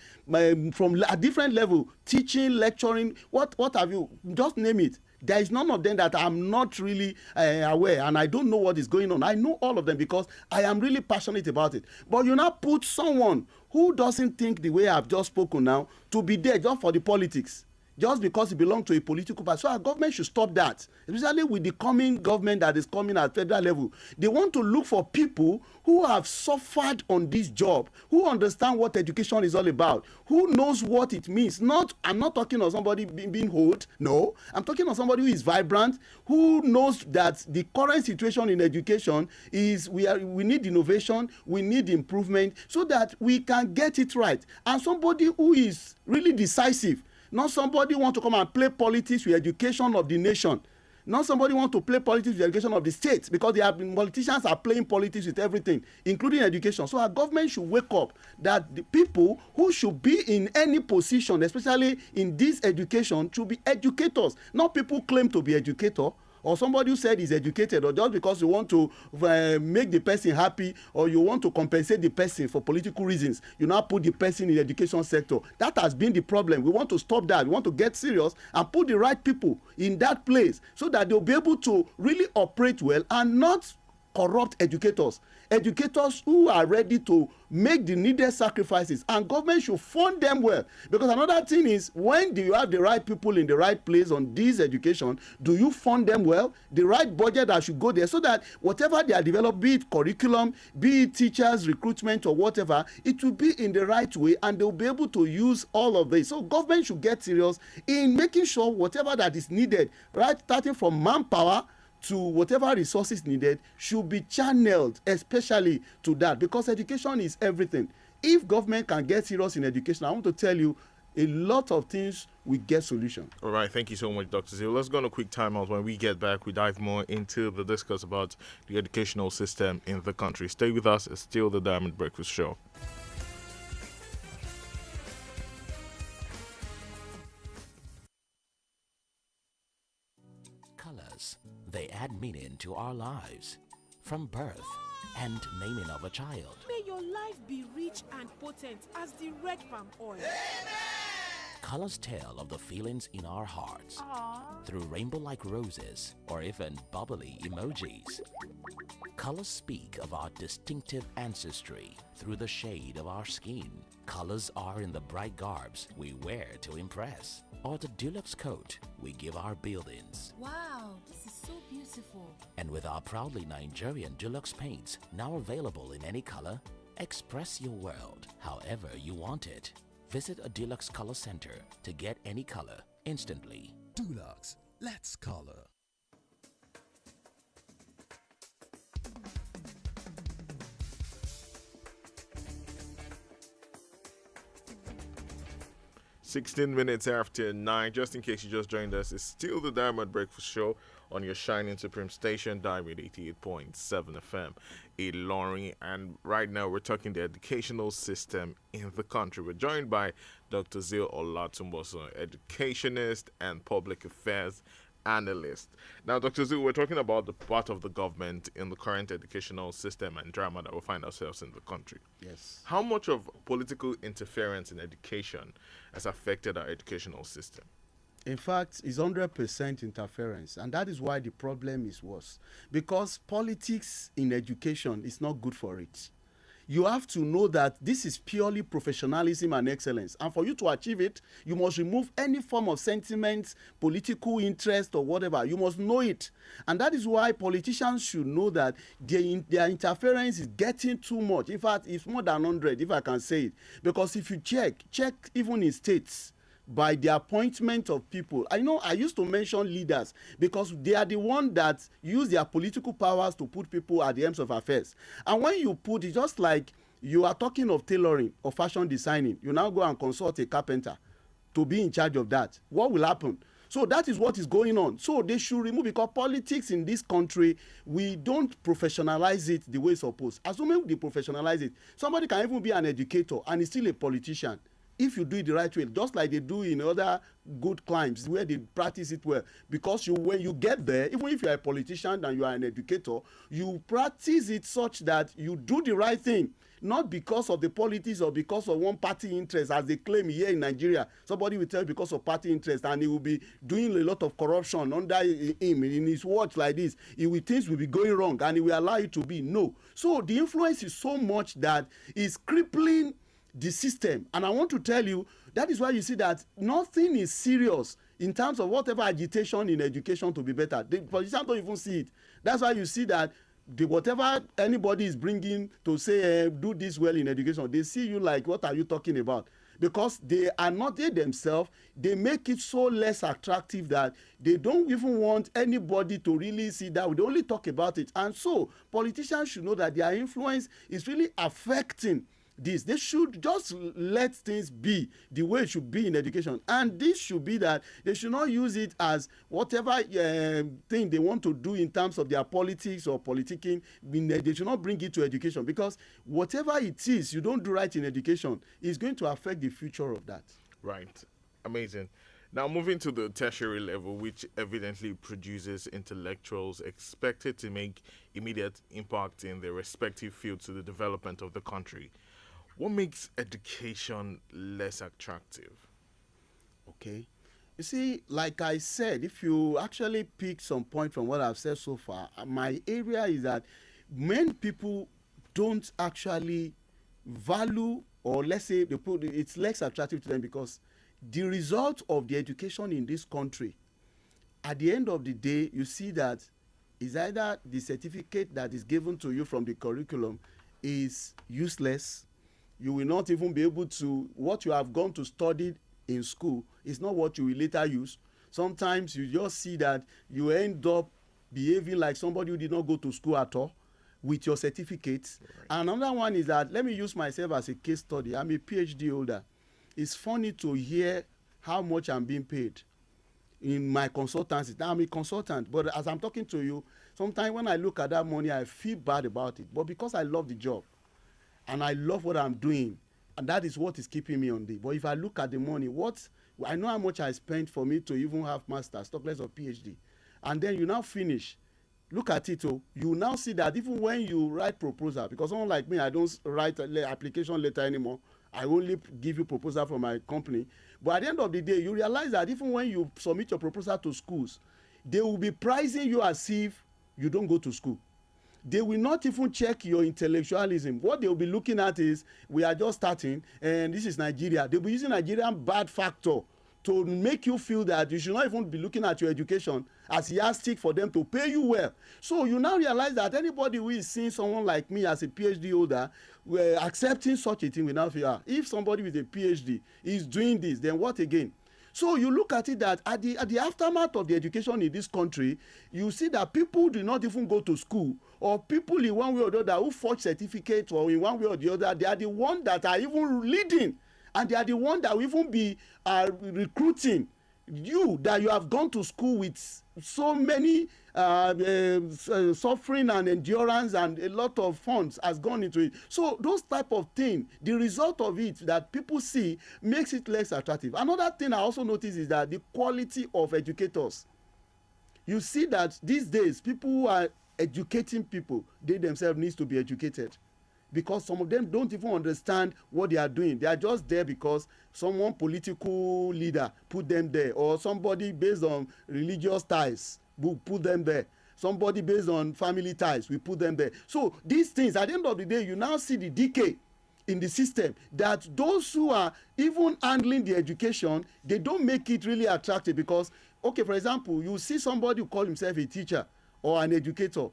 Speaker 28: from a different level, teaching, lecturing, what have you, just name it. There is none of them that I'm not really aware, and I don't know what is going on. I know all of them because I am really passionate about it. But you now put someone who doesn't think the way I've just spoken now to be there just for the politics, just because he belongs to a political party. So our government should stop that, especially with the coming government that is coming at federal level. They want to look for people who have suffered on this job, who understand what education is all about, who knows what it means. I'm not talking of somebody being old. No, I'm talking of somebody who is vibrant, who knows that the current situation in education is we need innovation, we need improvement so that we can get it right. And somebody who is really decisive. Not somebody want to come and play politics with education of the nation. Not somebody want to play politics with education of the state, because politicians are playing politics with everything, including education. So our government should wake up that the people who should be in any position, especially in this education, should be educators, not people claim to be educator. Or somebody who said he's educated, or just because you want to make the person happy, or you want to compensate the person for political reasons, you now put the person in the education sector. That has been the problem. We want to stop that. We want to get serious and put the right people in that place so that they'll be able to really operate well and not corrupt educators. Educators who are ready to make the needed sacrifices, and government should fund them well. Because another thing is, when do you have the right people in the right place on this education, do you fund them well? The right budget that should go there so that whatever they are developed, be it curriculum, be it teachers, recruitment or whatever, it will be in the right way and they'll be able to use all of this. So government should get serious in making sure whatever that is needed, right, starting from manpower to whatever resources needed, should be channeled especially to that, because education is everything. If government can get serious in education, I want to tell you, a lot of things will get solution.
Speaker 20: All right, thank you so much, Dr. Zil. Let's go on a quick timeout. When we get back, we dive more into the discuss about the educational system in the country. Stay with us. It's still the Diamond Breakfast Show.
Speaker 1: Colors, they add meaning to our lives. From birth and naming of a child.
Speaker 23: May your life be rich and potent as the red palm oil.
Speaker 1: Colors tell of the feelings in our hearts. Through rainbow-like roses or even bubbly emojis. Colors speak of our distinctive ancestry through the shade of our skin. Colors are in the bright garbs we wear to impress, or the deluxe coat we give our buildings.
Speaker 6: Wow, this is so beautiful.
Speaker 1: And with our proudly Nigerian deluxe paints now available in any color, express your world however you want it. Visit a Deluxe Color Center to get any color instantly.
Speaker 7: Dulux, let's color.
Speaker 20: "16 minutes after 9, just in case you just joined us, it's still the Diamond Breakfast Show on your shining supreme station, Diamond 88.7 FM, Ilorin. And right now we're talking the educational system in the country. We're joined by Dr. Zil Olatunbosun, educationist and public affairs analyst. Now, Dr. Zil, we're talking about the part of the government in the current educational system and drama that we find ourselves in the country.
Speaker 28: Yes.
Speaker 20: How much of political interference in education has affected our educational system?
Speaker 28: In fact, it's 100% interference, and that is why the problem is worse. Because politics in education is not good for it. You have to know that this is purely professionalism and excellence. And for you to achieve it, you must remove any form of sentiment, political interest, or whatever. You must know it. And that is why politicians should know that their interference is getting too much. In fact, it's more than 100, if I can say it. Because if you check even in states, by the appointment of people. I know I used to mention leaders because they are the ones that use their political powers to put people at the helms of affairs. And when you put it, just like you are talking of tailoring or fashion designing, you now go and consult a carpenter to be in charge of that. What will happen? So that is what is going on. So they should remove, because politics in this country, we don't professionalize it the way it's supposed. Assuming they professionalize it, somebody can even be an educator and is still a politician. if you do it the right way, just like they do in other good climes where they practice it well. Because when you get there, even if you're a politician and you are an educator, you practice it such that you do the right thing, not because of the politics or because of one party interest, as they claim here in Nigeria. Somebody will tell you because of party interest, and he will be doing a lot of corruption under him in his watch like this. Things will be going wrong, and he will allow it to be. No. So the influence is so much that it's crippling the system. And I want to tell you, that is why you see that nothing is serious in terms of whatever agitation in education to be better. The politicians don't even see it. That's why you see that whatever anybody is bringing to say, do this well in education, they see you like, what are you talking about? Because they are not they themselves, they make it so less attractive that they don't even want anybody to really see that. They only talk about it. And so politicians should know that their influence is really affecting this. They should just let things be the way it should be in education. And this should be that they should not use it as whatever thing they want to do in terms of their politics or politicking. They should not bring it to education, because whatever it is you don't do right in education is going to affect the future of that.
Speaker 20: Right. Amazing. Now, moving to the tertiary level, which evidently produces intellectuals expected to make immediate impact in their respective fields to the development of the country. What makes education less attractive?
Speaker 28: Okay. You see, like I said, if you actually pick some point from what I've said so far, my area is that many people don't actually value, or let's say it's less attractive to them, because the result of the education in this country, at the end of the day, you see that is either the certificate that is given to you from the curriculum is useless. You will not even be able to, what you have gone to study in school is not what you will later use. Sometimes you just see that you end up behaving like somebody who did not go to school at all with your certificates. Right. Another one is that, let me use myself as a case study. I'm a PhD holder. It's funny to hear how much I'm being paid in my consultancy. Now, I'm a consultant, but as I'm talking to you, sometimes when I look at that money, I feel bad about it. But because I love the job, and I love what I'm doing, and that is what is keeping me on the. But if I look at the money, I know how much I spent for me to even have master's, talk less of PhD. And then you now finish. Look at it, you now see that even when you write proposal, because someone like me, I don't write application letter anymore. I only give you proposal from my company. But at the end of the day, you realize that even when you submit your proposal to schools, they will be pricing you as if you don't go to school. They will not even check your intellectualism. What they will be looking at is, we are just starting, and this is Nigeria. They'll be using Nigerian bad factor to make you feel that you should not even be looking at your education as yardstick for them to pay you well. So you now realize that anybody who is seeing someone like me as a PhD holder, accepting such a thing will now feel, if somebody with a PhD is doing this, then what again? So you look at it that at the aftermath of the education in this country, you see that people do not even go to school, or people in one way or the other who forge certificates, or in one way or the other, they are the ones that are even leading, and they are the ones that will even be recruiting you, that you have gone to school with so many suffering and endurance, and a lot of funds has gone into it. So those type of things, the result of it that people see makes it less attractive. Another thing I also notice is that the quality of educators. You see that these days, people who are educating people, they themselves need to be educated, because some of them don't even understand what they are doing. They are just there because someone political leader put them there, or somebody based on religious ties will put them there. Somebody based on family ties will put them there. So these things, at the end of the day, you now see the decay in the system, that those who are even handling the education, they don't make it really attractive. Because, okay, for example, you see somebody who call himself a teacher or an educator,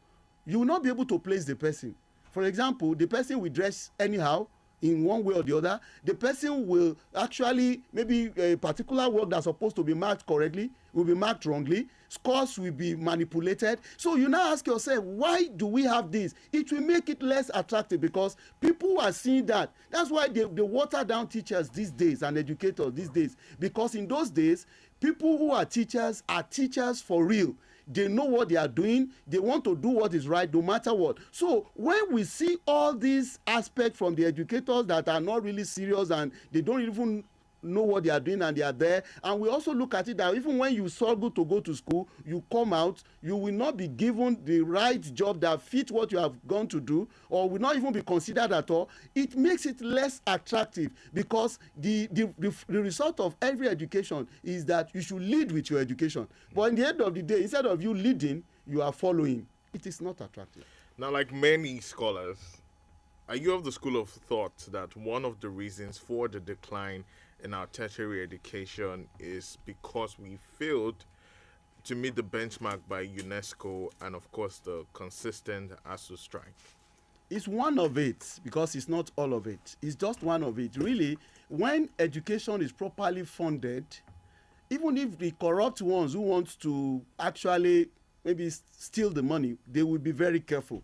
Speaker 28: you will not be able to place the person. For example, the person will dress anyhow in one way or the other. The person will actually, maybe a particular work that's supposed to be marked correctly will be marked wrongly. Scores will be manipulated. So you now ask yourself, why do we have this? It will make it less attractive, because people are seeing that. That's why they water down teachers these days and educators these days. Because in those days, people who are teachers for real. They know what they are doing. They want to do what is right no matter what. So when we see all these aspects from the educators that are not really serious, and they don't even know what they are doing and they are there. And we also look at it that even when you struggle to go to school, you come out, you will not be given the right job that fit what you have gone to do, or will not even be considered at all. It makes it less attractive, because the result of every education is that you should lead with your education. But in the end of the day, instead of you leading, you are following. It is not attractive.
Speaker 20: Now, like many scholars, are you of the school of thought that one of the reasons for the decline in our tertiary education is because we failed to meet the benchmark by UNESCO and, of course, the consistent ASU strike?
Speaker 28: It's one of it, because it's not all of it. It's just one of it. Really, when education is properly funded, even if the corrupt ones who want to actually maybe steal the money, they will be very careful.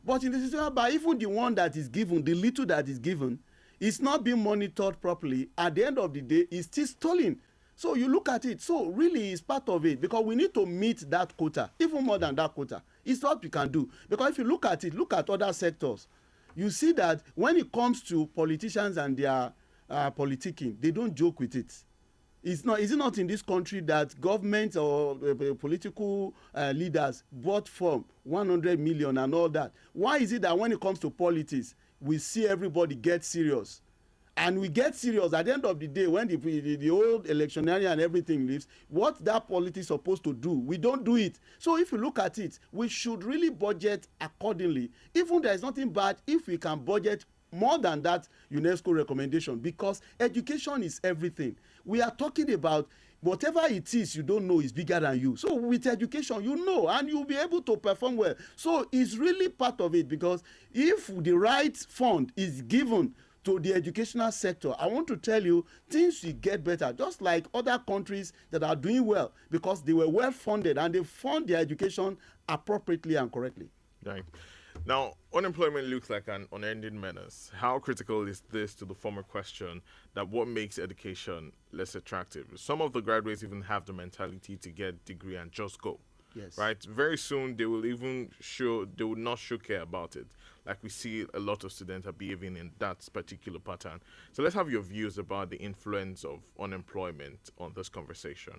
Speaker 28: But in the situation, but even the one that is given, the little that is given, is not being monitored properly. At the end of the day, it's still stolen. So you look at it. So really, it's part of it, because we need to meet that quota, even more than that quota. It's what we can do. Because if you look at it, look at other sectors, you see that when it comes to politicians and their politicking, they don't joke with it. Is it not in this country that government or political leaders bought from 100 million and all that? Why is it that when it comes to politics, we see everybody get serious? And we get serious at the end of the day when the old electioneering and everything leaves. What that politics supposed to do, we don't do it. So if you look at it, we should really budget accordingly. Even there is nothing bad if we can budget more than that UNESCO recommendation, because education is everything. We are talking about whatever it is you don't know is bigger than you. So with education, you know, and you'll be able to perform well. So it's really part of it, because if the right fund is given to the educational sector, I want to tell you, things will get better, just like other countries that are doing well, because they were well funded and they fund their education appropriately and correctly.
Speaker 20: Right. Now, unemployment looks like an unending menace. How critical is this to the former question that what makes education less attractive? Some of the graduates even have the mentality to get a degree and just go.
Speaker 28: Yes.
Speaker 20: Right? Very soon they will not show care about it. Like we see a lot of students are behaving in that particular pattern. So let's have your views about the influence of unemployment on this conversation.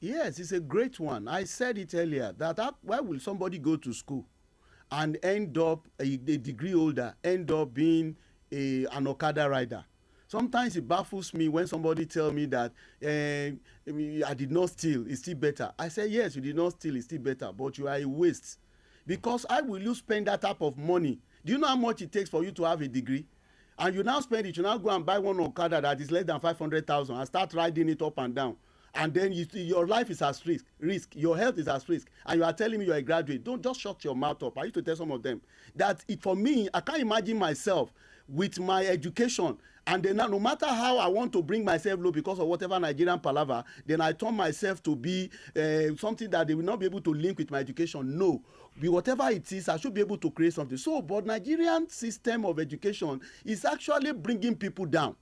Speaker 28: Yes, it's a great one. I said it earlier that why will somebody go to school and end up a degree holder, end up being an Okada rider? Sometimes it baffles me when somebody tell me that I did not steal, it's still better. I say, yes, you did not steal, it's still better, but you are a waste. Because how will you spend that type of money? Do you know how much it takes for you to have a degree? And you now spend it, you now go and buy one Okada that is less than 500,000 and start riding it up and down. And then your life is at risk, your health is at risk, and you are telling me you're a graduate. Don't just shut your mouth up. I used to tell some of them that for me, I can't imagine myself with my education, and then no matter how I want to bring myself low because of whatever Nigerian palaver, then I turn myself to be something that they will not be able to link with my education. No, whatever it is, I should be able to create something. So, but Nigerian system of education is actually bringing people down.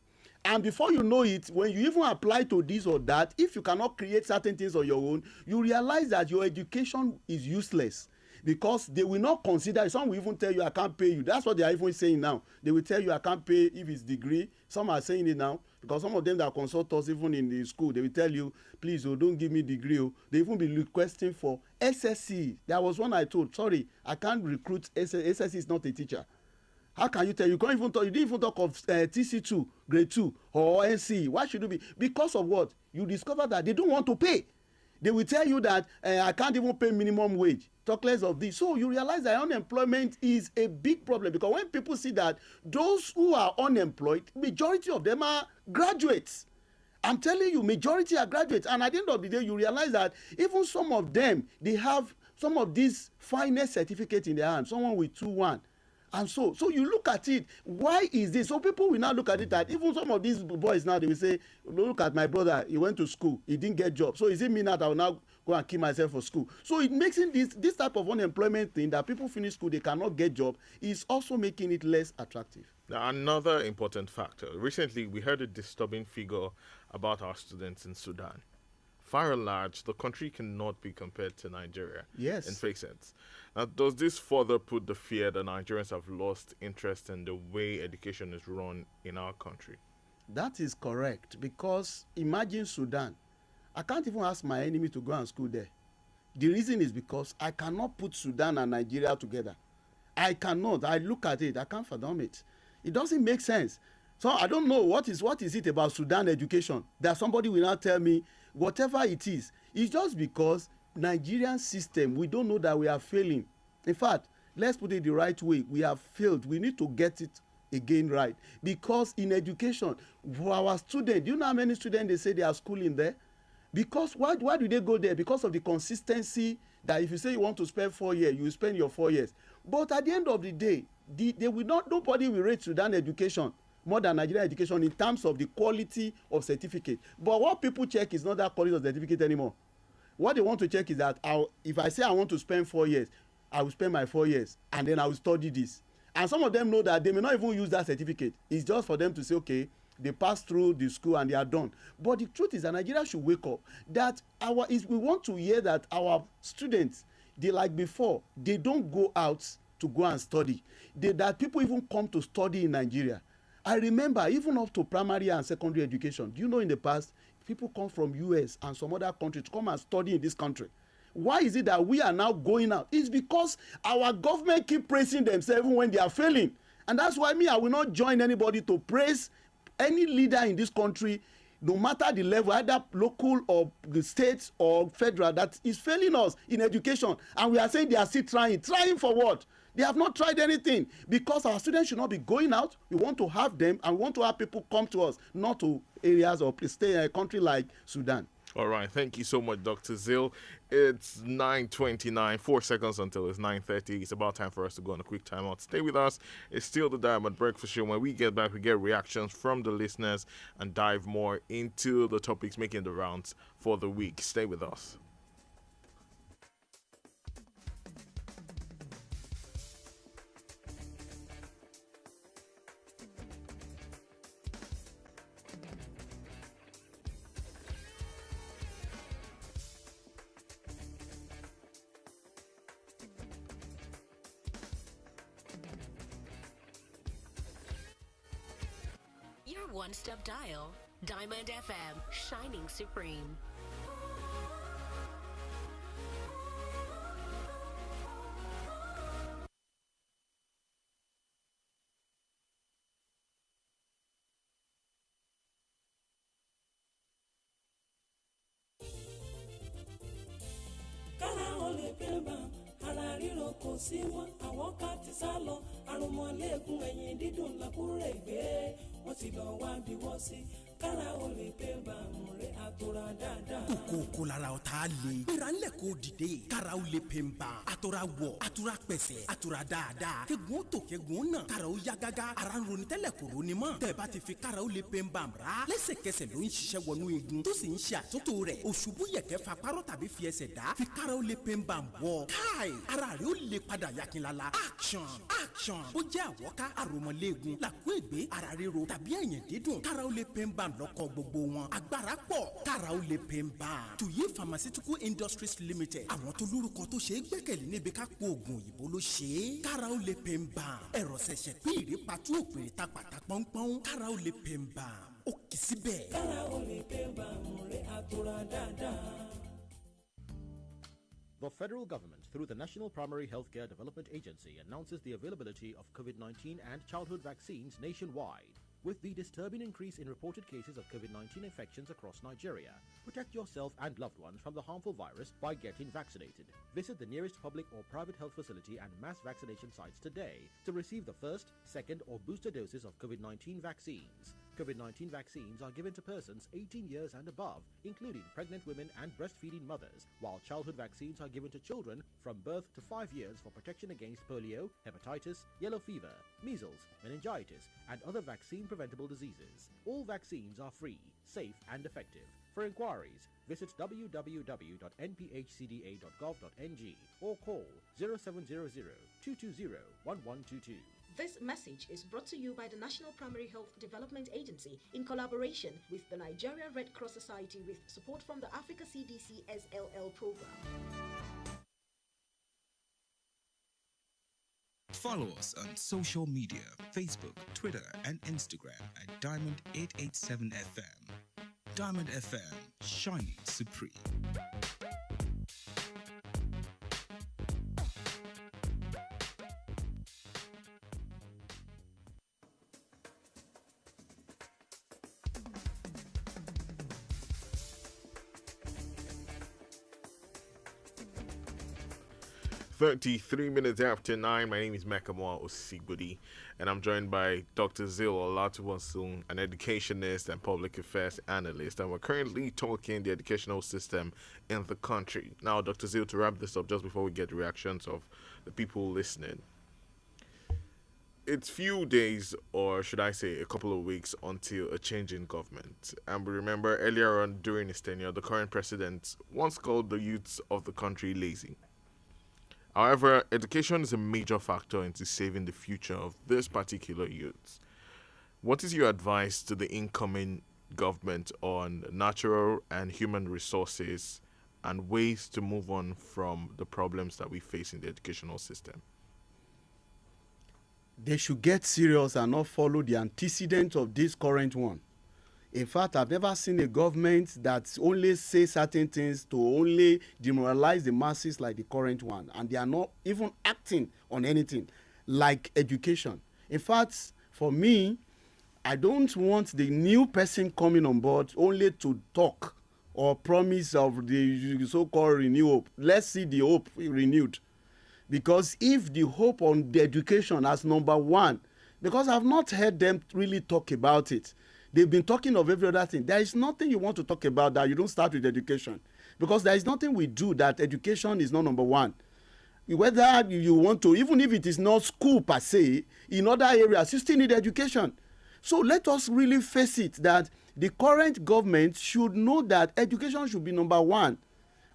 Speaker 28: And before you know it, when you even apply to this or that, if you cannot create certain things on your own, you realize that your education is useless, because they will not consider. Some will even tell you, I can't pay you. That's what they are even saying now. They will tell you, I can't pay if it's degree. Some are saying it now, because some of them that consult us even in the school, they will tell you, please, don't give me degree. They even be requesting for SSC. There was one I told, sorry, I can't recruit SSC. SSC is not a teacher. How can you tell? You can't even talk. You didn't even talk of TC2, grade 2, or NC. Why should it be? Because of what? You discover that they don't want to pay. They will tell you that I can't even pay minimum wage. Talk less of this. So you realize that unemployment is a big problem, because when people see that those who are unemployed, majority of them are graduates. I'm telling you, majority are graduates. And at the end of the day, you realize that even some of them, they have some of these finest certificates in their hand. Someone with 2-1. And so you look at it, why is this? So people will now look at it that even some of these boys now, they will say, look at my brother, he went to school, he didn't get job. So is it me that I will now go and kill myself for school? So it makes it this type of unemployment thing that people finish school, they cannot get job, is also making it less attractive.
Speaker 20: Now, another important factor. Recently, we heard a disturbing figure about our students in Sudan. Far and large, the country cannot be compared to Nigeria.
Speaker 28: Yes.
Speaker 20: In fake sense. Now, does this further put the fear that Nigerians have lost interest in the way education is run in our country?
Speaker 28: That is correct, because imagine Sudan. I can't even ask my enemy to go and school there. The reason is because I cannot put Sudan and Nigeria together. I cannot. I look at it, I can't fathom it. It doesn't make sense. So I don't know what is it about Sudan education that somebody will not tell me whatever it is. It's just because Nigerian system, we don't know that we are failing. In fact, let's put it the right way. We have failed. We need to get it again right. Because in education, for our students, do you know how many students they say they are schooling there? Because why do they go there? Because of the consistency that if you say you want to spend 4 years, you spend your 4 years. But at the end of the day, they will not, nobody will rate Sudan education more than Nigerian education in terms of the quality of certificate. But what people check is not that quality of certificate anymore. What they want to check is that if I say I want to spend 4 years, I will spend my 4 years and then I will study this. And some of them know that they may not even use that certificate. It's just for them to say, okay, they pass through the school and they are done. But the truth is that Nigeria should wake up that we want to hear that our students, they like before, they don't go out to go and study. That people even come to study in Nigeria. I remember even up to primary and secondary education. Do you know in the past, people come from US and some other countries to come and study in this country. Why is it that we are now going out? It's because our government keep praising themselves even when they are failing. And that's why I will not join anybody to praise any leader in this country, no matter the level, either local or the state or federal, that is failing us in education. And we are saying they are still trying. Trying for what? They have not tried anything, because our students should not be going out. We want to have them and we want to have people come to us, not to areas or stay in a country like Sudan.
Speaker 20: All right, thank you so much, Dr. Zil. It's 9:29, 4 seconds until it's 9:30. It's about time for us to go on a quick timeout. Stay with us. It's still the Diamond Breakfast Show. When we get back, we get reactions from the listeners and dive more into the topics making the rounds for the week. Stay with us.
Speaker 2: One-step dial, Diamond FM, shining supreme.
Speaker 8: Kára ó lè pé bá ara ríro kò sí mọ́, àwọn ká ti sá lọ, àrùnmọ́lẹ́gùn ẹ̀yìn dídùn làkúrẹ́ ìgbé. Wọ́n ti lọ wá bí wọ́n sí kára ó lè pé bàmù rẹ̀ àtòrà dáadáa.
Speaker 9: Kòkó lára ọ̀tá le. Gbéra ńlẹ̀ kó dìde. Kára ó lè pè ń bà. Àtòrà wọ̀, àtòrà pẹ̀sẹ̀, àtòrà dáadáa. Kẹ́gun tó kẹ́gun náà. Kára ó yá gágá. Ara ń ronú tẹ́lẹ̀ kò ronú mọ́. Tẹ̀bá ti fi kára ó lè pè ń bà rà. Lẹ́sẹ̀kẹsẹ̀ ló ń ṣiṣẹ́ wọnú eegun. Tó sì ń ṣe àtúntò rẹ̀. Òṣùbù yẹ̀kẹ́ fa párọ̀ tàbí fi ẹsẹ̀ dá. Fi kára ó lè pè ń bà wọ̀. Káì! Ara rẹ̀ ó lè padà yakinlala. Action! Action! Ó jẹ́ àwọ̀ká àròmọ̀lẹ́gun. Làkúègbé ara ríro tàbí ẹ̀yìn dídùn. Kára ó lè pè ń bà lọ́kọ̀ gbogbo wọn. Agbára pọ̀. Kára ó lè pè ń bà. Tuyi Pharmaceutical Industries Limited. Àwọn tó lórúkọ tó ṣe é gbẹ́kẹ̀lé níbi ká po oògùn òyìnbó ló ṣe é. Kára ó lè pè ń bà. Ẹ̀rọ ṣẹ̀ṣẹ̀ pín ìrèpàtú òpèrè ta pàtà pọ́npọ́n. Kára ó lè pè ń bà. Ó kì í síbẹ̀.
Speaker 8: Kára ó lè pè ń bà mú rẹ̀ àtòrà dáadáa.
Speaker 10: The federal government, through the National Primary Healthcare Development Agency, announces the availability of COVID-19 and childhood vaccines nationwide. With the disturbing increase in reported cases of COVID-19 infections across Nigeria, protect yourself and loved ones from the harmful virus by getting vaccinated. Visit the nearest public or private health facility and mass vaccination sites today to receive the first, second, or booster doses of COVID-19 vaccines. COVID-19 vaccines are given to persons 18 years and above, including pregnant women and breastfeeding mothers, while childhood vaccines are given to children from birth to 5 years for protection against polio, hepatitis, yellow fever, measles, meningitis, and other vaccine-preventable diseases. All vaccines are free, safe, and effective. For inquiries, visit www.nphcda.gov.ng or call 0700 220 1122.
Speaker 11: This message is brought to you by the National Primary Health Development Agency in collaboration with the Nigerian Red Cross Society with support from the Africa CDC SLL program.
Speaker 3: Follow us on social media, Facebook, Twitter, and Instagram at Diamond 887 FM. Diamond FM, shining supreme.
Speaker 20: 33 minutes after 9, my name is Mekamua Osigbodi, and I'm joined by Dr. Zil Olatuwasun, an educationist and public affairs analyst, and we're currently talking the educational system in the country. Now, Dr. Zil, to wrap this up, just before we get the reactions of the people listening, it's few days, or should I say a couple of weeks, until a change in government. And we remember earlier on during his tenure, the current president once called the youths of the country lazy. However, education is a major factor into saving the future of this particular youth. What is your advice to the incoming government on natural and human resources and ways to move on from the problems that we face in the educational system?
Speaker 28: They should get serious and not follow the antecedent of this current one. In fact, I've never seen a government that only says certain things to only demoralize the masses like the current one, and they are not even acting on anything like education. In fact, for me, I don't want the new person coming on board only to talk or promise of the so-called renewed hope. Let's see the hope renewed. Because if the hope on the education as number one, because I've not heard them really talk about it. They've been talking of every other thing. There is nothing you want to talk about that you don't start with education. Because there is nothing we do that education is not number one. Whether you want to, even if it is not school per se, in other areas, you still need education. So let us really face it that the current government should know that education should be number one.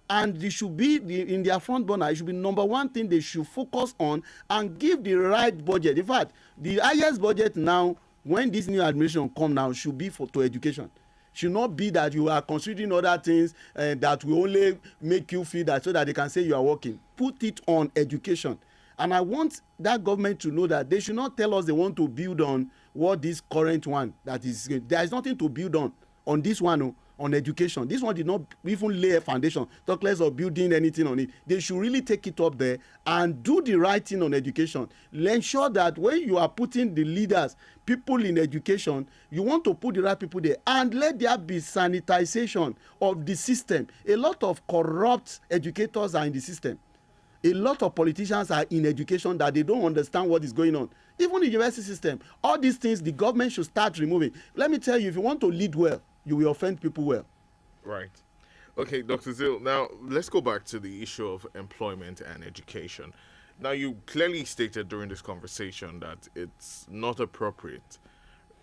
Speaker 28: And it should be in their front burner. It should be number one thing they should focus on and give the right budget. In fact, the highest budget now, when this new administration come now, should be to education. Should not be that you are considering other things that will only make you feel that so that they can say you are working. Put it on education. And I want that government to know that they should not tell us they want to build on what this current one that is. There is nothing to build on this one. On education. This one did not even lay a foundation, talk less of building anything on it. They should really take it up there and do the right thing on education. Ensure that when you are putting the leaders, people in education, you want to put the right people there and let there be sanitization of the system. A lot of corrupt educators are in the system. A lot of politicians are in education that they don't understand what is going on. Even in the university system, all these things the government should start removing. Let me tell you, if you want to lead well, you will offend people well.
Speaker 20: Right. Okay, Dr. Zil, now let's go back to the issue of employment and education. Now, you clearly stated during this conversation that it's not appropriate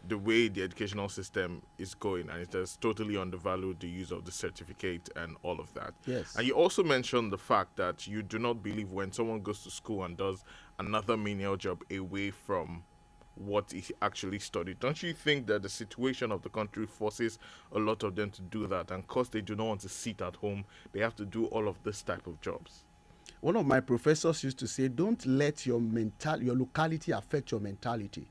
Speaker 20: the way the educational system is going, and it has totally undervalued the use of the certificate and all of that.
Speaker 28: Yes.
Speaker 20: And you also mentioned the fact that you do not believe when someone goes to school and does another menial job away from what he actually studied. Don't you think that the situation of the country forces a lot of them to do that, and because they do not want to sit at home, they have to do all of this type of jobs?
Speaker 28: One of my professors used to say, don't let your locality affect your mentality.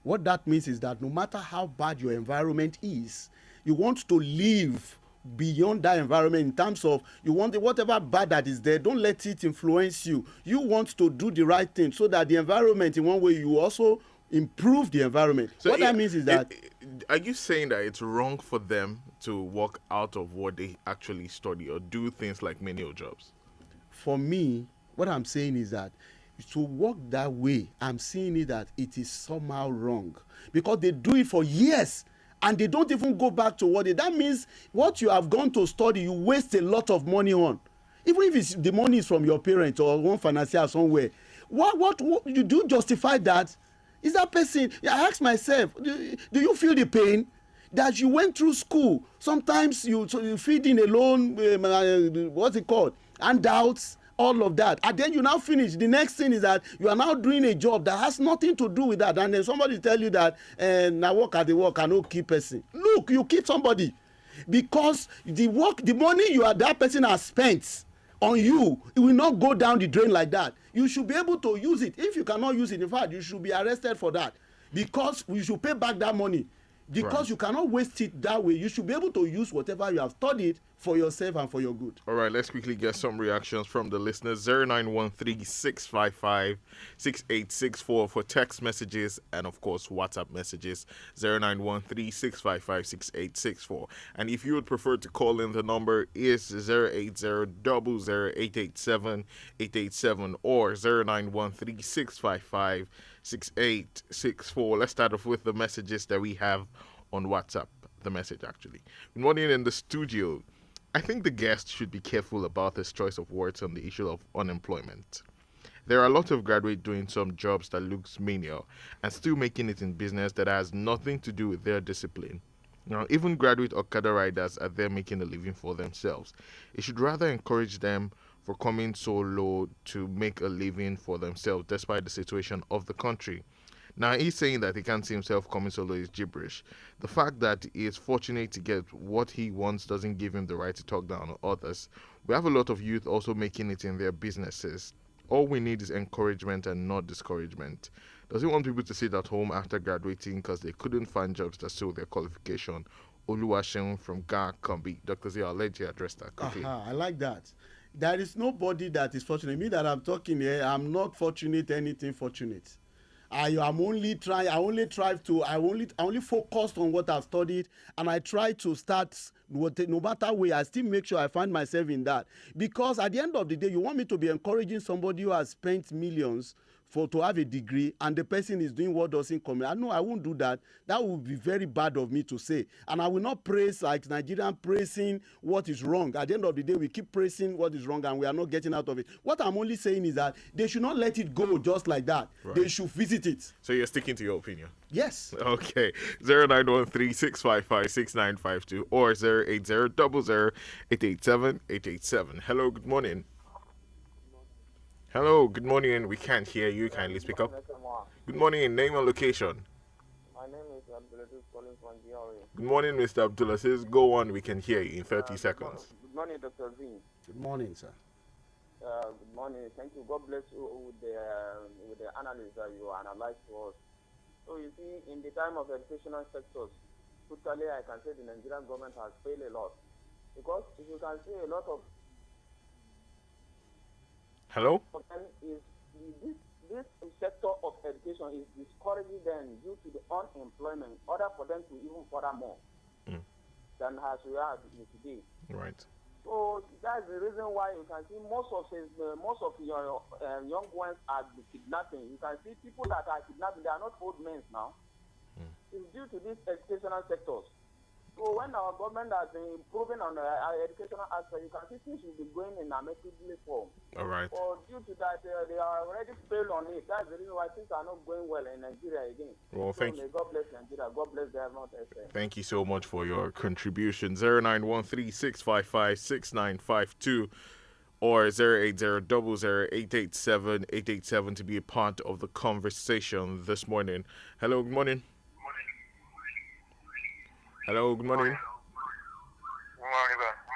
Speaker 28: What that means is that no matter how bad your environment is, you want to live beyond that environment in terms of you want whatever bad that is there, don't let it influence you. You want to do the right thing so that the environment, in one way, you also improve the environment. So what that means is that...
Speaker 20: Are you saying that it's wrong for them to walk out of what they actually study or do things like menial jobs?
Speaker 28: For me, what I'm saying is that to work that way, I'm seeing it that it is somehow wrong. Because they do it for years and they don't even go back to what that means what you have gone to study, you waste a lot of money on. Even if the money is from your parents or one financier somewhere. What you do justify that? Is that person, I ask myself, do you feel the pain that you went through school? Sometimes you feed in alone, what's it called? Handouts, all of that. And then you now finish. The next thing is that you are now doing a job that has nothing to do with that. And then somebody tell you that, now work at the work, I no keep person. Look, you keep somebody. Because the money that person has spent on you. It will not go down the drain like that. You should be able to use it. If you cannot use it, in fact, you should be arrested for that, because you should pay back that money. Because
Speaker 20: Right.
Speaker 28: you cannot waste it that way. You should be able to use whatever you have studied for yourself and for your good.
Speaker 20: All right, let's quickly get some reactions from the listeners. 0913-655-6864 for text messages and, of course, WhatsApp messages. 0913-655-6864. And if you would prefer to call in, the number is 080-00887-887 or 0913-655-6864. Let's start off with the messages that we have on WhatsApp. The message, actually. Good morning in the studio. I think the guest should be careful about his choice of words on the issue of unemployment. There are a lot of graduates doing some jobs that looks menial and still making it in business that has nothing to do with their discipline. Now, even graduate Okada riders are there making a living for themselves. It should rather encourage them for coming so low to make a living for themselves despite the situation of the country. Now, he's saying that he can't see himself coming solo is gibberish. The fact that he is fortunate to get what he wants doesn't give him the right to talk down on others. We have a lot of youth also making it in their businesses. All we need is encouragement and not discouragement. Does he want people to sit at home after graduating because they couldn't find jobs that suit their qualification? Oluwaseun from Ga Kombi. Dr. Z, I'll let you address that quickly.
Speaker 28: I like that. There is nobody that is fortunate. Me that I'm talking here, I'm not fortunate, anything fortunate. I only focused on what I've studied, and I try to start no matter way. I still make sure I find myself in that, because at the end of the day, you want me to be encouraging somebody who has spent millions to have a degree, and the person is doing what doesn't come. I know I won't do that. That would be very bad of me to say, and I will not praise like Nigerian praising what is wrong. At the end of the day, we keep praising what is wrong, and we are not getting out of it. What I'm only saying is that they should not let it go just like that.
Speaker 20: Right.
Speaker 28: They should visit it.
Speaker 20: So you're sticking to your opinion?
Speaker 28: Yes.
Speaker 20: Okay. 0913-655-6952 or 080-00-887-887. Hello, good morning. Hello, good morning. We can't hear you. Kindly speak up. Good morning. Name and location.
Speaker 4: My name is Abdulaziz calling from GRA.
Speaker 20: Good morning, Mr. Abdulaziz. Go on. We can hear you in 30 seconds.
Speaker 4: Good morning, Dr. Z.
Speaker 28: Good morning, sir.
Speaker 4: Good morning. Thank you. God bless you with the analysis that you analyze for us. So you see, in the time of educational sectors, totally I can say the Nigerian government has failed a lot. Because if you can see a lot of
Speaker 20: Hello?
Speaker 4: This sector of education is discouraging them due to the unemployment, order for them to even further more than as we are today.
Speaker 20: Right.
Speaker 4: So that's the reason why you can see most of your young ones are kidnapping. You can see people that are kidnapping, they are not old men now. It's due to these educational sectors. So when our government has been improving on our educational aspect, you can see things will be going in a amicably form.
Speaker 20: All right.
Speaker 4: Or due to that, they are already failed on it. That's the reason why things are not going well in Nigeria again.
Speaker 20: Well,
Speaker 4: thank you. God bless Nigeria. God bless them.
Speaker 20: Thank you so much for your contribution. 0913-655-6952 or 080-00-887-887 to be a part of the conversation this morning. Hello, good morning. Hello, good morning.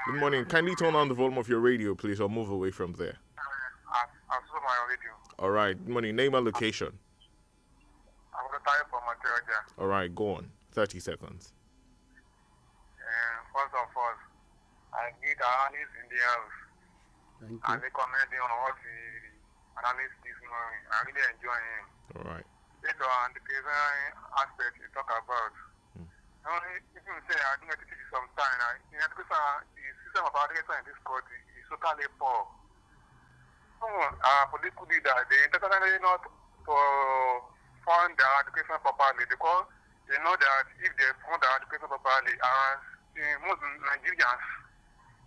Speaker 20: Good morning. Kindly turn on the volume of your radio, please, or move away from there.
Speaker 5: I've saw my radio.
Speaker 20: All right. Good morning. Name and location.
Speaker 5: I'm going to try for material.
Speaker 20: All right. Go on. 30 seconds.
Speaker 5: First of all, I need analysts in the house.
Speaker 28: Thank you.
Speaker 5: And they commenting on what the analyst this morning. I really enjoy him.
Speaker 20: All right.
Speaker 5: Based on the design aspect you talk about. Only if you say I think it takes some time. In education, the system of education in this country is totally poor. Political leader, they intentionally not to fund their education properly because they know that if they fund their education properly, most Nigerians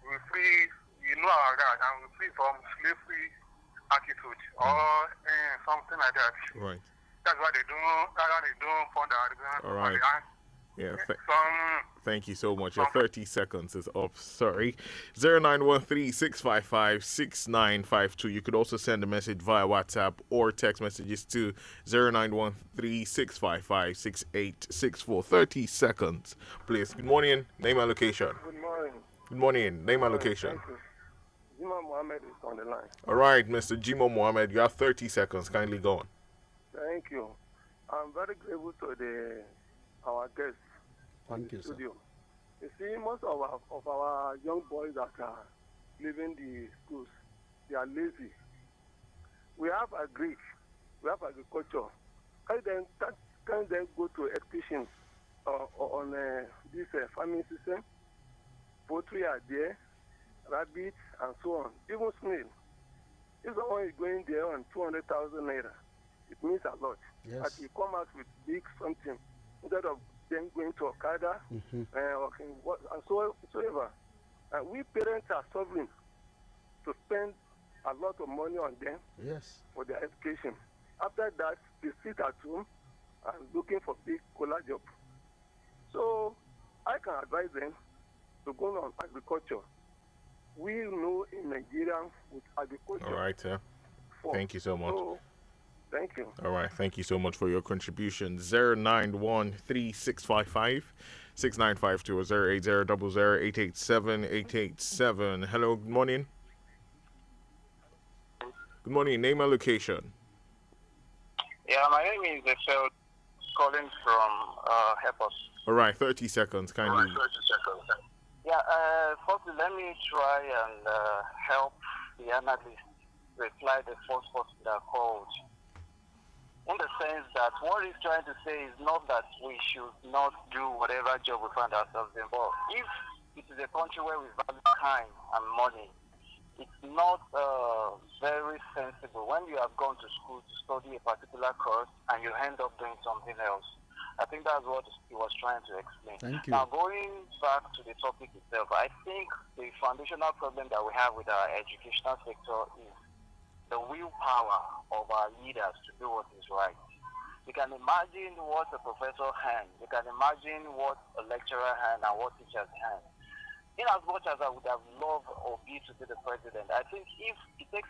Speaker 5: will free, we know our right, and will free from slavery attitude or something like that.
Speaker 20: Right.
Speaker 5: That's why they don't fund their education properly.
Speaker 20: Right. Yeah, thank you so much. Your 30 seconds is up. Sorry. 0913-655-6952. You could also send a message via WhatsApp or text messages to 0913-655-6864. 30 seconds, please. Good morning. Name and location.
Speaker 5: Good morning.
Speaker 20: Good morning. Name and location.
Speaker 5: Thank you.
Speaker 12: Jima Mohammed is on the line.
Speaker 20: All right, Mr. Jimo Mohammed, you have 30 seconds. Kindly go on.
Speaker 12: Thank you. I'm very grateful to our guests in
Speaker 28: Thank
Speaker 12: the
Speaker 28: you, sir.
Speaker 12: studio. You see, most of our young boys that are leaving the schools, they are lazy. We have agric, we have agriculture. Can they go to education on this farming system? Poultry are there, rabbits, and so on. Even snail. If someone is going there on 200,000 naira, it means a lot.
Speaker 28: Yes.
Speaker 12: But you come out with big something instead of them going to Okada and so whatsoever. We parents are struggling to spend a lot of money on them
Speaker 28: Yes.
Speaker 12: for their education. After that, they sit at home and looking for big collar job. So I can advise them to go on agriculture. We know in Nigeria with agriculture.
Speaker 20: All right, sir. Thank you so much.
Speaker 12: So, thank you.
Speaker 20: All right, thank you so much for your contribution. 09136556952 or 08000887887. Hello, good morning. Good morning, name and location.
Speaker 13: Yeah, my name is Efel, calling from Help Us.
Speaker 20: All right, 30 seconds, kindly.
Speaker 13: Yeah, firstly, let me try and help the analyst reply the first person that called. In the sense that what he's trying to say is not that we should not do whatever job we find ourselves in, but if it is a country where we value time and money, it's not very sensible when you have gone to school to study a particular course and you end up doing something else. I think that's what he was trying to explain.
Speaker 28: Thank you.
Speaker 13: Now, going back to the topic itself, I think the foundational problem that we have with our educational sector is the willpower of our leaders to do what is right. You can imagine what a professor had. You can imagine what a lecturer had and what teachers had. In as much as I would have loved Obi to be the president, I think if it takes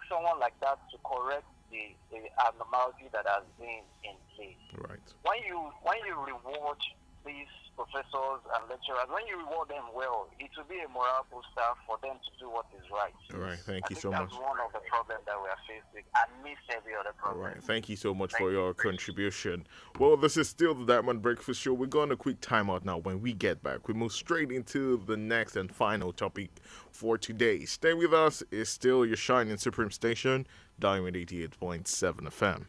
Speaker 13: someone like that to correct the abnormality that has been in place.
Speaker 20: Right.
Speaker 13: When you reward these professors and lecturers, when you reward them well, it will be a morale booster for them to do what is right.
Speaker 20: All right, thank you
Speaker 13: I
Speaker 20: so
Speaker 13: think
Speaker 20: much.
Speaker 13: that's one of the problems that we are facing, amidst every other
Speaker 20: All
Speaker 13: problem.
Speaker 20: right, thank you so much for your contribution. Well, this is still the Diamond Breakfast Show. We're going to quick timeout now. When we get back, we move straight into the next and final topic for today. Stay with us. It's still your shining supreme station, Diamond 88.7 FM.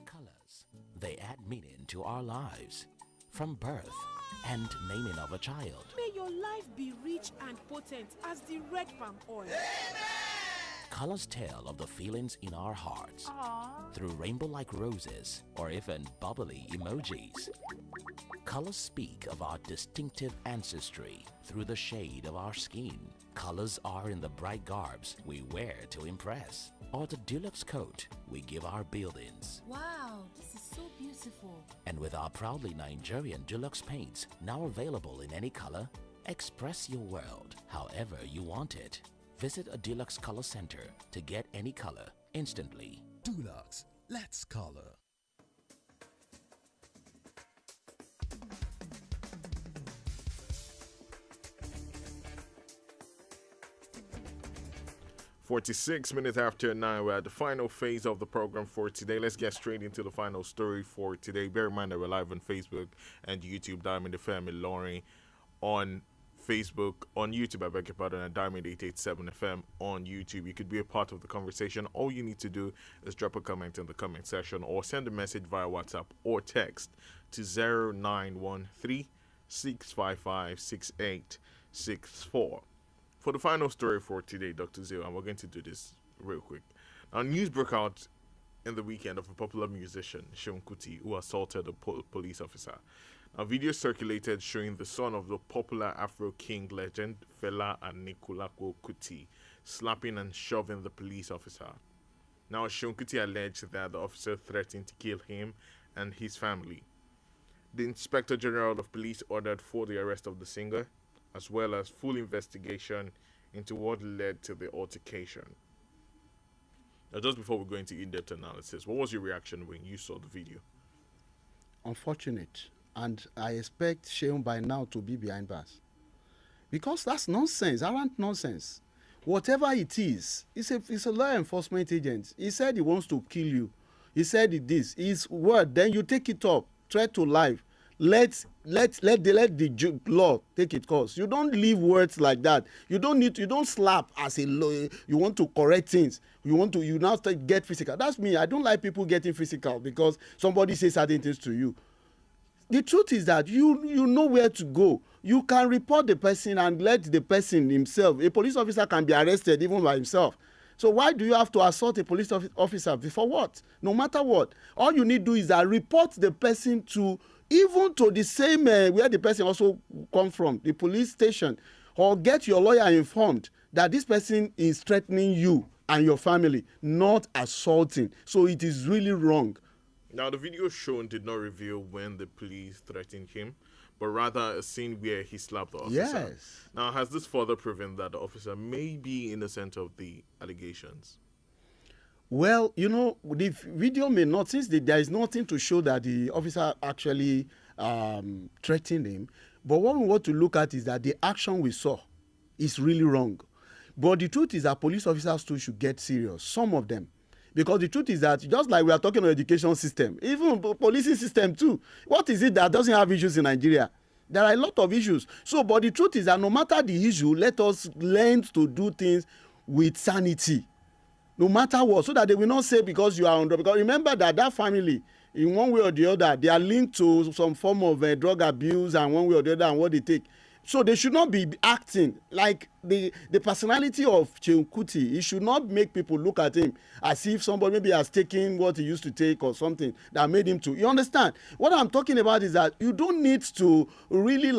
Speaker 1: Colors, they add meaning to our lives. From birth and naming of a child.
Speaker 23: May your life be rich and potent as the red palm oil.
Speaker 1: Colors tell of the feelings in our hearts.
Speaker 23: Aww.
Speaker 1: Through rainbow-like roses or even bubbly emojis. Colors speak of our distinctive ancestry through the shade of our skin. Colors are in the bright garbs we wear to impress, or the deluxe coat we give our buildings.
Speaker 6: Wow, this is so beautiful.
Speaker 1: And with our proudly Nigerian deluxe paints now available in any color, express your world however you want it. Visit a Deluxe Color Center to get any color instantly.
Speaker 7: Dulux, let's color.
Speaker 20: "46 minutes after 9, we're at the final phase of the program for today. Let's get straight into the final story for today. Bear in mind that we're live on Facebook and YouTube, Diamond FM Ilorin on Facebook, on YouTube, I beg your pardon, at Diamond 887 FM on YouTube. You could be a part of the conversation. All you need to do is drop a comment in the comment section or send a message via WhatsApp or text to 0913 655 6864. For the final story for today, Dr. Zio, and we're going to do this real quick. Now, news broke out in the weekend of a popular musician, Seun Kuti, who assaulted a police officer. A video circulated showing the son of the popular Afro King legend, Fela Anikulapo Kuti, slapping and shoving the police officer. Now, Seun Kuti alleged that the officer threatened to kill him and his family. The Inspector General of Police ordered for the arrest of the singer, as well as full investigation into what led to the altercation. Now, just before we go into in-depth analysis, what was your reaction when you saw the video?
Speaker 28: unfortunate, and I expect Sheun by now to be behind bars. Because that's nonsense, arrant nonsense. Whatever it is, it's a law enforcement agent. He said he wants to kill you. He said it this. His word, then you take it up, threat to life. Let the law take its course. You don't leave words like that. You don't slap as a lawyer. You want to correct things. You now get physical. That's me. I don't like people getting physical because somebody says certain things to you. The truth is that you know where to go. You can report the person and let the person himself. A police officer can be arrested even by himself. So why do you have to assault a police officer before what? No matter what, all you need to do is report the person to even to the same where the person also come from, the police station, or get your lawyer informed that this person is threatening you and your family, not assaulting. So it is really wrong.
Speaker 20: Now, the video shown did not reveal when the police threatened him, but rather a scene where he slapped the officer.
Speaker 28: Yes.
Speaker 20: Now, has this further proven that the officer may be innocent of the allegations?
Speaker 28: Well, the video may not, since there is nothing to show that the officer actually threatened him. But what we want to look at is that the action we saw is really wrong. But the truth is that police officers too should get serious, some of them. Because the truth is that just like we are talking about education system, even policing system too, what is it that doesn't have issues in Nigeria? There are a lot of issues. So, but the truth is that no matter the issue, let us learn to do things with sanity. No matter what, so that they will not say because you are under. Because remember that family, in one way or the other, they are linked to some form of drug abuse and one way or the other and what they take. So they should not be acting like the personality of Sheun Kuti. He should not make people look at him as if somebody maybe has taken what he used to take or something that made him to. You understand? What I'm talking about is that you don't need to really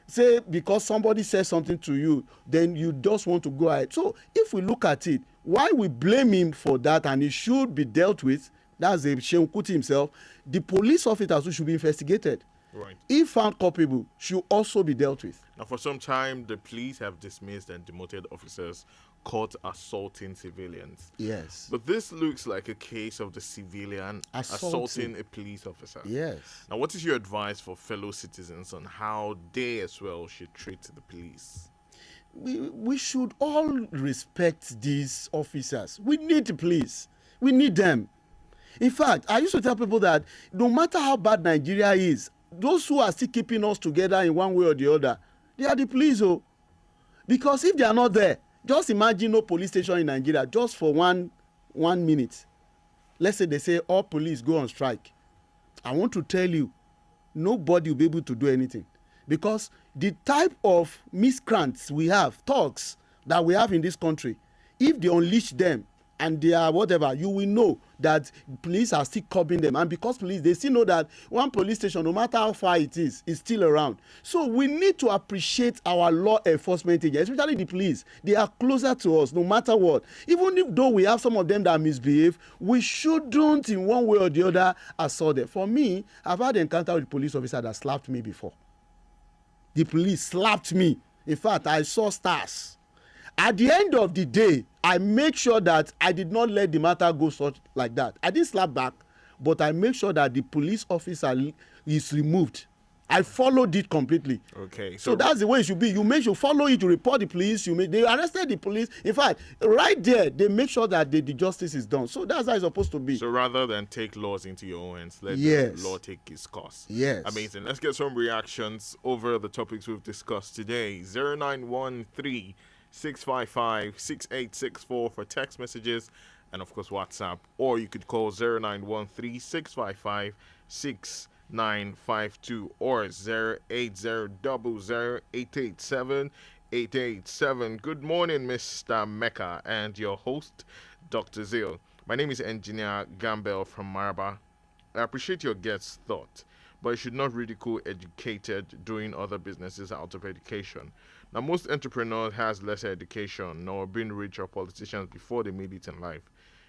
Speaker 28: say because somebody says something to you, then you just want to go ahead. So if we look at it, why we blame him for that and he should be dealt with, that's Sheun Kuti himself, the police officers who should be investigated.
Speaker 20: Right.
Speaker 28: If found culpable, should also be dealt with.
Speaker 20: Now, for some time, the police have dismissed and demoted officers caught assaulting civilians.
Speaker 28: Yes.
Speaker 20: But this looks like a case of the civilian assaulting a police officer.
Speaker 28: Yes.
Speaker 20: Now, what is your advice for fellow citizens on how they as well should treat the police?
Speaker 28: We should all respect these officers. We need the police. We need them. In fact, I used to tell people that no matter how bad Nigeria is, those who are still keeping us together in one way or the other, they are the police. Because if they are not there, just imagine no police station in Nigeria just for one minute. Let's say they say all police go on strike. I want to tell you, nobody will be able to do anything. Because the type of miscreants we have, thugs that we have in this country, if they unleash them and they are whatever, you will know that police are still curbing them. And because police, they still know that one police station, no matter how far it is still around. So we need to appreciate our law enforcement agents, especially the police. They are closer to us no matter what. Even if though we have some of them that misbehave, we shouldn't in one way or the other assault them. For me, I've had an encounter with a police officer that slapped me before. The police slapped me. In fact, I saw stars. At the end of the day, I make sure that I did not let the matter go such like that. I didn't slap back, but I make sure that the police officer is removed. I followed it completely.
Speaker 20: Okay.
Speaker 28: So that's the way it should be. You follow it, you report the police, they arrested the police. In fact, right there, they make sure that the justice is done. So that's how it's supposed to be.
Speaker 20: So rather than take laws into your own hands, let the law take its course.
Speaker 28: Yes.
Speaker 20: Amazing. Let's get some reactions over the topics we've discussed today. 0913 655 6864 for text messages and of course WhatsApp, or you could call 0913 655 6952 or 08000887887. Good morning, Mr. Mecca and your host, Dr. Zil. My name is Engineer Gambel from Maraba. I appreciate your guest's thought, but you should not ridicule educated doing other businesses out of education. Now, most entrepreneurs has less education nor been rich or politicians before they made it in life.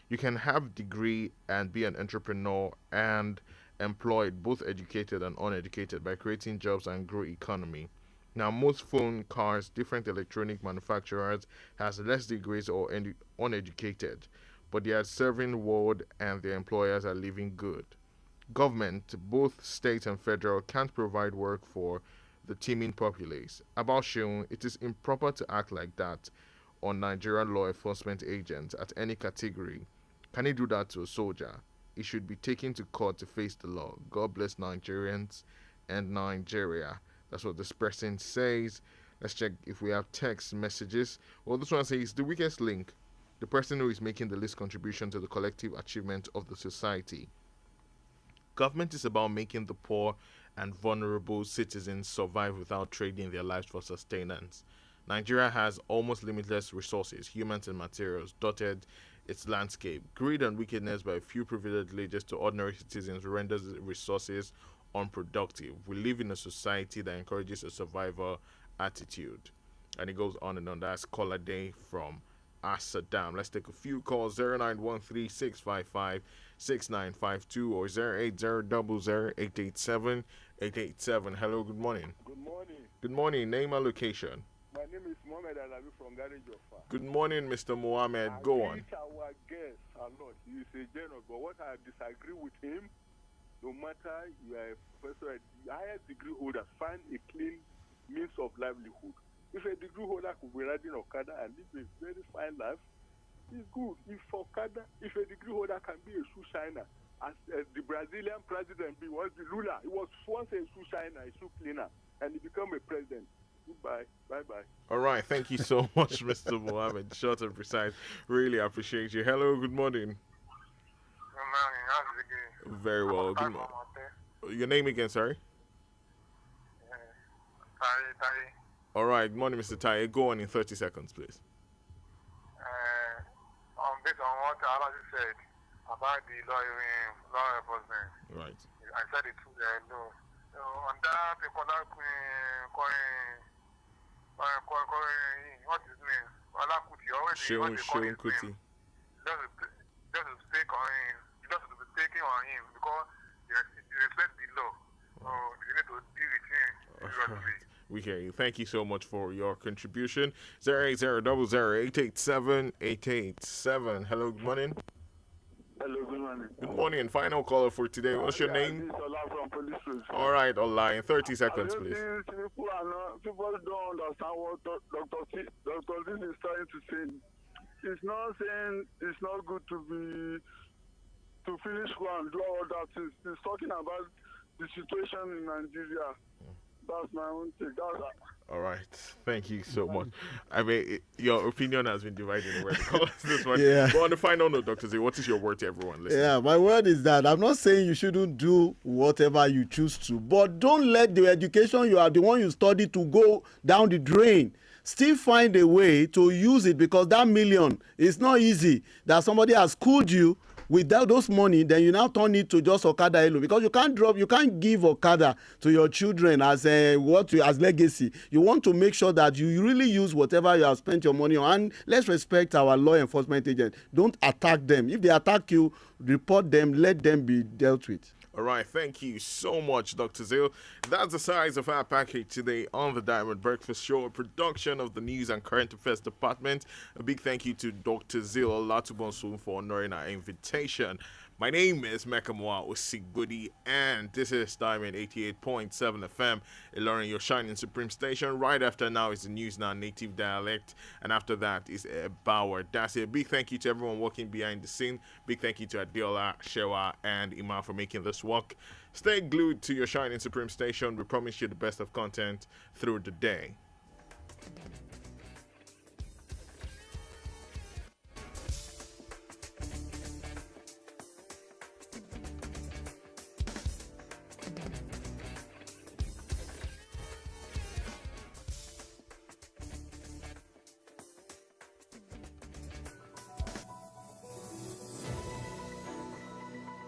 Speaker 20: You can have degree and be an entrepreneur and employed both educated and uneducated by creating jobs and grow economy. Now, most phone, cars, different electronic manufacturers has less degrees or uneducated, but they are serving world and their employers are living good. government, both state and federal, can't provide work for the teeming populace. About Sheung, it is improper to act like that on Nigerian law enforcement agents at any category. Can he do that to a soldier? He should be taken to court to face the law. God bless Nigerians and Nigeria. That's what this person says. Let's check if we have text messages. Well, this one says the weakest link, the person who is making the least contribution to the collective achievement of the society. Government is about making the poor and vulnerable citizens survive without trading their lives for sustenance. Nigeria has almost limitless resources, humans and materials, dotted its landscape. Greed and wickedness by a few privileged leaders to ordinary citizens renders resources unproductive. We live in a society that encourages a survivor attitude. And it goes on and on. That's Caller Day from Asadam. Let's take a few calls. 0913-655-6952 or 08000-887-887. Hello, good morning.
Speaker 12: Good morning.
Speaker 20: Good morning. Name and location.
Speaker 12: My name is Mohamed Alabi from Garage Offa.
Speaker 20: Good morning, Mr. Mohammed. Go on.
Speaker 12: Our guest a lot. He is a general, but what I disagree with him, no matter you are a professor, a higher degree holder, find a clean means of livelihood. If a degree holder could be riding Okada and live a very fine life, it's good. If a degree holder can be a shoe shiner, as the Brazilian president was the Lula, he was once a shoe shiner, a shoe cleaner, and he became a president. Goodbye. Bye-bye.
Speaker 20: All right. Thank you so much, Mr. Mohammed. Short and precise. Really appreciate you. Hello. Good morning.
Speaker 5: Good morning. How's it going?
Speaker 20: Very well. Good morning. Your name again, sorry?
Speaker 5: Tai.
Speaker 20: All right. Good morning, Mr. Tai. Go on in 30 seconds, please.
Speaker 5: Based on what Allah said about the law enforcement.
Speaker 20: Right.
Speaker 5: I said it too. No. On that, what is his name? Allah Kuti already.
Speaker 20: Sheung Kuti.
Speaker 5: Just to stake on him. Just to be taking on him because he respects the law. So you need to deal with him.
Speaker 20: We hear you. Thank you so much for your contribution. 08000-887-887. Hello, good morning.
Speaker 12: Hello, good morning.
Speaker 20: Good morning. Final caller for today. What's your name?
Speaker 12: This is Ola from Police Road.
Speaker 20: All right, Ola. In 30 seconds, please.
Speaker 12: People don't understand what Dr. This is trying to say. It's not saying it's not good to finish school and do all that. It's talking about the situation in Nigeria. That's my own take.
Speaker 20: All right. Thank you so much. I mean, your opinion has been divided over the callers this one.
Speaker 28: Yeah.
Speaker 20: But on the final note, Dr. Z, what is your word to everyone listening?
Speaker 28: Yeah, my word is that I'm not saying you shouldn't do whatever you choose to, but don't let the education you are the one you study to go down the drain. Still find a way to use it because that million is not easy. That somebody has schooled you without those money, then you now turn it to just Okada alone because you can't give Okada to your children as as legacy. You want to make sure that you really use whatever you have spent your money on. And let's respect our law enforcement agents. Don't attack them. If they attack you, report them. Let them be dealt with.
Speaker 20: All right, thank you so much, Dr. Zil. That's the size of our package today on the Diamond Breakfast Show, a production of the News and Current Affairs Department. A big thank you to Dr. Zil Olatubonsu for honoring our invitation. My name is Mekamua Osigbodi, and this is Diamond 88.7 FM, Ilorin, your shining supreme station. Right after now is the news in our native dialect, and after that is Bauer. That's it. Big thank you to everyone working behind the scene. Big thank you to Adiola, Shewa, and Iman for making this work. Stay glued to your shining supreme station. We promise you the best of content through the day.